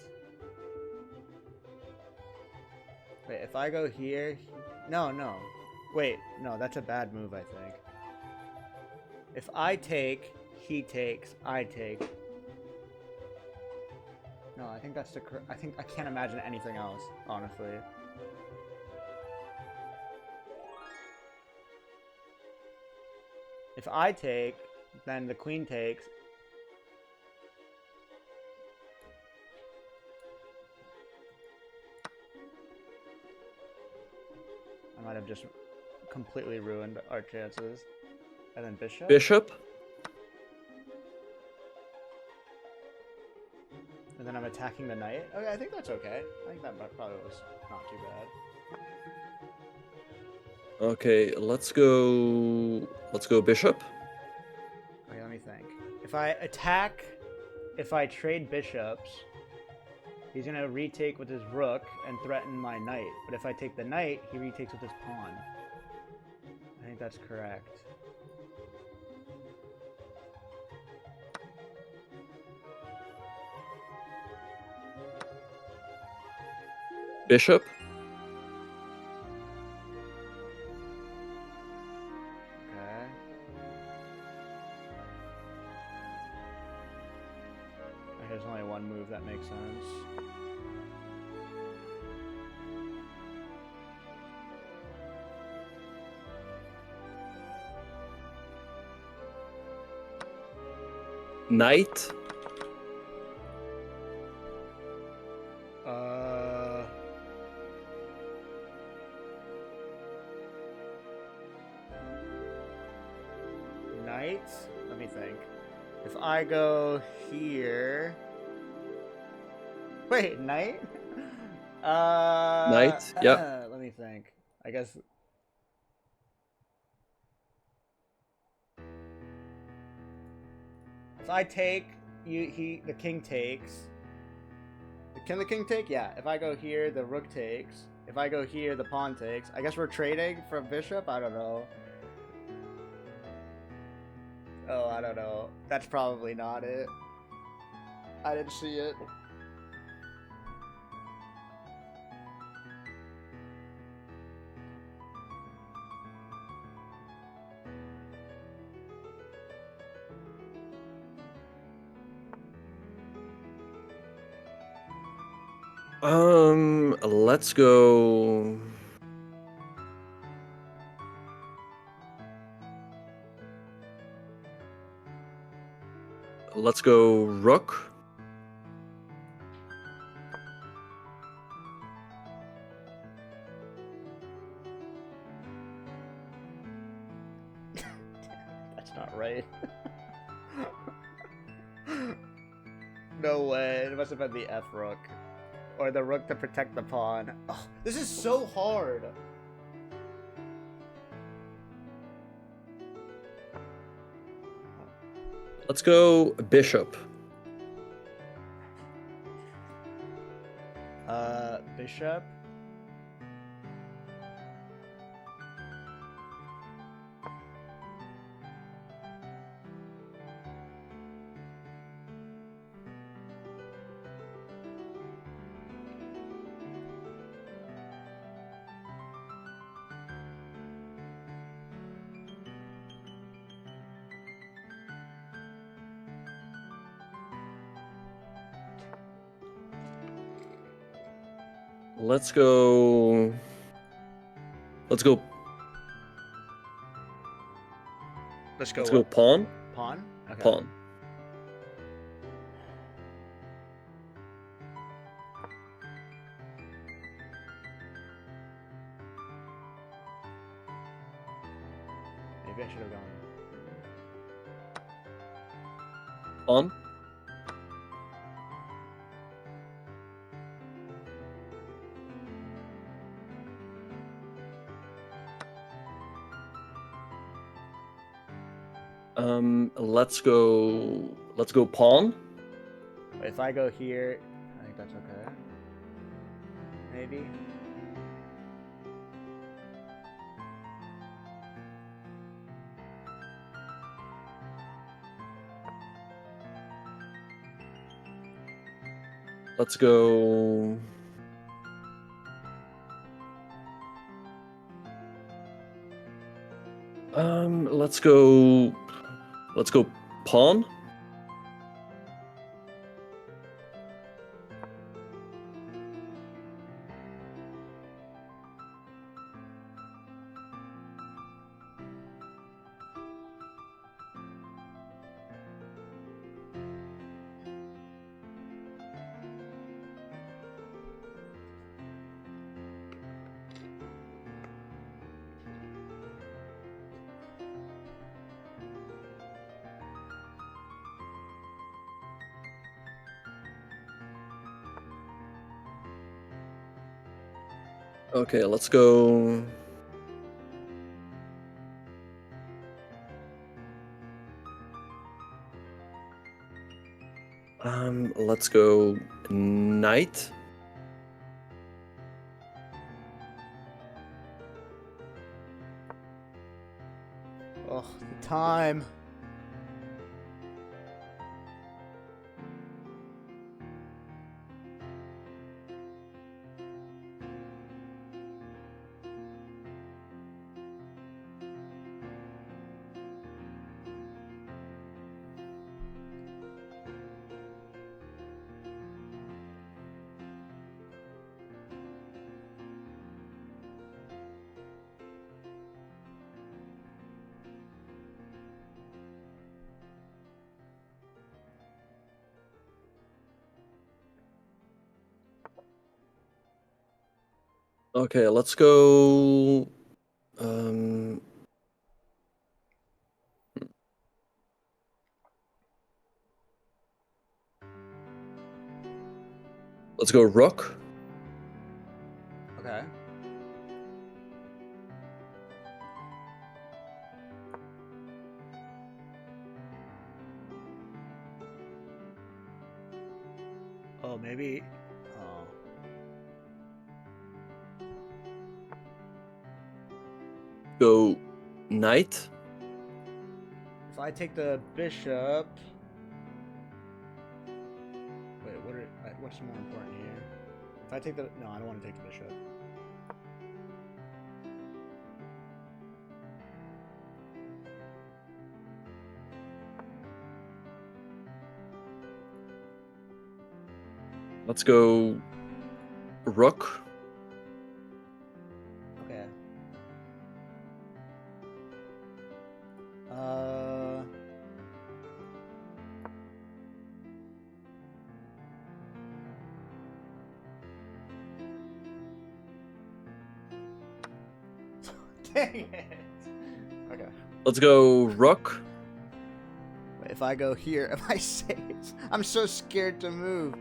Wait, if I go here... No, no. Wait, no, that's a bad move, I think. If I take, he takes, I take. No, I think that's the... I think I can't imagine anything else, honestly. If I take, then the queen takes. I might have just completely ruined our chances. And then bishop? Bishop. And then I'm attacking the knight. Okay, I think that's okay. I think that probably was not too bad. Okay, let's go. Let's go bishop. Okay, let me think. If I attack, if I trade bishops, he's gonna retake with his rook and threaten my knight. But if I take the knight, he retakes with his pawn. I think that's correct. Bishop. Okay. There's only one move that makes sense. Knight. Knight? Let me think. If I go here... Wait, knight? Knight, yeah. Let me think. I guess... If I take, the king takes. Can the king take? Yeah. If I go here, the rook takes. If I go here, the pawn takes. I guess we're trading for bishop? I don't know. Oh, I don't know. That's probably not it. I didn't see it. Let's go. Let's go rook. That's not right. No way. It must have been the F rook. Or the rook to protect the pawn. Oh, this is so hard. Let's go bishop. Bishop. Let's go. Let's go. Let's go. Let's go pawn. Pawn? Okay. Pawn. Maybe I should have gone. Pawn. Let's go pawn. If I go here, I think that's okay. Maybe. Let's go. Let's go pawn. Okay, let's go. Let's go knight. Oh, the time. Okay, let's go. Um, let's go rook. Okay. Oh, maybe. Oh. Go knight. If I take the bishop. Wait, what's more important here? If I take the. No, I don't want to take the bishop. Let's go rook. Okay. Uh. Dang it. Okay. Let's go rook. Wait, if I go here, am I safe? I'm so scared to move.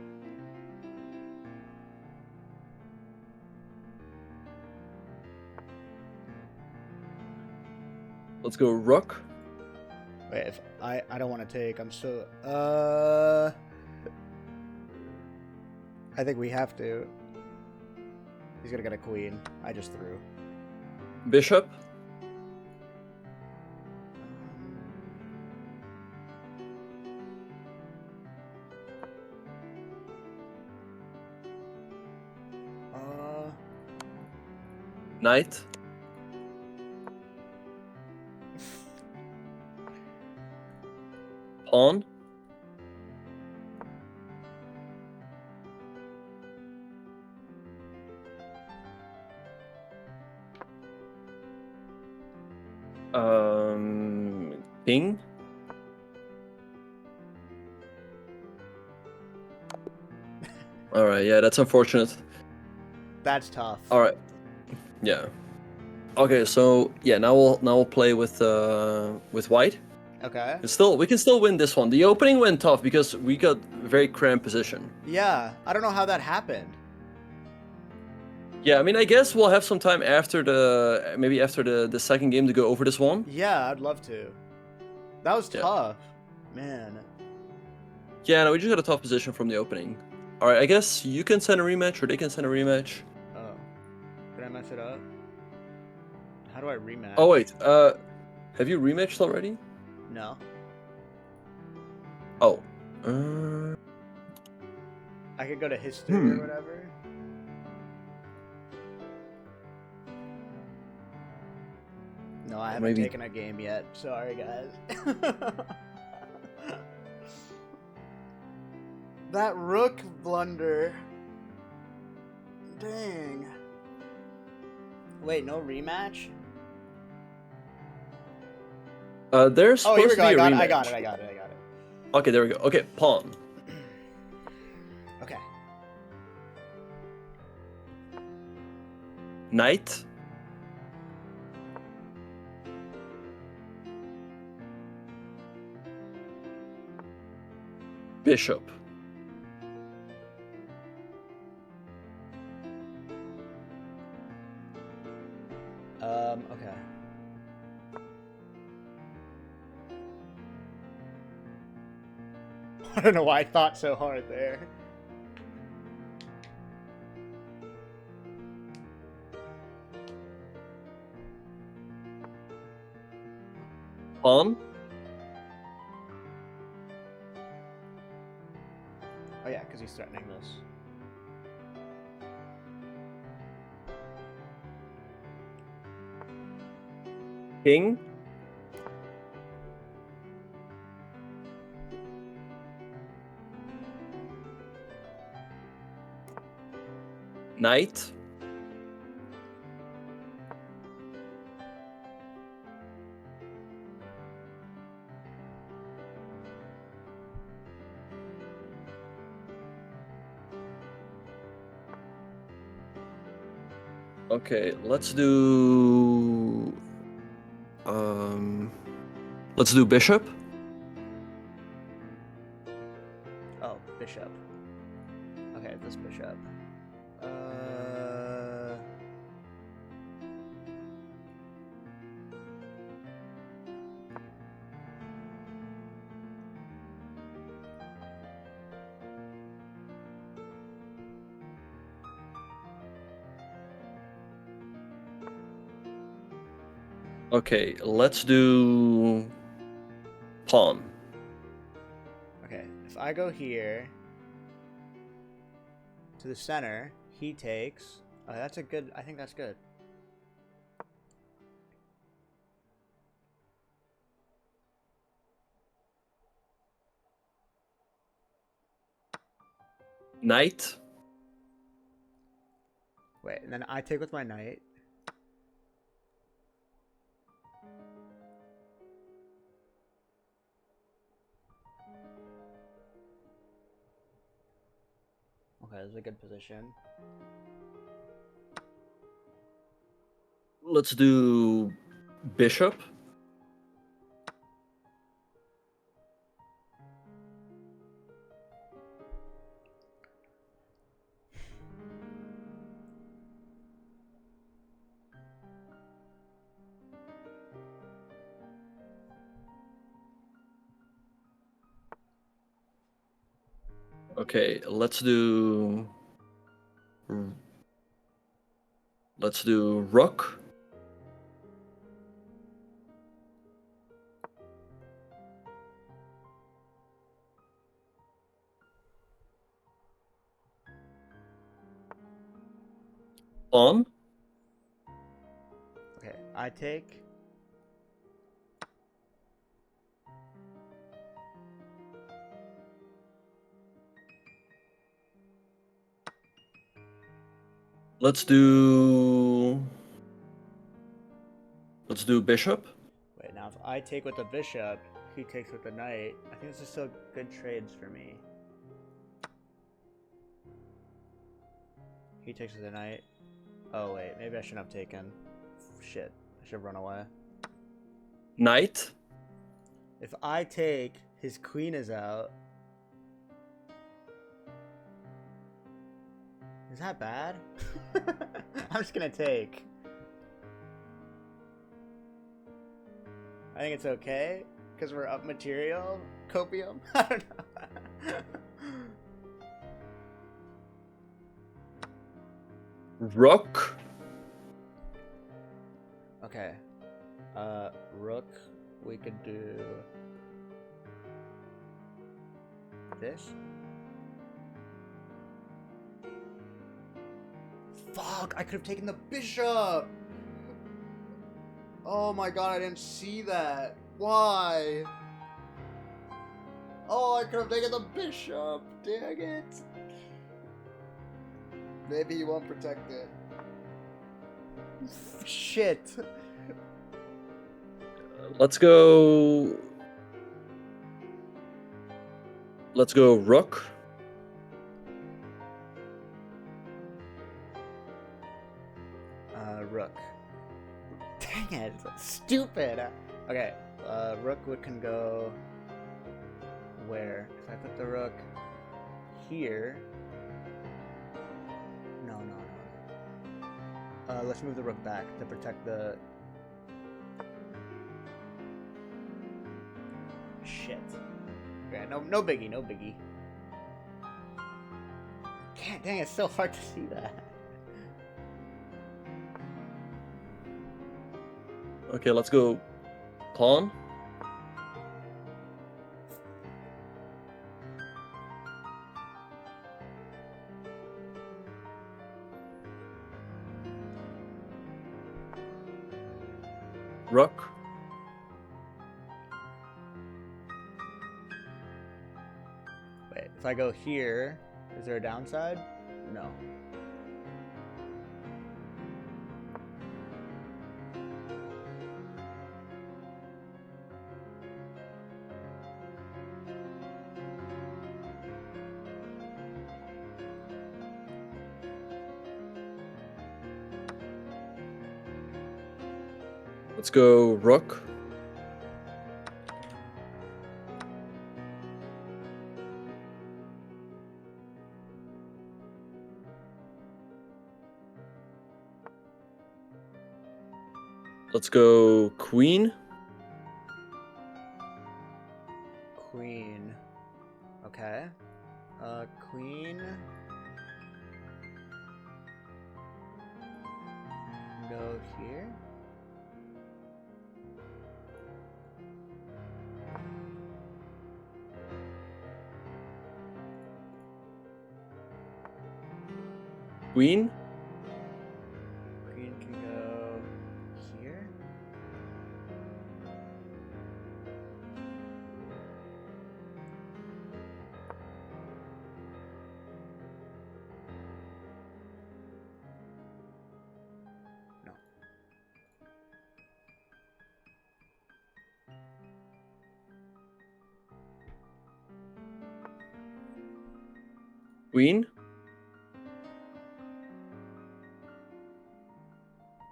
Let's go rook. Wait, if I don't want to take. I'm so I think we have to. He's gonna get a queen. I just threw. Bishop. Knight. Pawn. King. All right, yeah, that's unfortunate. That's tough. All right, yeah. Okay, so yeah, now we'll play with white. Okay. We can still win this one. The opening went tough because we got very cramped position. Yeah, I don't know how that happened. Yeah, I mean, I guess we'll have some time after the second game to go over this one. Yeah, I'd love to. That was Yeah. tough, man. Yeah, no, we just got a tough position from the opening. All right, I guess you can send a rematch or they can send a rematch. Oh, did I mess it up? How do I rematch? Oh wait, have you rematched already? No. Oh. I could go to history or whatever. No, I haven't Maybe- taken a game yet. Sorry, guys. That rook blunder. Dang. Wait, no rematch? There's Oh, supposed here we to go. be a rematch. I got it. Okay, there we go. Okay, pawn. Okay. Knight. Bishop. Okay. I don't know why I thought so hard there. Pawn. Oh yeah, because he's threatening this. King. Knight. Okay, let's do bishop. Oh, bishop. Okay, this bishop. Okay, let's do pawn. Okay, if I go here to the center, he takes. Oh, that's a good. I think that's good. Knight. Wait, and then I take with my knight. Okay, this is a good position. Let's do bishop. Okay, let's do rook. Pawn. Okay, I take. Let's do bishop. Wait, now if I take with the bishop, he takes with the knight. I think this is still good trades for me. He takes with the knight. Oh wait, maybe I shouldn't have taken. Shit, I should have run away. Knight. If I take, his queen is out. Is that bad? I'm just gonna take. I think it's okay because we're up material. Copium. I don't know. Rook. Okay. Rook. We could do this. Fuck! I could have taken the bishop. Oh my god! I didn't see that. Why? Oh, I could have taken the bishop. Dang it. Maybe he won't protect it. Shit. Let's go rook. Rook. Dang it, stupid. Okay, rook can go where? If I put the rook here. No. Let's move the rook back to protect the. Shit. Okay, no biggie, no biggie. God dang, it's so hard to see that. Okay, let's go pawn. Rook. Wait, if I go here, is there a downside? No. Let's go rook. Let's go queen. Queen. Okay. Queen. Go here. Queen. Queen can go here. Queen.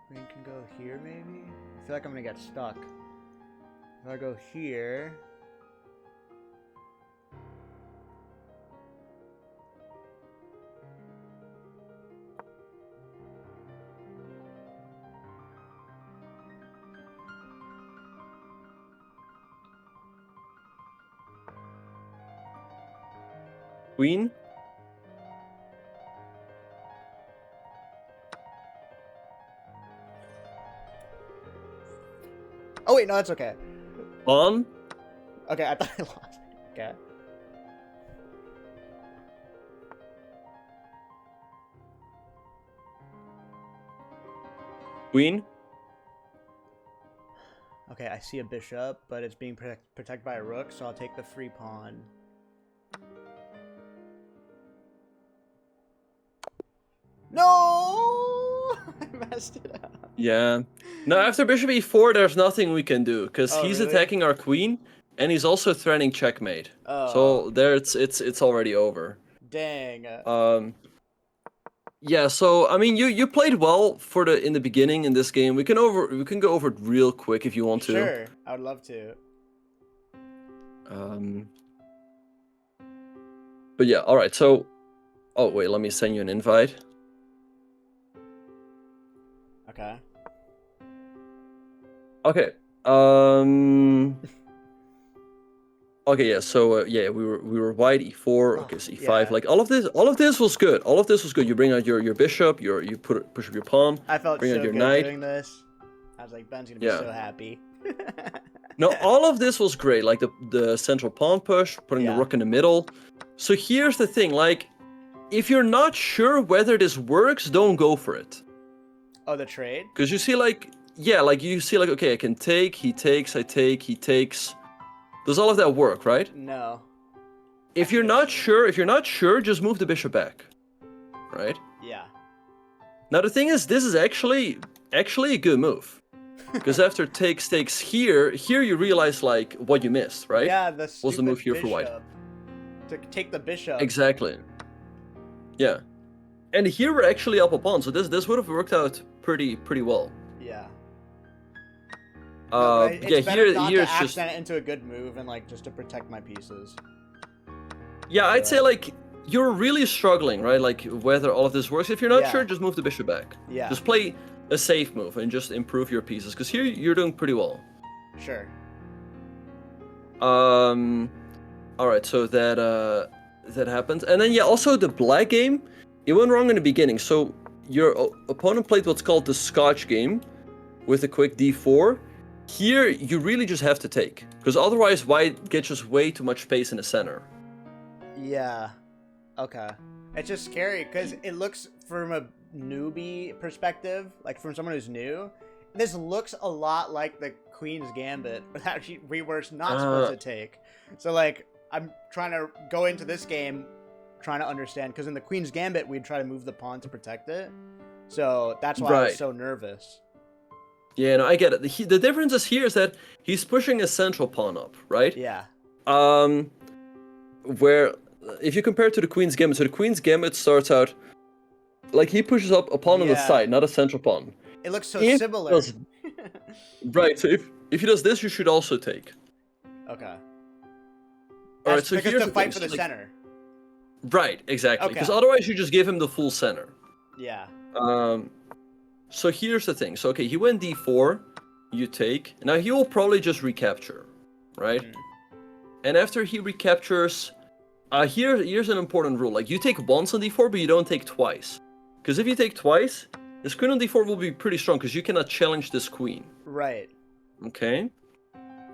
Queen can go here, maybe? I feel like I'm gonna get stuck. If I go here... Queen. Oh wait, no, that's okay. Pawn. Okay, I thought I lost. Okay. Queen. Okay, I see a bishop, but it's being protected by a rook, so I'll take the free pawn. No! I messed it up. Yeah. No, after bishop e4, there's nothing we can do because Oh, he's really? attacking our queen, and he's also threatening checkmate. Oh. So there, it's already over. Dang. Yeah. So I mean, you played well in the beginning in this game. We can go over it real quick if you want to. Sure, I would love to. But yeah. All right. So, oh wait, let me send you an invite. Okay. Okay. Okay, yeah. So yeah, we were white e4. Okay, so e5. Yeah. Like all of this was good. All of this was good. You bring out your bishop. You push up your pawn. I felt Bring so out your good knight. doing this. I was like, Ben's gonna be Yeah. so happy. No, all of this was great. Like the central pawn push, putting the Yeah. rook in the middle. So here's the thing. Like, if you're not sure whether this works, don't go for it. Oh, the trade? Because you see, like, yeah, like you see, like, okay, I can take. He takes. I take. He takes. Does all of that work, right? No. If you're not sure, just move the bishop back, right? Yeah. Now the thing is, this is actually a good move, because after takes here you realize like what you missed, right? Yeah, the What's the move here for white? bishop. To take the bishop. Exactly. Yeah, and here we're actually up a pawn, so this would have worked out pretty well. Yeah. No, but it's Yeah, better not here to it's just accent it into a good move and like just to protect my pieces. yeah, I'd say like you're really struggling, right? Like whether all of this works. If you're not Yeah. sure, just move the bishop back. Yeah. Just play a safe move and just improve your pieces, because here you're doing pretty well. Sure. All right, so that happened, and then yeah, also the black game, it went wrong in the beginning. So your opponent played what's called the Scotch game, with a quick d4. Here you really just have to take, because otherwise white gets just way too much space in the center. Yeah. Okay. It's just scary because it looks from a newbie perspective, like from someone who's new, this looks a lot like the Queen's Gambit that we were not supposed to take. So like, I'm trying to go into this game trying to understand, because in the Queen's Gambit we'd try to move the pawn to protect it. So that's why I was Right. so nervous. Yeah, no, I get it. The difference is here is that he's pushing a central pawn up, right? Yeah. Where if you compare it to the Queen's Gambit, so the Queen's Gambit starts out like he pushes up a pawn on the Yeah. side, not a central pawn. It looks so If similar. does- Right, so if he does this, you should also take. Okay. Alright, That's so because here's to the fight thing, for so, the like- center. Right, exactly. Because Okay. otherwise you just give him the full center. Yeah. So here's the thing. So okay, he went d4, you take. Now he will probably just recapture, right? Mhm. And after he recaptures, here's an important rule. Like you take once on d4, but you don't take twice. Because if you take twice, this queen on d4 will be pretty strong because you cannot challenge this queen. Right. Okay?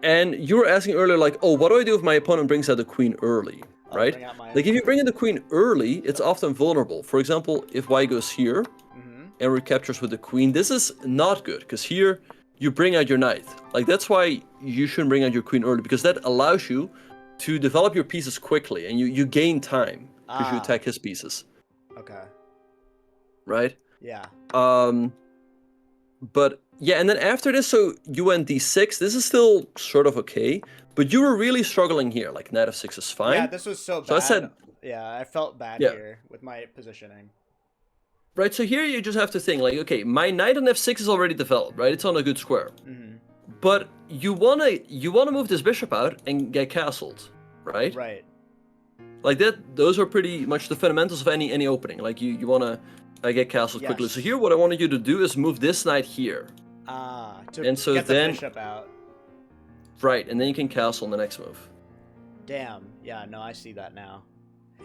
And you were asking earlier, like, oh, what do I do if my opponent brings out the queen early? I'll Right? bring out my Like if you bring in the queen early, it's often vulnerable. For example, if white goes here Mhm. and recaptures with the queen, this is not good because here you bring out your knight. Like that's why you shouldn't bring out your queen early, because that allows you to develop your pieces quickly and you gain time because you Ah. attack his pieces, Okay. right? Yeah. But yeah, and then after this, so you went d6. This is still sort of okay, but you were really struggling here. Like knight of 6 is fine. Yeah, this was so bad. So I said, Yeah, I felt bad Yeah. here with my positioning. Right, so here you just have to think, like, okay, my knight on f6 is already developed, right? It's on a good square. Hmm. But you wanna move this bishop out and get castled, right? Right. Like that, those are pretty much the fundamentals of any opening. Like you wanna get castled quickly. So Yes. here, what I wanted you to do is move this knight here, To and so get the then bishop out. right, and then you can castle in the next move. Damn. Yeah, no, I see that now.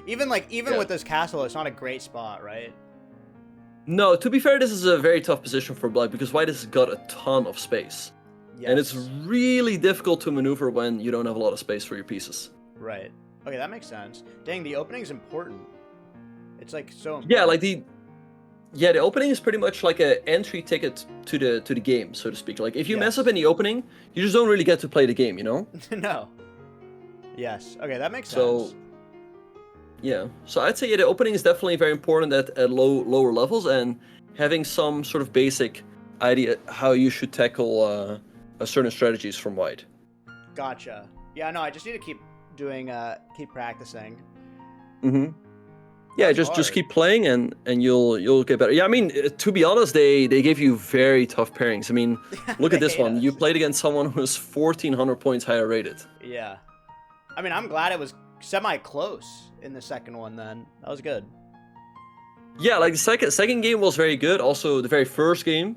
Even Yeah. with this castle, it's not a great spot, right? No, to be fair, this is a very tough position for black because white has got a ton of space, Yes. and it's really difficult to maneuver when you don't have a lot of space for your pieces. Right. Okay, that makes sense. Dang, the opening's important. It's like so important. Yeah, like the opening is pretty much like an entry ticket to the game, so to speak. Like if you mess Yes. up in the opening, you just don't really get to play the game, you know? No. Yes. Okay, that makes So sense. yeah, so I'd say the opening is definitely very important at lower levels, and having some sort of basic idea how you should tackle certain strategies from white. Gotcha. Yeah, no, I just need to keep doing keep practicing. Mm-hmm. Yeah, That's just hard. keep playing and you'll get better. Yeah, I mean, to be honest, they gave you very tough pairings. I mean, look at They this hate one. us. You played against someone who was 1,400 points higher rated. Yeah. I mean, I'm glad it was semi-close in the second one then. That was good. Yeah, like the second game was very good. Also, the very first game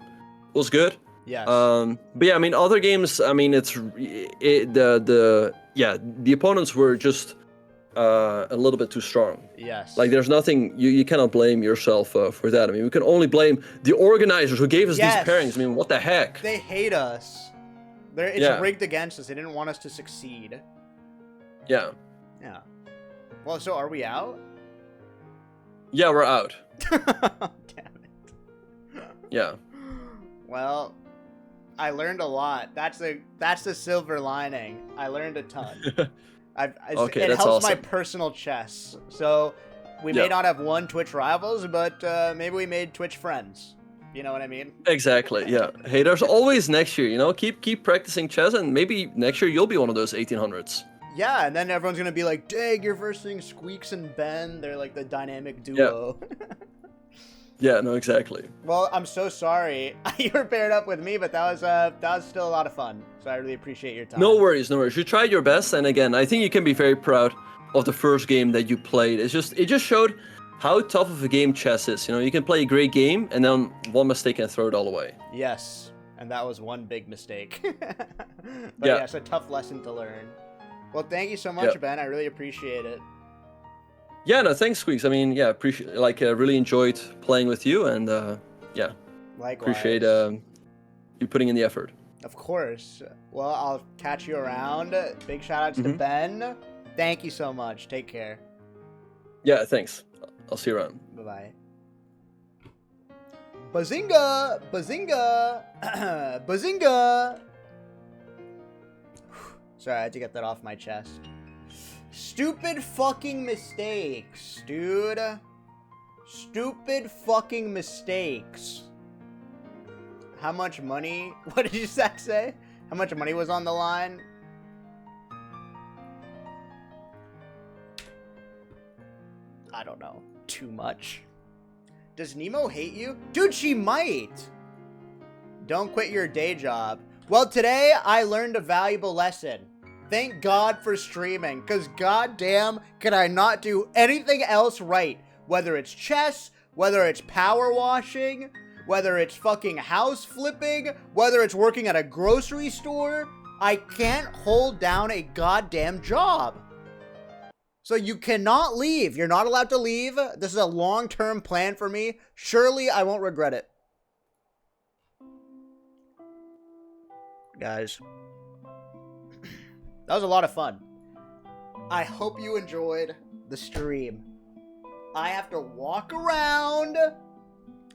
was good. Yes. But yeah, I mean, other games. I mean, the opponents were just a little bit too strong. Yes. Like, there's nothing you cannot blame yourself for that. I mean, we can only blame the organizers who gave us Yes. these pairings. I mean, what the heck? They hate us. It's Yeah. rigged against us. They didn't want us to succeed. Yeah, Yeah. Well, so are we out? yeah, we're out. Damn it. Yeah, Well, I learned a lot. That's the silver lining. I learned a ton. Okay, it that's helps my awesome. personal chess. So we may Yeah. not have won Twitch rivals, but maybe we made Twitch friends. You know what I mean? exactly. Yeah. Hey, there's always next year. You know, keep practicing chess, and maybe next year you'll be one of those 1800s. Yeah, and then everyone's gonna be like, "Dang, you're versing Squeex and Ben. They're like the dynamic duo." Yeah. No, exactly. Well, I'm so sorry you were paired up with me, but that was still a lot of fun. So I really appreciate your time. No worries, no worries. You tried your best, and again, I think you can be very proud of the first game that you played. It just showed how tough of a game chess is. You know, you can play a great game, and then one mistake and throw it all away. Yes, and that was one big mistake. But Yeah. yeah, it's a tough lesson to learn. Well, thank you so much, Yeah. Ben. I really appreciate it. Yeah, no, thanks, Squeex. I mean, yeah, really enjoyed playing with you, and yeah, Likewise. appreciate you putting in the effort. Of course. Well, I'll catch you around. Big shout outs to Mhm. Ben. Thank you so much. Take care. Yeah, thanks. I'll see you around. Bye bye. Bazinga! Bazinga! Bazinga! Sorry, I had to get that off my chest. Stupid fucking mistakes, dude. Stupid fucking mistakes. How much money? What did you say? How much money was on the line? I don't know. Too much. Does Nemo hate you? Dude, she might. Don't quit your day job. Well, today I learned a valuable lesson. Thank God for streaming, because goddamn, can I not do anything else right? Whether it's chess, whether it's power washing, whether it's fucking house flipping, whether it's working at a grocery store, I can't hold down a goddamn job. So you cannot leave. You're not allowed to leave. This is a long-term plan for me. Surely I won't regret it. Guys, that was a lot of fun. I hope you enjoyed the stream. I have to walk around.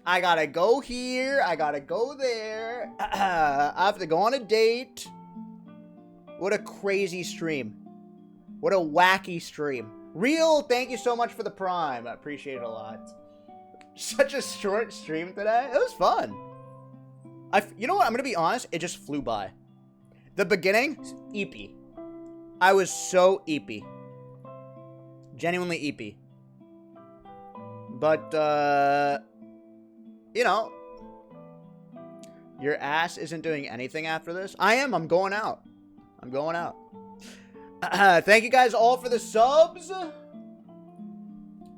I gotta go here. I gotta go there. I have to go on a date. What a crazy stream. What a wacky stream. Real, thank you so much for the prime. I appreciate it a lot. Such a short stream today. It was fun. You know what? I'm going to be honest. It just flew by. The beginning, eepy. I was so eepy. Genuinely eepy. But, you know, your ass isn't doing anything after this. I am. I'm going out. I'm going out. Thank you guys all for the subs.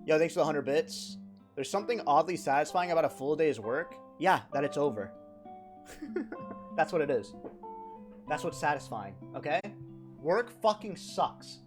Yo, thanks for the 100 bits. There's something oddly satisfying about a full day's work. Yeah, that it's over. That's what it is. That's what's satisfying, okay? Work fucking sucks.